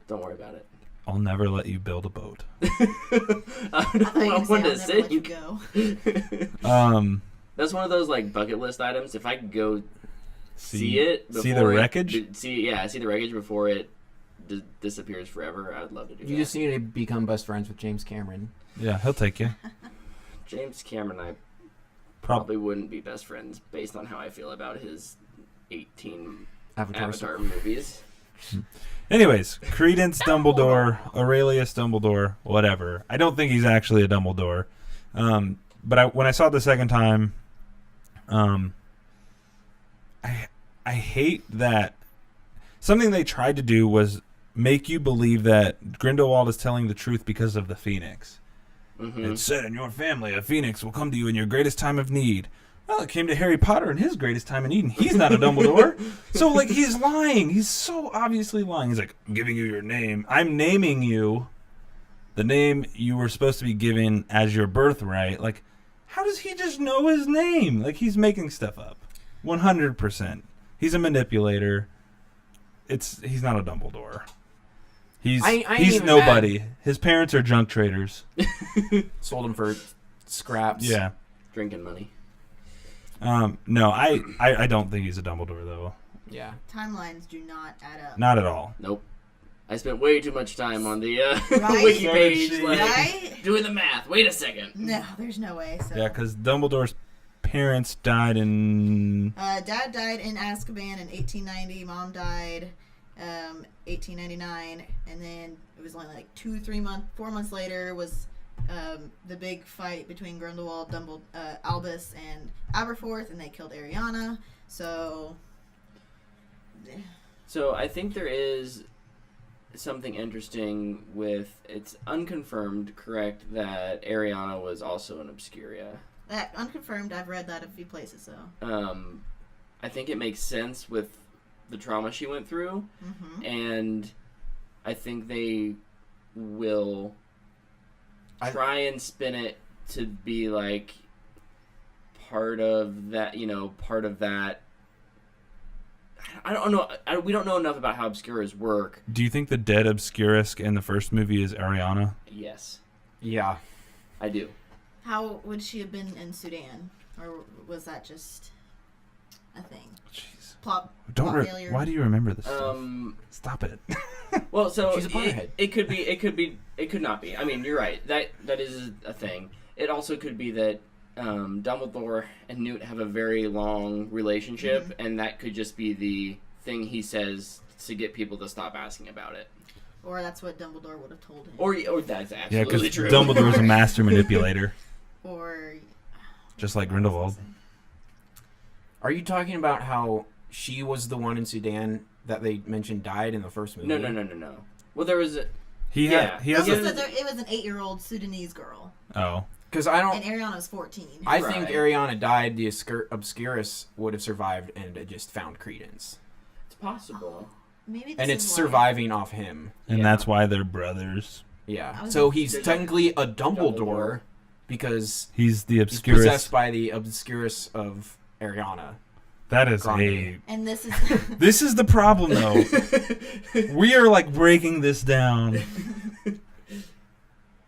don't worry about it. I'll never let you build a boat. I I thought you were wanted gonna to say, I'll never let you sink. go. That's one of those like bucket list items. If I could go see it, see the before wreckage? see the wreckage before it disappears forever, I would love to do that. You just need to become best friends with James Cameron. Yeah, he'll take you. James Cameron and I probably wouldn't be best friends based on how I feel about his 18 Avatar movies. Anyways, Credence Dumbledore, Aurelius Dumbledore, whatever. I don't think he's actually a Dumbledore. But when I saw it the second time, I hate that something they tried to do was make you believe that Grindelwald is telling the truth because of the Phoenix. Mm-hmm. It's said in your family, a Phoenix will come to you in your greatest time of need. Well, it came to Harry Potter in his greatest time of need, and he's not a Dumbledore. So, like, he's lying. He's so obviously lying. He's like, I'm giving you your name. I'm naming you the name you were supposed to be given as your birthright. Like, how does he just know his name? Like, he's making stuff up. 100%. He's a manipulator. He's not a Dumbledore. He's even nobody. His parents are junk traders. Sold him for scraps. Yeah. Drinking money. No, I don't think he's a Dumbledore, though. Yeah. Timelines do not add up. Not at all. Nope. I spent way too much time on the Right? wiki page, like, Right? doing the math. Wait a second. No, there's no way. So. Yeah, because Dumbledore's parents died in... Dad died in Azkaban in 1890. Mom died 1899, and then it was only like 4 months later was the big fight between Grindelwald, Albus, and Aberforth, and they killed Ariana. So I think there is something interesting with, it's unconfirmed, correct, that Ariana was also an Obscuria. that unconfirmed. I've read that a few places. So I think it makes sense with the trauma she went through, and I think they will try and spin it to be like part of that, I don't know. We don't know enough about how Obscuras work. Do you think the dead Obscurus in the first movie is Ariana? Yes, Yeah. I do. how would she have been in Sudan, or was that just a thing? Jeez. Plot failure. Why do you remember this stuff? Stop it. Well, so She's a Potterhead. it could be, it could not be. I mean, you're right. That is a thing. It also could be that Dumbledore and Newt have a very long relationship, and that could just be the thing he says to get people to stop asking about it. Or that's what Dumbledore would have told him. Or that's Yeah, absolutely because true. Dumbledore's a master manipulator, Or just like Grindelwald. Are you talking about how she was the one in Sudan that they mentioned died in the first movie? No. Well, there was. He Yeah. has also a... said it was an 8-year-old Sudanese girl, Oh. Because I don't. and Ariana was 14. I Right. think Ariana died. The Obscurus would have survived and it just found Credence, It's possible. Maybe this and it's is why. surviving off him. And Yeah. that's why they're brothers. Yeah. was- So he's There's technically a Dumbledore. Dumbledore because He's the he's Obscurus. possessed by the Obscurus of Ariana. That is Grande. And this is This is the problem, though. We are, like, breaking this down.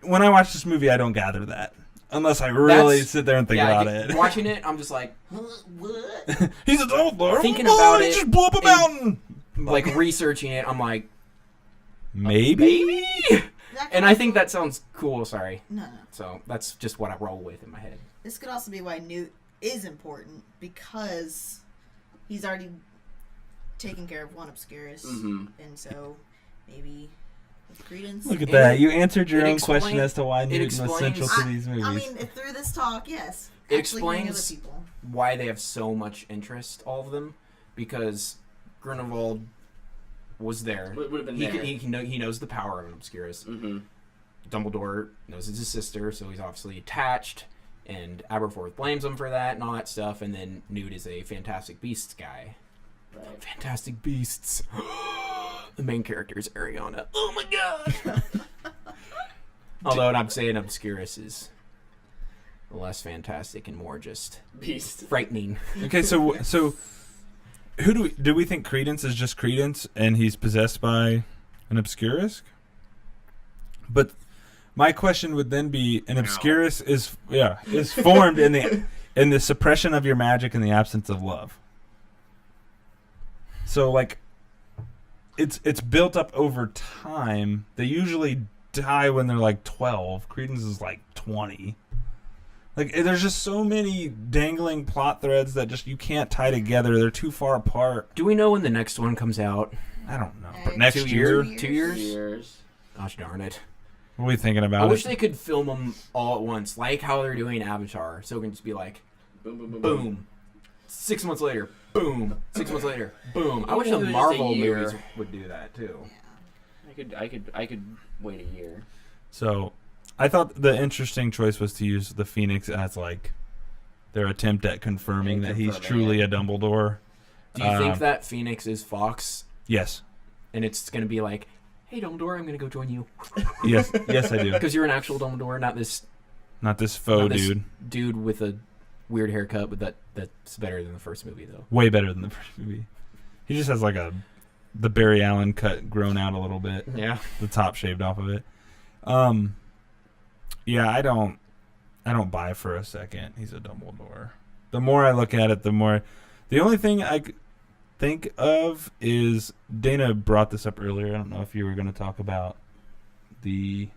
When I watch this movie, I don't gather that. Unless I really That's- sit there and think about it. Watching it, I'm just like, what? He's a Dumbledore. Thinking Oh, about he it just blew up a and- mountain. like researching it. I'm like, Maybe? and I think that sounds cool. Sorry. No. So that's just what I roll with in my head. This could also be why Newt is important, because he's already taken care of one Obscurus, Mhm. and so maybe with Credence. Look at And that. it- You answered your it own question explain- as to why it Newton was central to explains- these movies. I mean, through this talk, yes. It Actually hearing explains other people. why they have so much interest, all of them, because Grindelwald was there. Would have been there. He knows the power of an Obscurus. Mm-hmm. Dumbledore knows it's his sister, so he's obviously attached, and Aberforth blames him for that and all that stuff, and then Newt is a Fantastic Beasts guy. Right. Fantastic Beasts. The main character is Ariana. Oh my god! Although I'm saying Obscurus is less fantastic and more just Beast. frightening. Okay, so who do we think Credence is just Credence and he's possessed by an Obscurus? But my question would then be, an Obscurus is formed in the suppression of your magic and the absence of love. So like it's built up over time. They usually die when they're like 12. Credence is like 20. Like, there's just so many dangling plot threads that just you can't tie together. They're too far apart. Do we know when the next one comes out? I don't know. But next 2 year? years? 2 years? Years. Gosh darn it. What are we thinking I about wish it? they could film them all at once, like how they're doing Avatar. So it can just be like, Boom, boom, boom, boom. 6 months later, boom. 6 months later, boom. I wish Even the if it was just a Marvel year. movies would do that too. I could wait a year. So, I thought the interesting choice was to use the Phoenix as, like, their attempt at confirming that he's truly a Dumbledore. Do you think that Phoenix is Fox? Yes. And it's going to be like, hey, Dumbledore, I'm going to go join you. Yes, I do. Because you're an actual Dumbledore, not this Not this faux dude. Dude with a weird haircut, but that's better than the first movie, though. Way better than the first movie. He just has, like, the Barry Allen cut grown out a little bit. Yeah. The top shaved off of it. Yeah, I don't buy for a second he's a Dumbledore. The more I look at it, the more... The only thing I think of is... Dayna brought this up earlier. I don't know if you were going to talk about the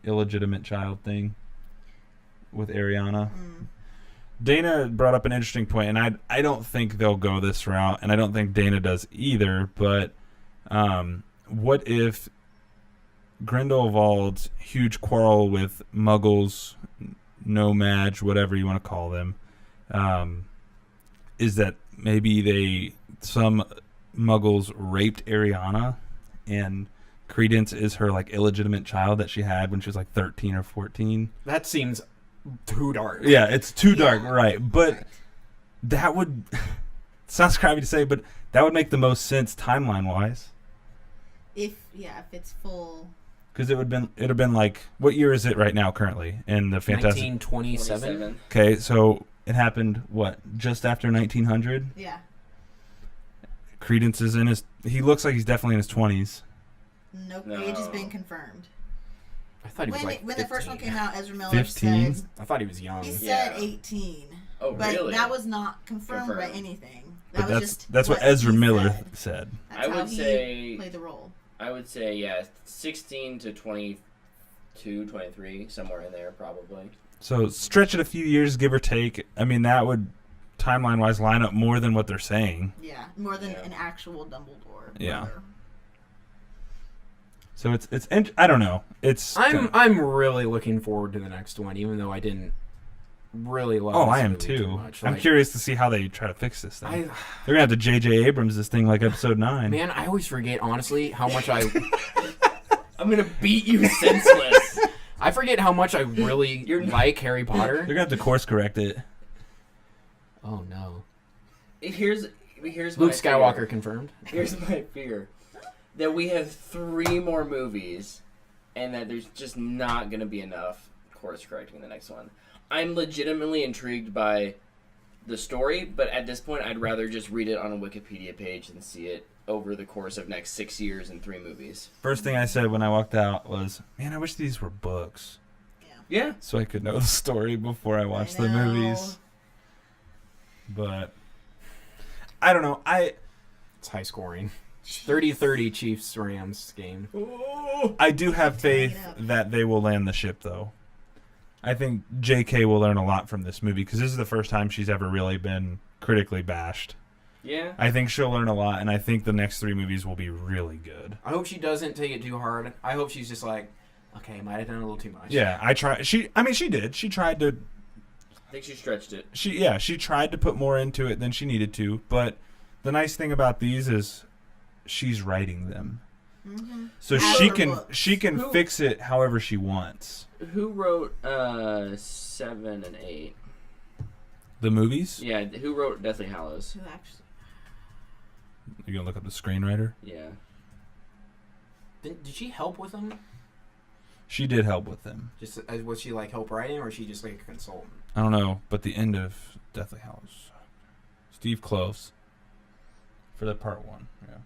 illegitimate child thing with Ariana. Dayna brought up an interesting point, and I don't think they'll go this route, and I don't think Dayna does either, but what if Grindelwald's huge quarrel with Muggles, No-Maj, whatever you want to call them, is that maybe some Muggles raped Ariana, and Credence is her like illegitimate child that she had when she was like 13 or 14. That seems too dark. Yeah, it's too dark, right? But that would sounds crappy to say, but that would make the most sense timeline wise. If it's full. Because it would have been like, what year is it right now currently in the Fantastic? 1927. Okay, so it happened just after 1900. Yeah. Credence is he looks like he's definitely in his 20s. Nope. No. Age has been confirmed. I thought he was like when the first one 15. came out, Ezra Miller 15? said I thought he was young. he said Yeah. 18. Oh, But really? that was not confirmed by Confirmed. anything. But That was just that's what Ezra he Miller said. said. That's I how would he say- played the role. I would say, yeah, 16 to 22, 23, somewhere in there, probably. So stretch it a few years, give or take. I mean, that would timeline wise line up more than what they're saying. Yeah, more than Yeah. an actual Dumbledore. Yeah. brother. So I don't know. I'm really looking forward to the next one, even though I didn't really love. Oh, this I am movie too. much. I'm Like, curious to see how they try to fix this thing. I, They're gonna have to J.J. Abrams this thing like Episode 9. man, I always forget honestly how much I I'm gonna beat you senseless. I forget how much I really like Harry Potter. They're gonna have to course correct it. Oh no, Here's Luke my Skywalker fear. confirmed. Here's my fear. That we have 3 more movies, and that there's just not going to be enough course correcting the next one. I'm legitimately intrigued by the story, but at this point, I'd rather just read it on a Wikipedia page than see it over the course of next 6 years and 3 movies. First thing I said when I walked out was, "Man, I wish these were books, Yeah. so I could know the story before I watched the know. movies." But I don't know. It's high scoring. 30-30 Chiefs Rams game. I do have faith it up. that they will land the ship, though. I think J.K. will learn a lot from this movie because this is the first time she's ever really been critically bashed. Yeah. I think she'll learn a lot, and I think the next 3 movies will be really good. I hope she doesn't take it too hard. I hope she's just like, okay, might have done a little too much. Yeah, she did. She tried to. I think she stretched it. She tried to put more into it than she needed to, but the nice thing about these is she's writing them. Mm-hmm. So Out she of can books. she can Who- fix it however she wants. Who wrote 7 and 8? The movies? Yeah, who wrote Deathly Hallows? Who actually? You're going to look up the screenwriter? Yeah. Did she help with them? She did help with them. Just was she like help writing, or was she just like a consultant? I don't know, but the end of Deathly Hallows. Steve Cloves. For the part 1. Yeah.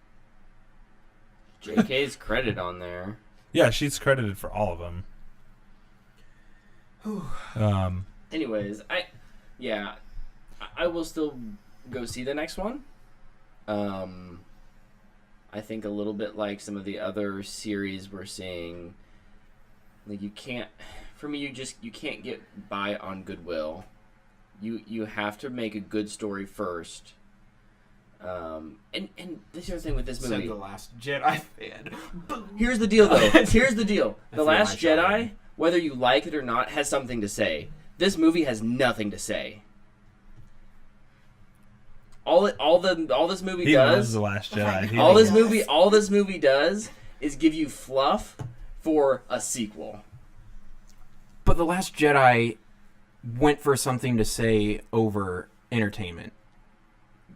JK's credit on there. Yeah, she's credited for all of them. Anyways, I will still go see the next one. I think a little bit like some of the other series we're seeing, like you can't get by on goodwill. You have to make a good story first. And this is the thing with this movie. Said the Last Jedi fan. Here's the deal, though. Here's the deal. I The feel Last my child. Jedi, whether you like it or not, has something to say. This movie has nothing to say. All this movie He loves does, The Last Jedi. He all loves- this movie does is give you fluff for a sequel. But The Last Jedi went for something to say over entertainment,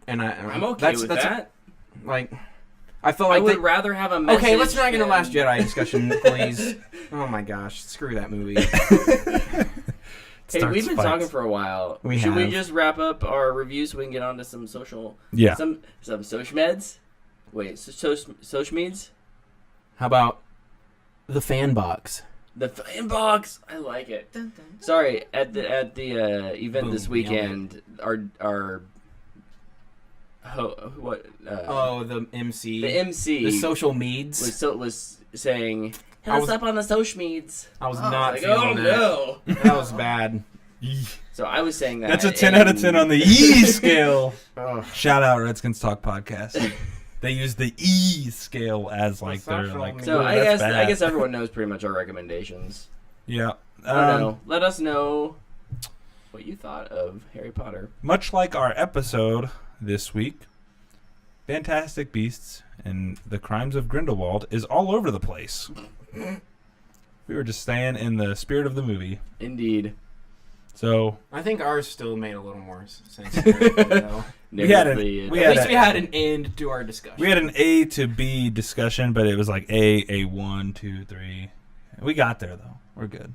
and I'm okay with that. Like, I felt I like would rather have a message. okay, let's not get into than- Last Jedi discussion, please. Oh my gosh, screw that movie. Hey, Starts we've been fights. talking for a while. We Should we have. just wrap up our review so we can get on to some social? Yeah. Some social meds. Wait, social meds. How about the Fanbox? The Fanbox. I like it. Dun, dun, dun. Sorry, at the event Boom, this weekend, our The MC. the MC The social meds. was saying, "Hit I us was- up on the social meds." I was Oh, not Like, feeling oh that. no! That was bad. So I was saying that That's a 10 out of 10 on the E scale. Ugh. Shout out Redskins Talk podcast. They use the E scale as like That's not their for like. me. So "Ooh, I that's bad." guess everyone knows pretty much our recommendations. Yeah. I don't know. Let us know what you thought of Harry Potter. Much like our episode this week, Fantastic Beasts and the Crimes of Grindelwald is all over the place. We were just staying in the spirit of the movie. Indeed. So I think ours still made a little more sense. Though. We had an- Narratively, we At had least a- we had an end to our discussion. we had an A to B discussion, but it was like A1, 2, 3. We got there though. We're good.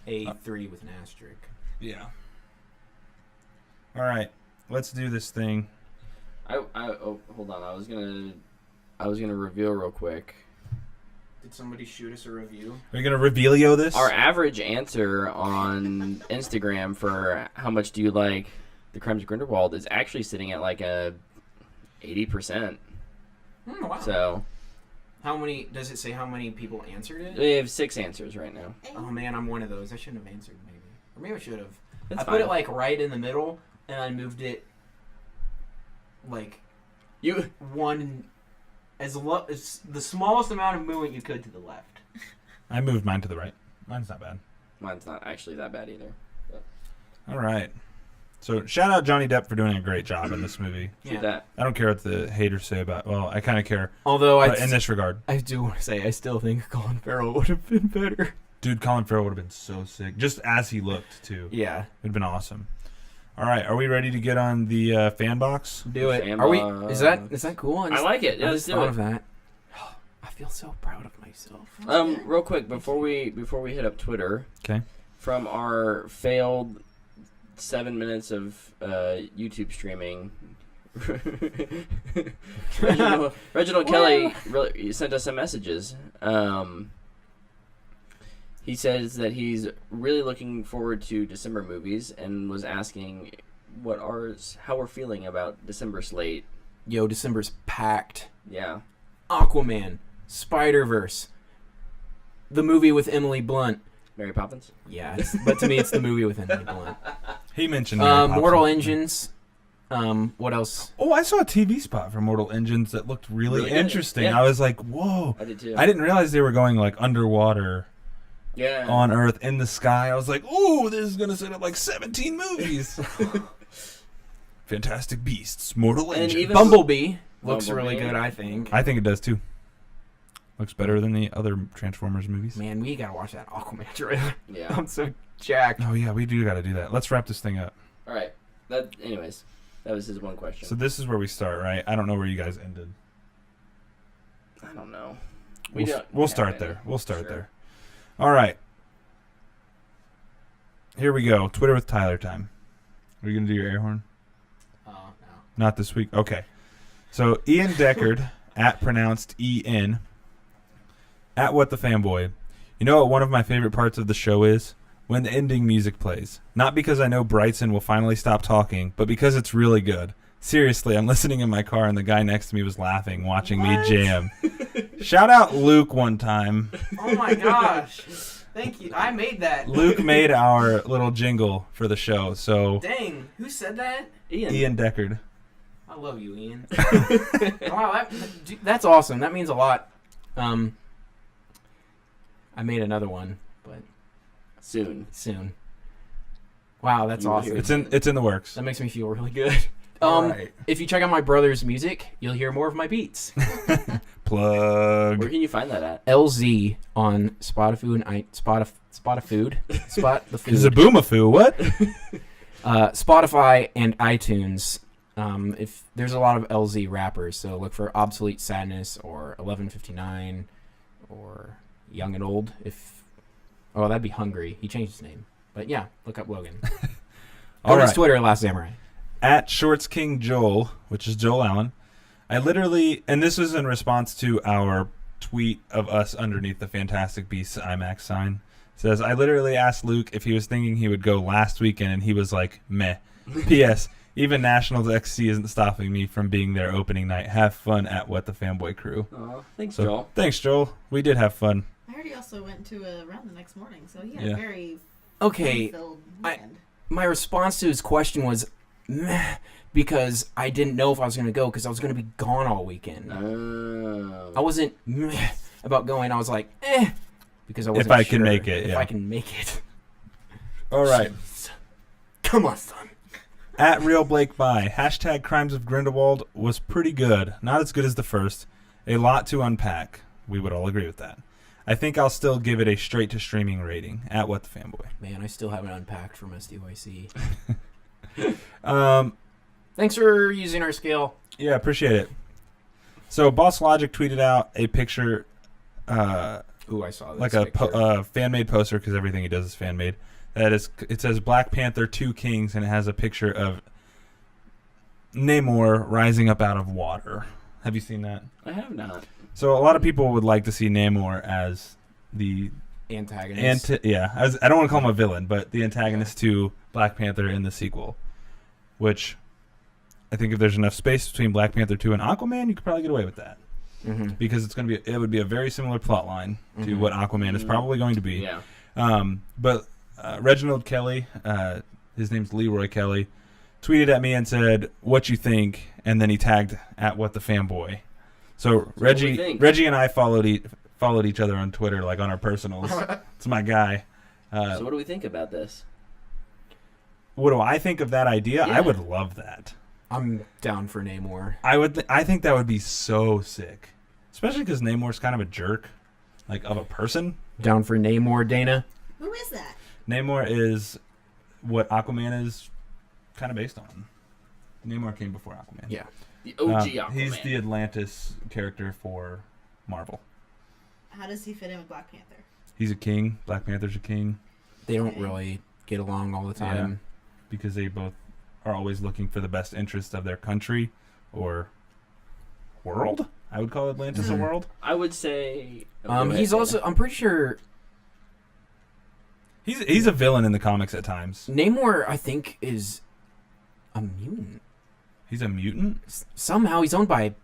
A3 with an asterisk. Yeah. All right, let's do this thing. oh, hold on. I was gonna reveal real quick. Did somebody shoot us a review? Are you gonna revealio this? Our average answer on Instagram for how much do you like the Crimes of Grindelwald is actually sitting at like a 80%. Wow. So How many? Does it say how many people answered it? we have 6 answers right now. Oh man, I'm one of those. I shouldn't have answered. Maybe, or maybe I should have. That's I fine. put it like right in the middle, and I moved it like You one as the smallest amount of movement you could to the left. I moved mine to the right. Mine's not bad. Mine's not actually that bad either. All right. So shout out Johnny Depp for doing a great job in this movie. Yeah. That. I don't care what the haters say about. Well, I kind of care, Although but in this regard, I do want to say I still think Colin Farrell would have been better. dude, Colin Farrell would have been so sick, just as he looked too. Yeah, It'd been awesome. All right, are we ready to get on the fan box? do it. Fanbox. Are we? Is that cool? I like it. Yeah, I let's just do thought it. of that. I feel so proud of myself. Real quick before we hit up Twitter. 'Kay. From our failed 7 minutes of YouTube streaming, Reginald Kelly sent us some messages. He says that he's really looking forward to December movies and was asking how we're feeling about December slate. Yo, December's packed. Yeah. Aquaman, Spider-Verse, the movie with Emily Blunt. Mary Poppins? Yeah, but to me, it's the movie with Emily Blunt. He mentioned Mary Mortal Poppins. Engines. What else? Oh, I saw a TV spot for Mortal Engines that looked really Really good. interesting. Yeah. I was like, whoa. I did too. I didn't realize they were going like underwater Yeah. on Earth in the sky. I was like, ooh, this is going to set up like 17 movies. Fantastic Beasts, Mortal And Engine. even Bumblebee looks Bumblebee. really good, I think. I think it does too. Looks better than the other Transformers movies. Man, we gotta watch that Aquaman trailer. Yeah. I'm so jacked. Oh yeah, we do got to do that. Let's wrap this thing up. All right. Anyways, that was his one question. So this is where we start, right? I don't know where you guys ended. I don't know. We'll start there. We'll start Sure. there. All right. Here we go. Twitter with Tyler time. Are you gonna do your air horn? No. Not this week. Okay. So Ian Deckard at pronounced E-N at What the Fanboy. You know what one of my favorite parts of the show is? When the ending music plays. Not because I know Brightson will finally stop talking, but because it's really good. Seriously, I'm listening in my car and the guy next to me was laughing, watching me jam. Shout out Luke one time. Oh my gosh. Thank you. I made that. Duke made our little jingle for the show. So Dang. Who said that? Ian Deckard. I love you, Ian. Wow, that's awesome. That means a lot. I made another one, but Soon. Wow, that's You will awesome. hear It's in the works. That makes me feel really good. All right. If you check out my brother's music, you'll hear more of my beats. Plug. Where can you find that at? LZ on Spotify and Spot the Food. Zaboomafoo, what? Spotify and iTunes. If there's a lot of LZ rappers, so look for Obsolete Sadness or 1159 or Young and Old. That'd be Hungry. He changed his name, but yeah, look up Logan. All On his right. Twitter, Last Samurai. At Shorts King Joel, which is Joel Allen. I literally, and this was in response to our tweet of us underneath the Fantastic Beasts IMAX sign. Says, I literally asked Luke if he was thinking he would go last weekend, and he was like, meh. P.S. Even Nationals XC isn't stopping me from being there opening night. Have fun at What the Fanboy Crew. Oh, thanks, So, Joel. thanks, Joel. We did have fun. I heard he also went to a run the next morning, so he had Yeah. a very Okay, filled I- weekend. my response to his question was meh, because I didn't know if I was going to go because I was going to be gone all weekend. I wasn't meh about going. I was like, because I wasn't If I can sure make it, If yeah. I can make it. All right. Come on, son. At Real Blake By. Hashtag Crimes of Grindelwald was pretty good. Not as good as the first. A lot to unpack. We would all agree with that. I think I'll still give it a straight to streaming rating. At What the Fanboy. Man, I still haven't unpacked from SDYC. Thanks for using our scale. Yeah, appreciate it. So Boss Logic tweeted out a picture, Ooh, I saw this like a picture. fan-made poster, because everything he does is fan-made. It says Black Panther 2 Kings, and it has a picture of Namor rising up out of water. Have you seen that? I have not. So a lot of people would like to see Namor as the Antagonist. I don't want to call him a villain, but the antagonist to Black Panther in the sequel. Which I think if there's enough space between Black Panther 2 and Aquaman, you could probably get away with that. Mm-hmm. Because it would be a very similar plot line to Mhm. what Aquaman is probably going to be. Yeah. But Reginald Kelly, his name's Leroy Kelly, tweeted at me and said, "What you think?" And then he tagged at What the Fanboy. So what do we think? Reggie and I followed each other on Twitter, like on our personals. It's my guy. So what do we think about this? What do I think of that idea? Yeah. I would love that. I'm down for Namor. I think that would be so sick, especially because Namor's kind of a jerk, like of a person. Down for Namor, Dayna. Who is that? Namor is what Aquaman is kind of based on. Namor came before Aquaman. Yeah. The OG Aquaman. He's the Atlantis character for Marvel. How does he fit in with Black Panther? He's a king. Black Panther's a king They don't really get along all the time. because they both are always looking for the best interest of their country or world. I would call Atlantis a Mhm. world. I would say. He's also, I'm pretty sure He's a villain in the comics at times. Namor, I think, is a mutant. He's a mutant. Somehow he's owned by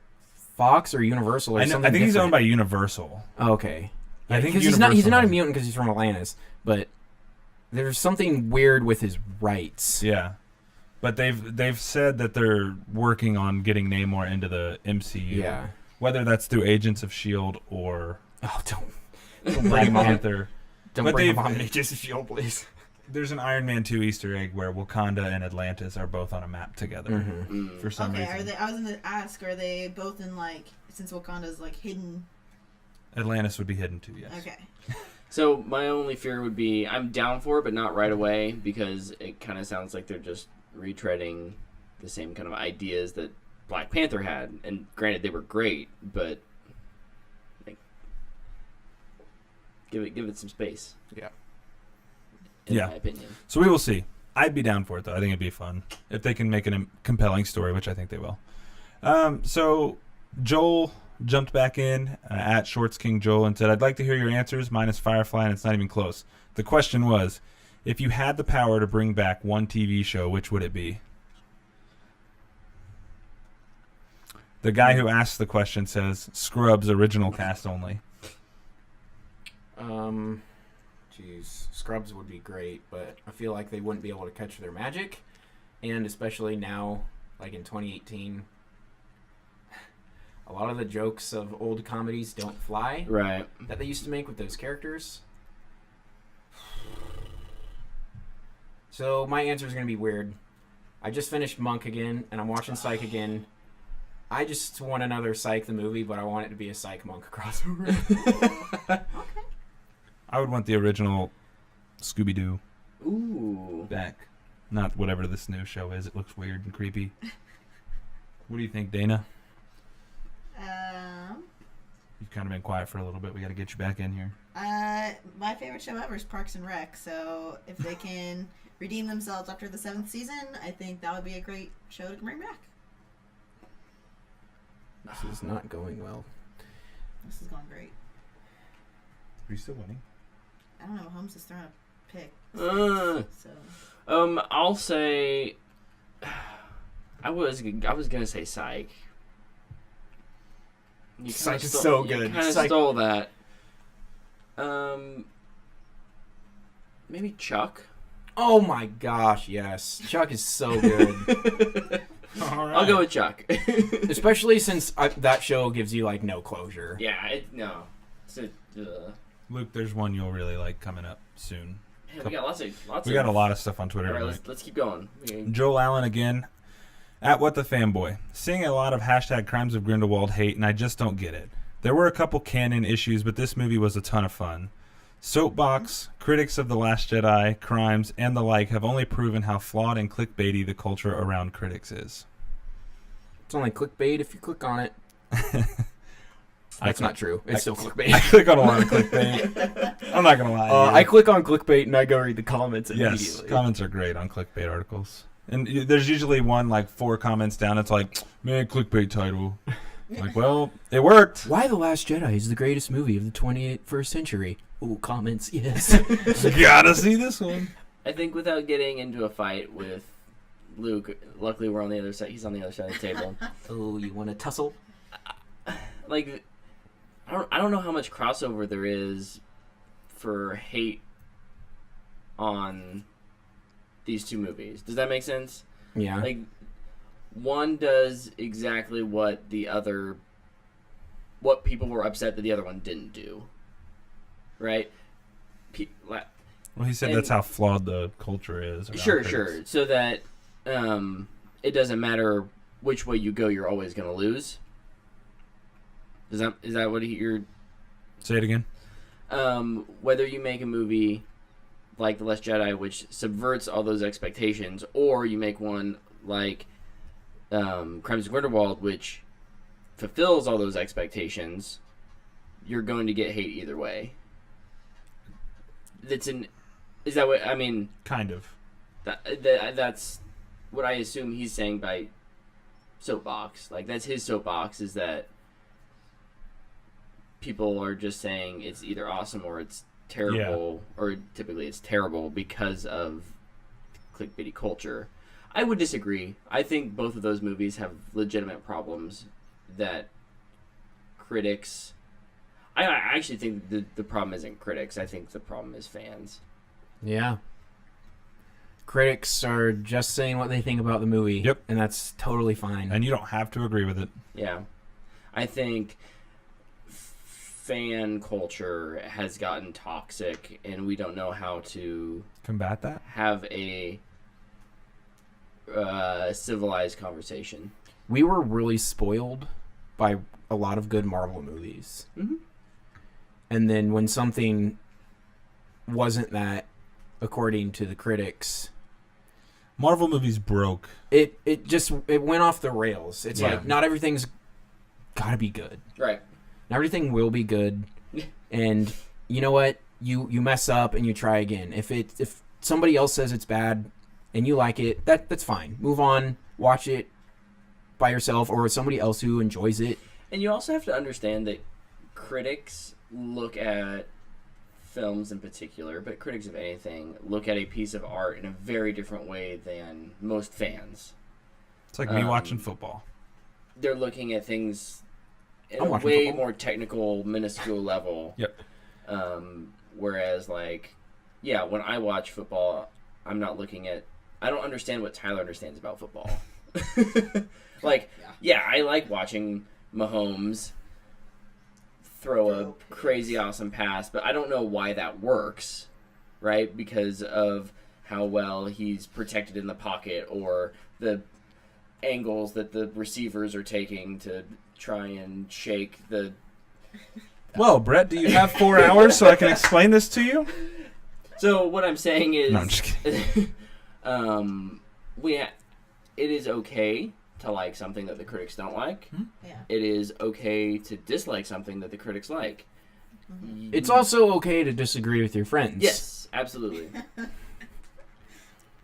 Fox or Universal or I something. think he's owned by different. Universal. Oh, okay. I think because he's not a Universal- mutant because he's from Atlantis, but there's something weird with his rights. Yeah, but they've said that they're working on getting Namor into the MCU. Yeah. Whether that's through Agents of Shield or Oh, don't Black bring him on. Panther. Don't But bring him they've- on Agents of S.H.I.E.L.D., please. there's an Iron Man 2 Easter egg where Wakanda and Atlantis are both on a map together for some Okay, reason. are they? I was gonna ask, are they both in like since Wakanda's like hidden? Atlantis would be hidden too, yes. Okay. So my only fear would be I'm down for it, but not right away because it kind of sounds like they're just retreading the same kind of ideas that Black Panther had. And granted, they were great, but like, give it some space. Yeah. In Yeah. my opinion. So we will see. I'd be down for it though. I think it'd be fun if they can make a compelling story, which I think they will. So Joel jumped back in at Shorts King Joel and said, "I'd like to hear your answers. Mine is Firefly, and it's not even close." The question was, if you had the power to bring back one TV show, which would it be? The guy who asked the question says, Scrubs original cast only. Jeez, Scrubs would be great, but I feel like they wouldn't be able to catch their magic, and especially now, like in 2018, a lot of the jokes of old comedies don't fly Right. that they used to make with those characters. So my answer is going to be weird. I just finished Monk again, and I'm watching Psych again. I just want another Psych the movie, but I want it to be a Psych Monk crossover. I would want the original Scooby-Doo Ooh. back. Not whatever this new show is. It looks weird and creepy. What do you think, Dayna? You've kind of been quiet for a little bit. We got to get you back in here. My favorite show ever is Parks and Rec. So if they can redeem themselves after the 7th season, I think that would be a great show to bring back. This is not going well. This is going great. Are you still winning? I don't know. Holmes is throwing a pick. So I'll say I was gonna say Psych. You Psych kinda is so You good. kind of Psych- stole that. Maybe Chuck. Oh my gosh, yes. Chuck is so good. All right. I'll go with Chuck. Especially since that show gives you, like, no closure. Yeah, no. It's Luke, there's one you'll really like coming up soon. man, we got lots We got a lot of stuff on Twitter. All right, tonight. let's keep going. Joel Allen again. At What the Fanboy. Seeing a lot of hashtag Crimes of Grindelwald hate, and I just don't get it. There were a couple canon issues, but this movie was a ton of fun. Soapbox, critics of The Last Jedi, Crimes, and the like have only proven how flawed and clickbaity the culture around critics is. It's only clickbait if you click on it. That's not true. It's still I clickbait. click on a lot of clickbait. I'm not going to lie. I click on clickbait and I go read the comments immediately. Yes, comments are great on clickbait articles. And there's usually one, like, 4 comments down. It's like, man, clickbait title. Like, well, it worked. Why The Last Jedi is the greatest movie of the 21st century. Ooh, comments, yes. You gotta see this one. I think without getting into a fight with Luke, luckily we're on the other side. He's on the other side of the table. Oh, you want to tussle? Like, I don't know how much crossover there is for hate on these two movies. Does that make sense? Yeah. Like, one does exactly what people were upset that the other one didn't do. Right? Well, he said that's how flawed the culture is. around Sure. critics. So that it doesn't matter which way you go, you're always going to lose. Is that what you're... Say it again. Whether you make a movie like The Last Jedi, which subverts all those expectations, or you make one like Crimes of Grindelwald, which fulfills all those expectations, you're going to get hate either way. Is that what I mean? Kind of. That's what I assume he's saying by soapbox. Like, that's his soapbox, is that people are just saying it's either awesome or it's terrible, or typically it's terrible because of clickbaity culture. I would disagree. I think both of those movies have legitimate problems that critics... I actually think the problem isn't critics. I think the problem is fans. Yeah. Critics are just saying what they think about the movie. Yep. And that's totally fine. And you don't have to agree with it. Yeah. I think fan culture has gotten toxic, and we don't know how to Combat that? have a civilized conversation. We were really spoiled by a lot of good Marvel movies. Mm-hmm. And then when something wasn't that, according to the critics, Marvel movies broke. it went off the rails. It's Yeah. like, not everything's got to be good. Right. Not everything will be good. And you know what? You mess up and you try again. If somebody else says it's bad and you like it, that's fine. Move on. Watch it by yourself or with somebody else who enjoys it. And you also have to understand that critics look at films in particular, but critics of anything look at a piece of art in a very different way than most fans. It's like me watching football. They're looking at things in I'm a watching way football. more technical, minuscule level. Yep. Whereas, like, yeah, when I watch football, I'm not looking at... I don't understand what Tyler understands about football. Like, yeah, I like watching Mahomes throw a crazy awesome pass, but I don't know why that works, right? Because of how well he's protected in the pocket or the angles that the receivers are taking to try and shake the... Well, Brett, do you have 4 hours so I can explain this to you? So what I'm saying is... No, I'm just kidding. It is okay to like something that the critics don't like. Yeah. It is okay to dislike something that the critics like. It's also okay to disagree with your friends. Yes, absolutely.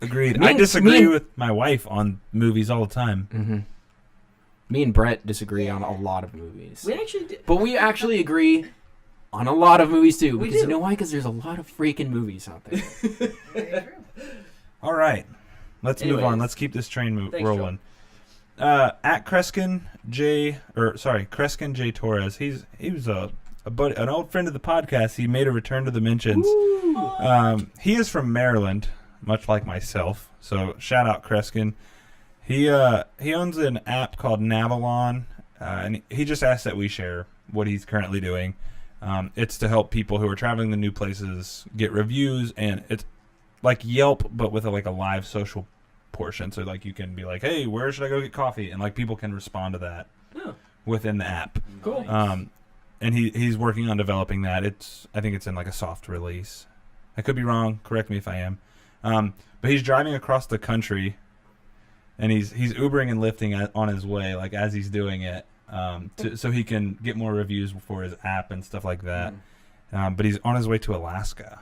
Agreed. Me I and- disagree me and- with my wife on movies all the time. Mm-hmm. Me and Brett disagree on a lot of movies. We actually did. But we actually agree on a lot of movies too. We Because you do. know why? Because there's a lot of freaking movies out there. Very true. All right. Let's move on. Anyways. Let's keep this train Thanks, rolling. At Kreskin J Torres. He was a buddy, an old friend of the podcast. He made a return to the mentions. He is from Maryland, much like myself. So shout out Kreskin. He owns an app called Navalon, and he just asked that we share what he's currently doing. It's to help people who are traveling to new places get reviews, and it's like Yelp, but with a live social portion. So like you can be like, hey, where should I go get coffee? And like people can respond to that within the app. Cool. And he's working on developing that. I think it's in like a soft release. I could be wrong. Correct me if I am. But he's driving across the country, and he's Ubering and Lyfting on his way, like as he's doing it, so he can get more reviews for his app and stuff like that. But he's on his way to Alaska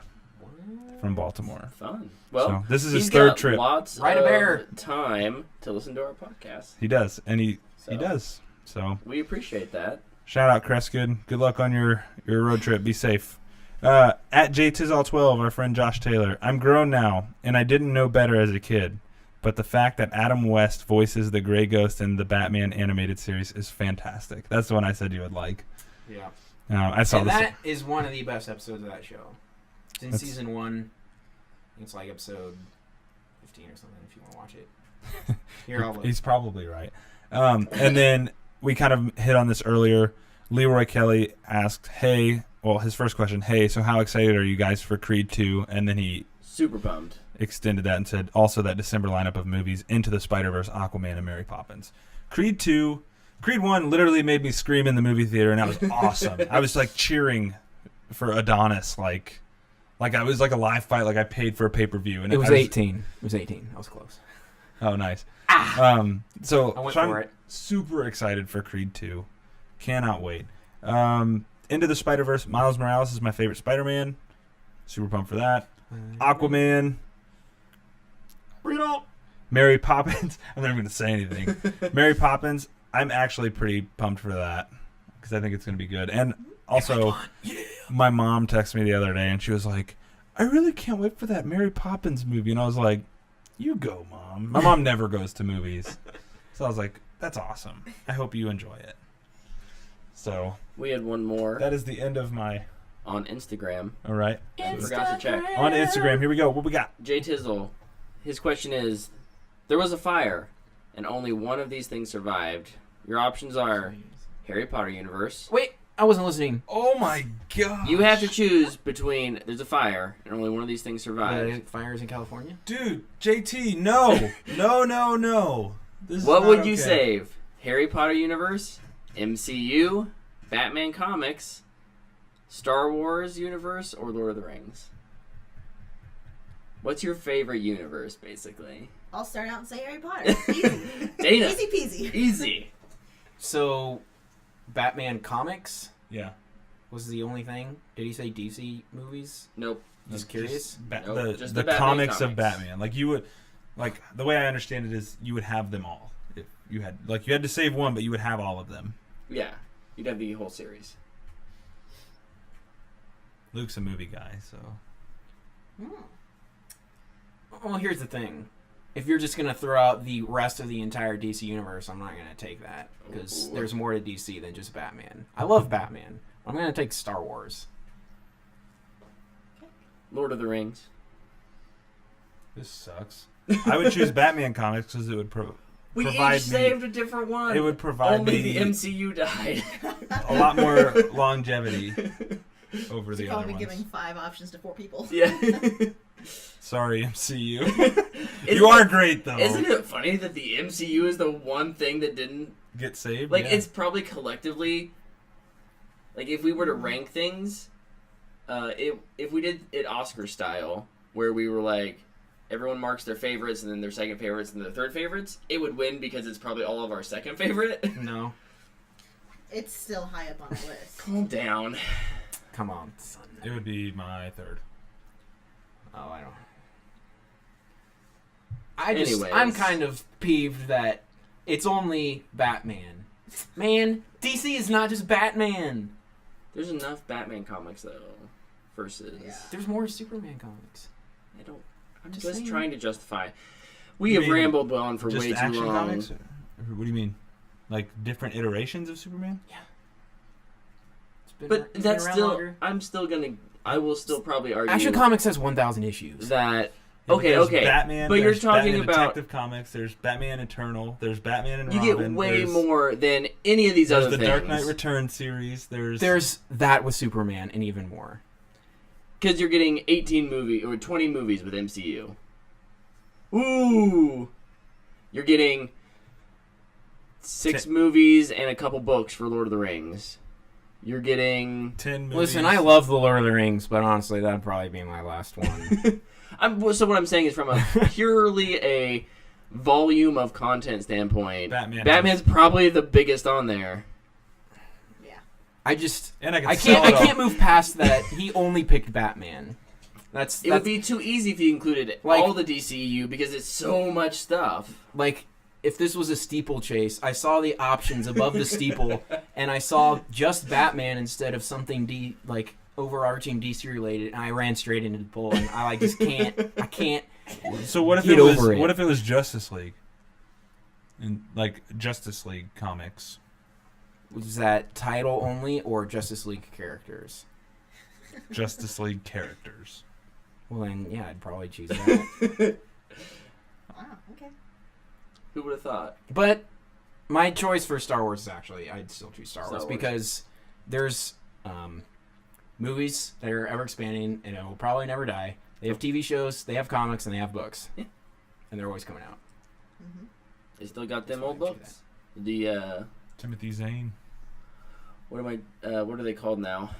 from Baltimore. Fun. Well, So this is he's his third got trip. Lots Ride a of bear. time to listen to our podcast. He does, and he So does. So we appreciate that. shout out Kreskin. Good luck on your road trip. Be safe. At JTizal12, our friend Josh Taylor. I'm grown now, and I didn't know better as a kid. But the fact that Adam West voices the Grey Ghost in the Batman animated series is fantastic. That's the one I said you would like. Yeah. I saw And this. that is one of the best episodes of that show. It's in That's- season 1. I think it's like episode 15 or something if you want to watch it. Here, I'll look. He's probably right. And then we kind of hit on this earlier. Leroy Kelly asked, his first question, hey, so how excited are you guys for Creed 2? And then he Super bummed. extended that and said also that December lineup of movies Into the Spider-Verse, Aquaman, and Mary Poppins. Creed 1 literally made me scream in the movie theater, and that was awesome. I was like cheering for Adonis, like I was like a live fight, like I paid for a pay-per-view. And It was I 18. It was 18. I was close. Oh, nice. I went for I'm it. super excited for Creed 2. Cannot wait. Into the Spider-Verse, Miles Morales is my favorite Spider-Man. Super pumped for that. Aquaman. Bring it on. Mary Poppins. I'm not even going to say anything. Mary Poppins, I'm actually pretty pumped for that because I think it's going to be good. And also, my mom texted me the other day and she was like, I really can't wait for that Mary Poppins movie. And I was like, you go, Mom. My mom never goes to movies. So I was like, that's awesome. I hope you enjoy it. So We had one more that is the end of my... on Instagram. All right. I forgot to check. On Instagram, here we go. What we got? Jay Tizzle, his question is, there was a fire, and only one of these things survived. Your options are Harry Potter universe, Wait. I wasn't listening. Oh my god! You have to choose between there's a fire and only one of these things survives. Fires in California. Dude, JT, no, no. This is What not would you okay. save? Harry Potter universe, MCU, Batman comics, Star Wars universe, or Lord of the Rings? What's your favorite universe, basically? I'll start out and say Harry Potter. Easy. Dayna. Easy peasy. Easy. So, Batman comics Yeah. was the only thing. Did he say DC movies? Nope. Just curious. Nope, just the the Batman comics of comics. Batman. Like you would, like the way I understand it is you would have them all. If you had you had to save one, but you would have all of them. Yeah. You'd have the whole series. Luke's a movie guy, so Well, here's the thing. If you're just going to throw out the rest of the entire DC universe, I'm not going to take that. Because Ooh. there's more to DC than just Batman. I love Batman. I'm going to take Star Wars. Lord of the Rings. this sucks. I would choose Batman comics because it would We provide each saved a different one. It would provide Only me the MCU died. a lot more longevity over the You're other probably ones. giving 5 options to 4 people. Yeah. Sorry, MCU. You are great though. Isn't it funny that the MCU is the one thing that didn't Get saved. like? Yeah. It's probably collectively, like, if we were to rank things, if we did it Oscar style, where we were like, everyone marks their favorites and then their second favorites and their third favorites, it would win because it's probably all of our second favorite. No. It's still high up on the list. Calm down. Come on, son. It would be my third. Oh, I don't. Anyways. I'm kind of peeved that it's only Batman. Man, DC is not just Batman. There's enough Batman comics though. Versus, Yeah. There's more Superman comics. I'm Just just saying. trying to justify. We You have mean rambled on for Just way too action long. comics? Or what do you mean? Like different iterations of Superman? It's been But it's that's been around still. longer. I will still probably argue Action Comics has 1,000 issues. that. Yeah, Okay, there's okay. Batman, But you're there's talking Batman about- Detective Comics. There's Batman Eternal. There's Batman and You Robin. get way there's, more than any of these There's other the things. Dark Knight Returns series. There's that with Superman and even more. Because you're getting 18 movies or 20 movies with MCU. Ooh, you're getting 6 movies and a couple books for Lord of the Rings. You're getting. 10 movies. Listen, I love The Lord of the Rings, but honestly, that'd probably be my last one. So what I'm saying is, from a purely a volume of content standpoint, Batman's probably the biggest on there. Yeah. I just, And I I can't move past that. He only picked Batman. It would be too easy if you included Like- all the DCU because it's so much stuff. like if this was a steeplechase. I saw the options above the steeple, and I saw just Batman instead of something overarching DC related, and I ran straight into the pole. And I just can't. I can't. So what if Get it was? over it. What if it was Justice League? And like Justice League comics. Was that title only or Justice League characters? Justice League characters. Well, then, yeah, I'd probably choose that. Wow, okay. Who would have thought? But my choice for Star Wars is actually, I'd still choose Star Wars Wars. because there's movies that are ever expanding and it will probably never die. They have TV shows, they have comics, and they have books. Yeah. And they're always coming out. Mm-hmm. They still got them That's old why I do books. The Timothy Zahn. what are they called now?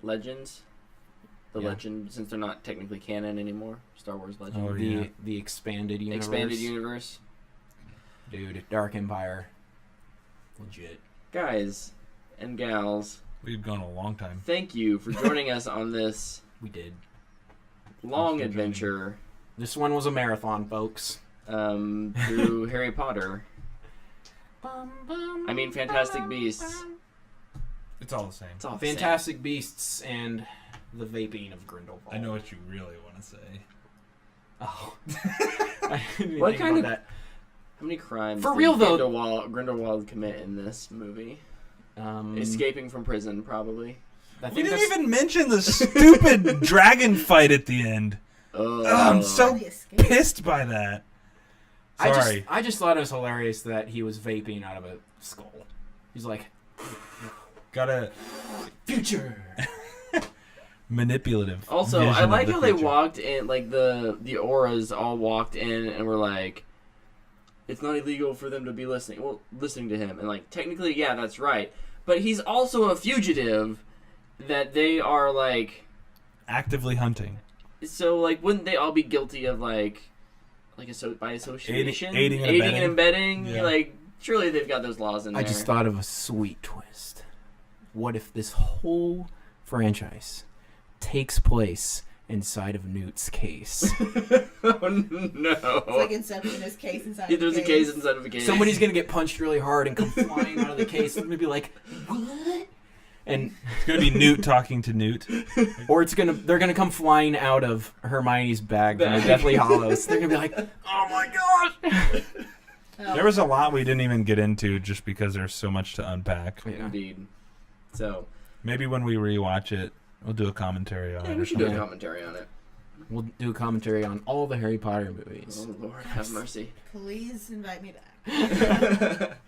Legends. The Yeah. legend, since they're not technically canon anymore. Star Wars Legend. Oh, yeah. The expanded universe. Expanded universe. Dude, Dark Empire. Legit. Guys and gals, We've gone a long time. thank you for joining us on this We did. long Thanks for adventure This one was a marathon, folks. through Harry Potter. I mean, Fantastic Beasts. It's all the same. It's all the same. Fantastic Beasts and the vaping of Grindelwald. I know what you really want to say. Oh. I didn't What think kind about of- How many crimes For did real, though- Grindelwald commit in this movie? that. Escaping from prison, probably. I We think didn't that's- even mention the stupid dragon fight at the end. I'm so The escape. pissed by that. Sorry. I just thought it was hilarious that he was vaping out of a skull. He's like, Gotta Future. manipulative. Also, vision I of like the how they future. walked in, like the auras all walked in and were like, it's not illegal for them to be listening to him. And like, technically, yeah, that's right. But he's also a fugitive that they are like, actively hunting, so like, wouldn't they all be guilty of like by association? Aiding and abetting? and abetting? Yeah. Like, surely they've got those laws in there. I just thought of a sweet twist. What if this whole franchise takes place inside of Newt's case? Oh no. It's like Inception, this case inside Yeah, the there's a case inside of a case. Somebody's gonna get punched really hard and come flying out of the case. They're gonna be like, "What?" And It's gonna be Newt talking to Newt. or they're gonna come flying out of Hermione's bag from the Deathly Hallows. They're gonna be like, "Oh my gosh!" Oh, There was a lot we didn't even get into just because there's so much to unpack. Yeah. Indeed. So, Maybe when we rewatch it, we'll do a commentary on yeah, it. we or should do a something. commentary on it. We'll do a commentary on all the Harry Potter movies. Oh Lord, have mercy. please invite me back.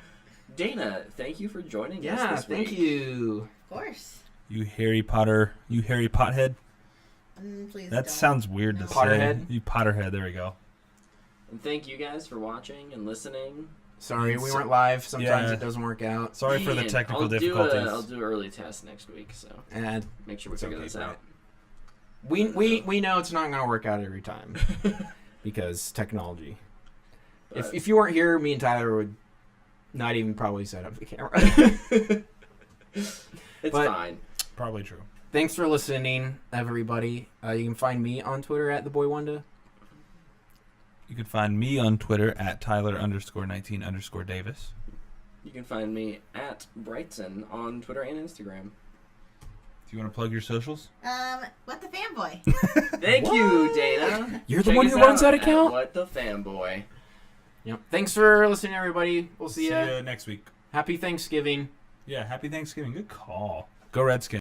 Dana, thank you for joining us Yeah, this thank week. you. Of course. You Harry Pothead. Please That don't. sounds weird to No. say. Potterhead? You Potterhead. There we go. And thank you guys for watching and listening. Sorry, we weren't live. Sometimes Yeah. it doesn't work out. Sorry for the Man, technical I'll difficulties. I'll do an early test next week, so And make sure we It's figure okay, this Brett. out. we know it's not going to work out every time because technology. But- If you weren't here, me and Tyler would not even probably set up the camera. It's But- fine. Probably true. Thanks for listening, everybody. You can find me on Twitter at TheBoyWanda. You can find me on Twitter at Tyler_19_Davis. You can find me at Brightson on Twitter and Instagram. Do you want to plug your socials? What the fanboy? Thank you, Dana. You're the Check one us who runs out that at account? What the Fanboy. Yep. Thanks for listening, everybody. We'll see See ya. you next week. Happy Thanksgiving. Yeah, happy Thanksgiving. Good call. Go Redskins.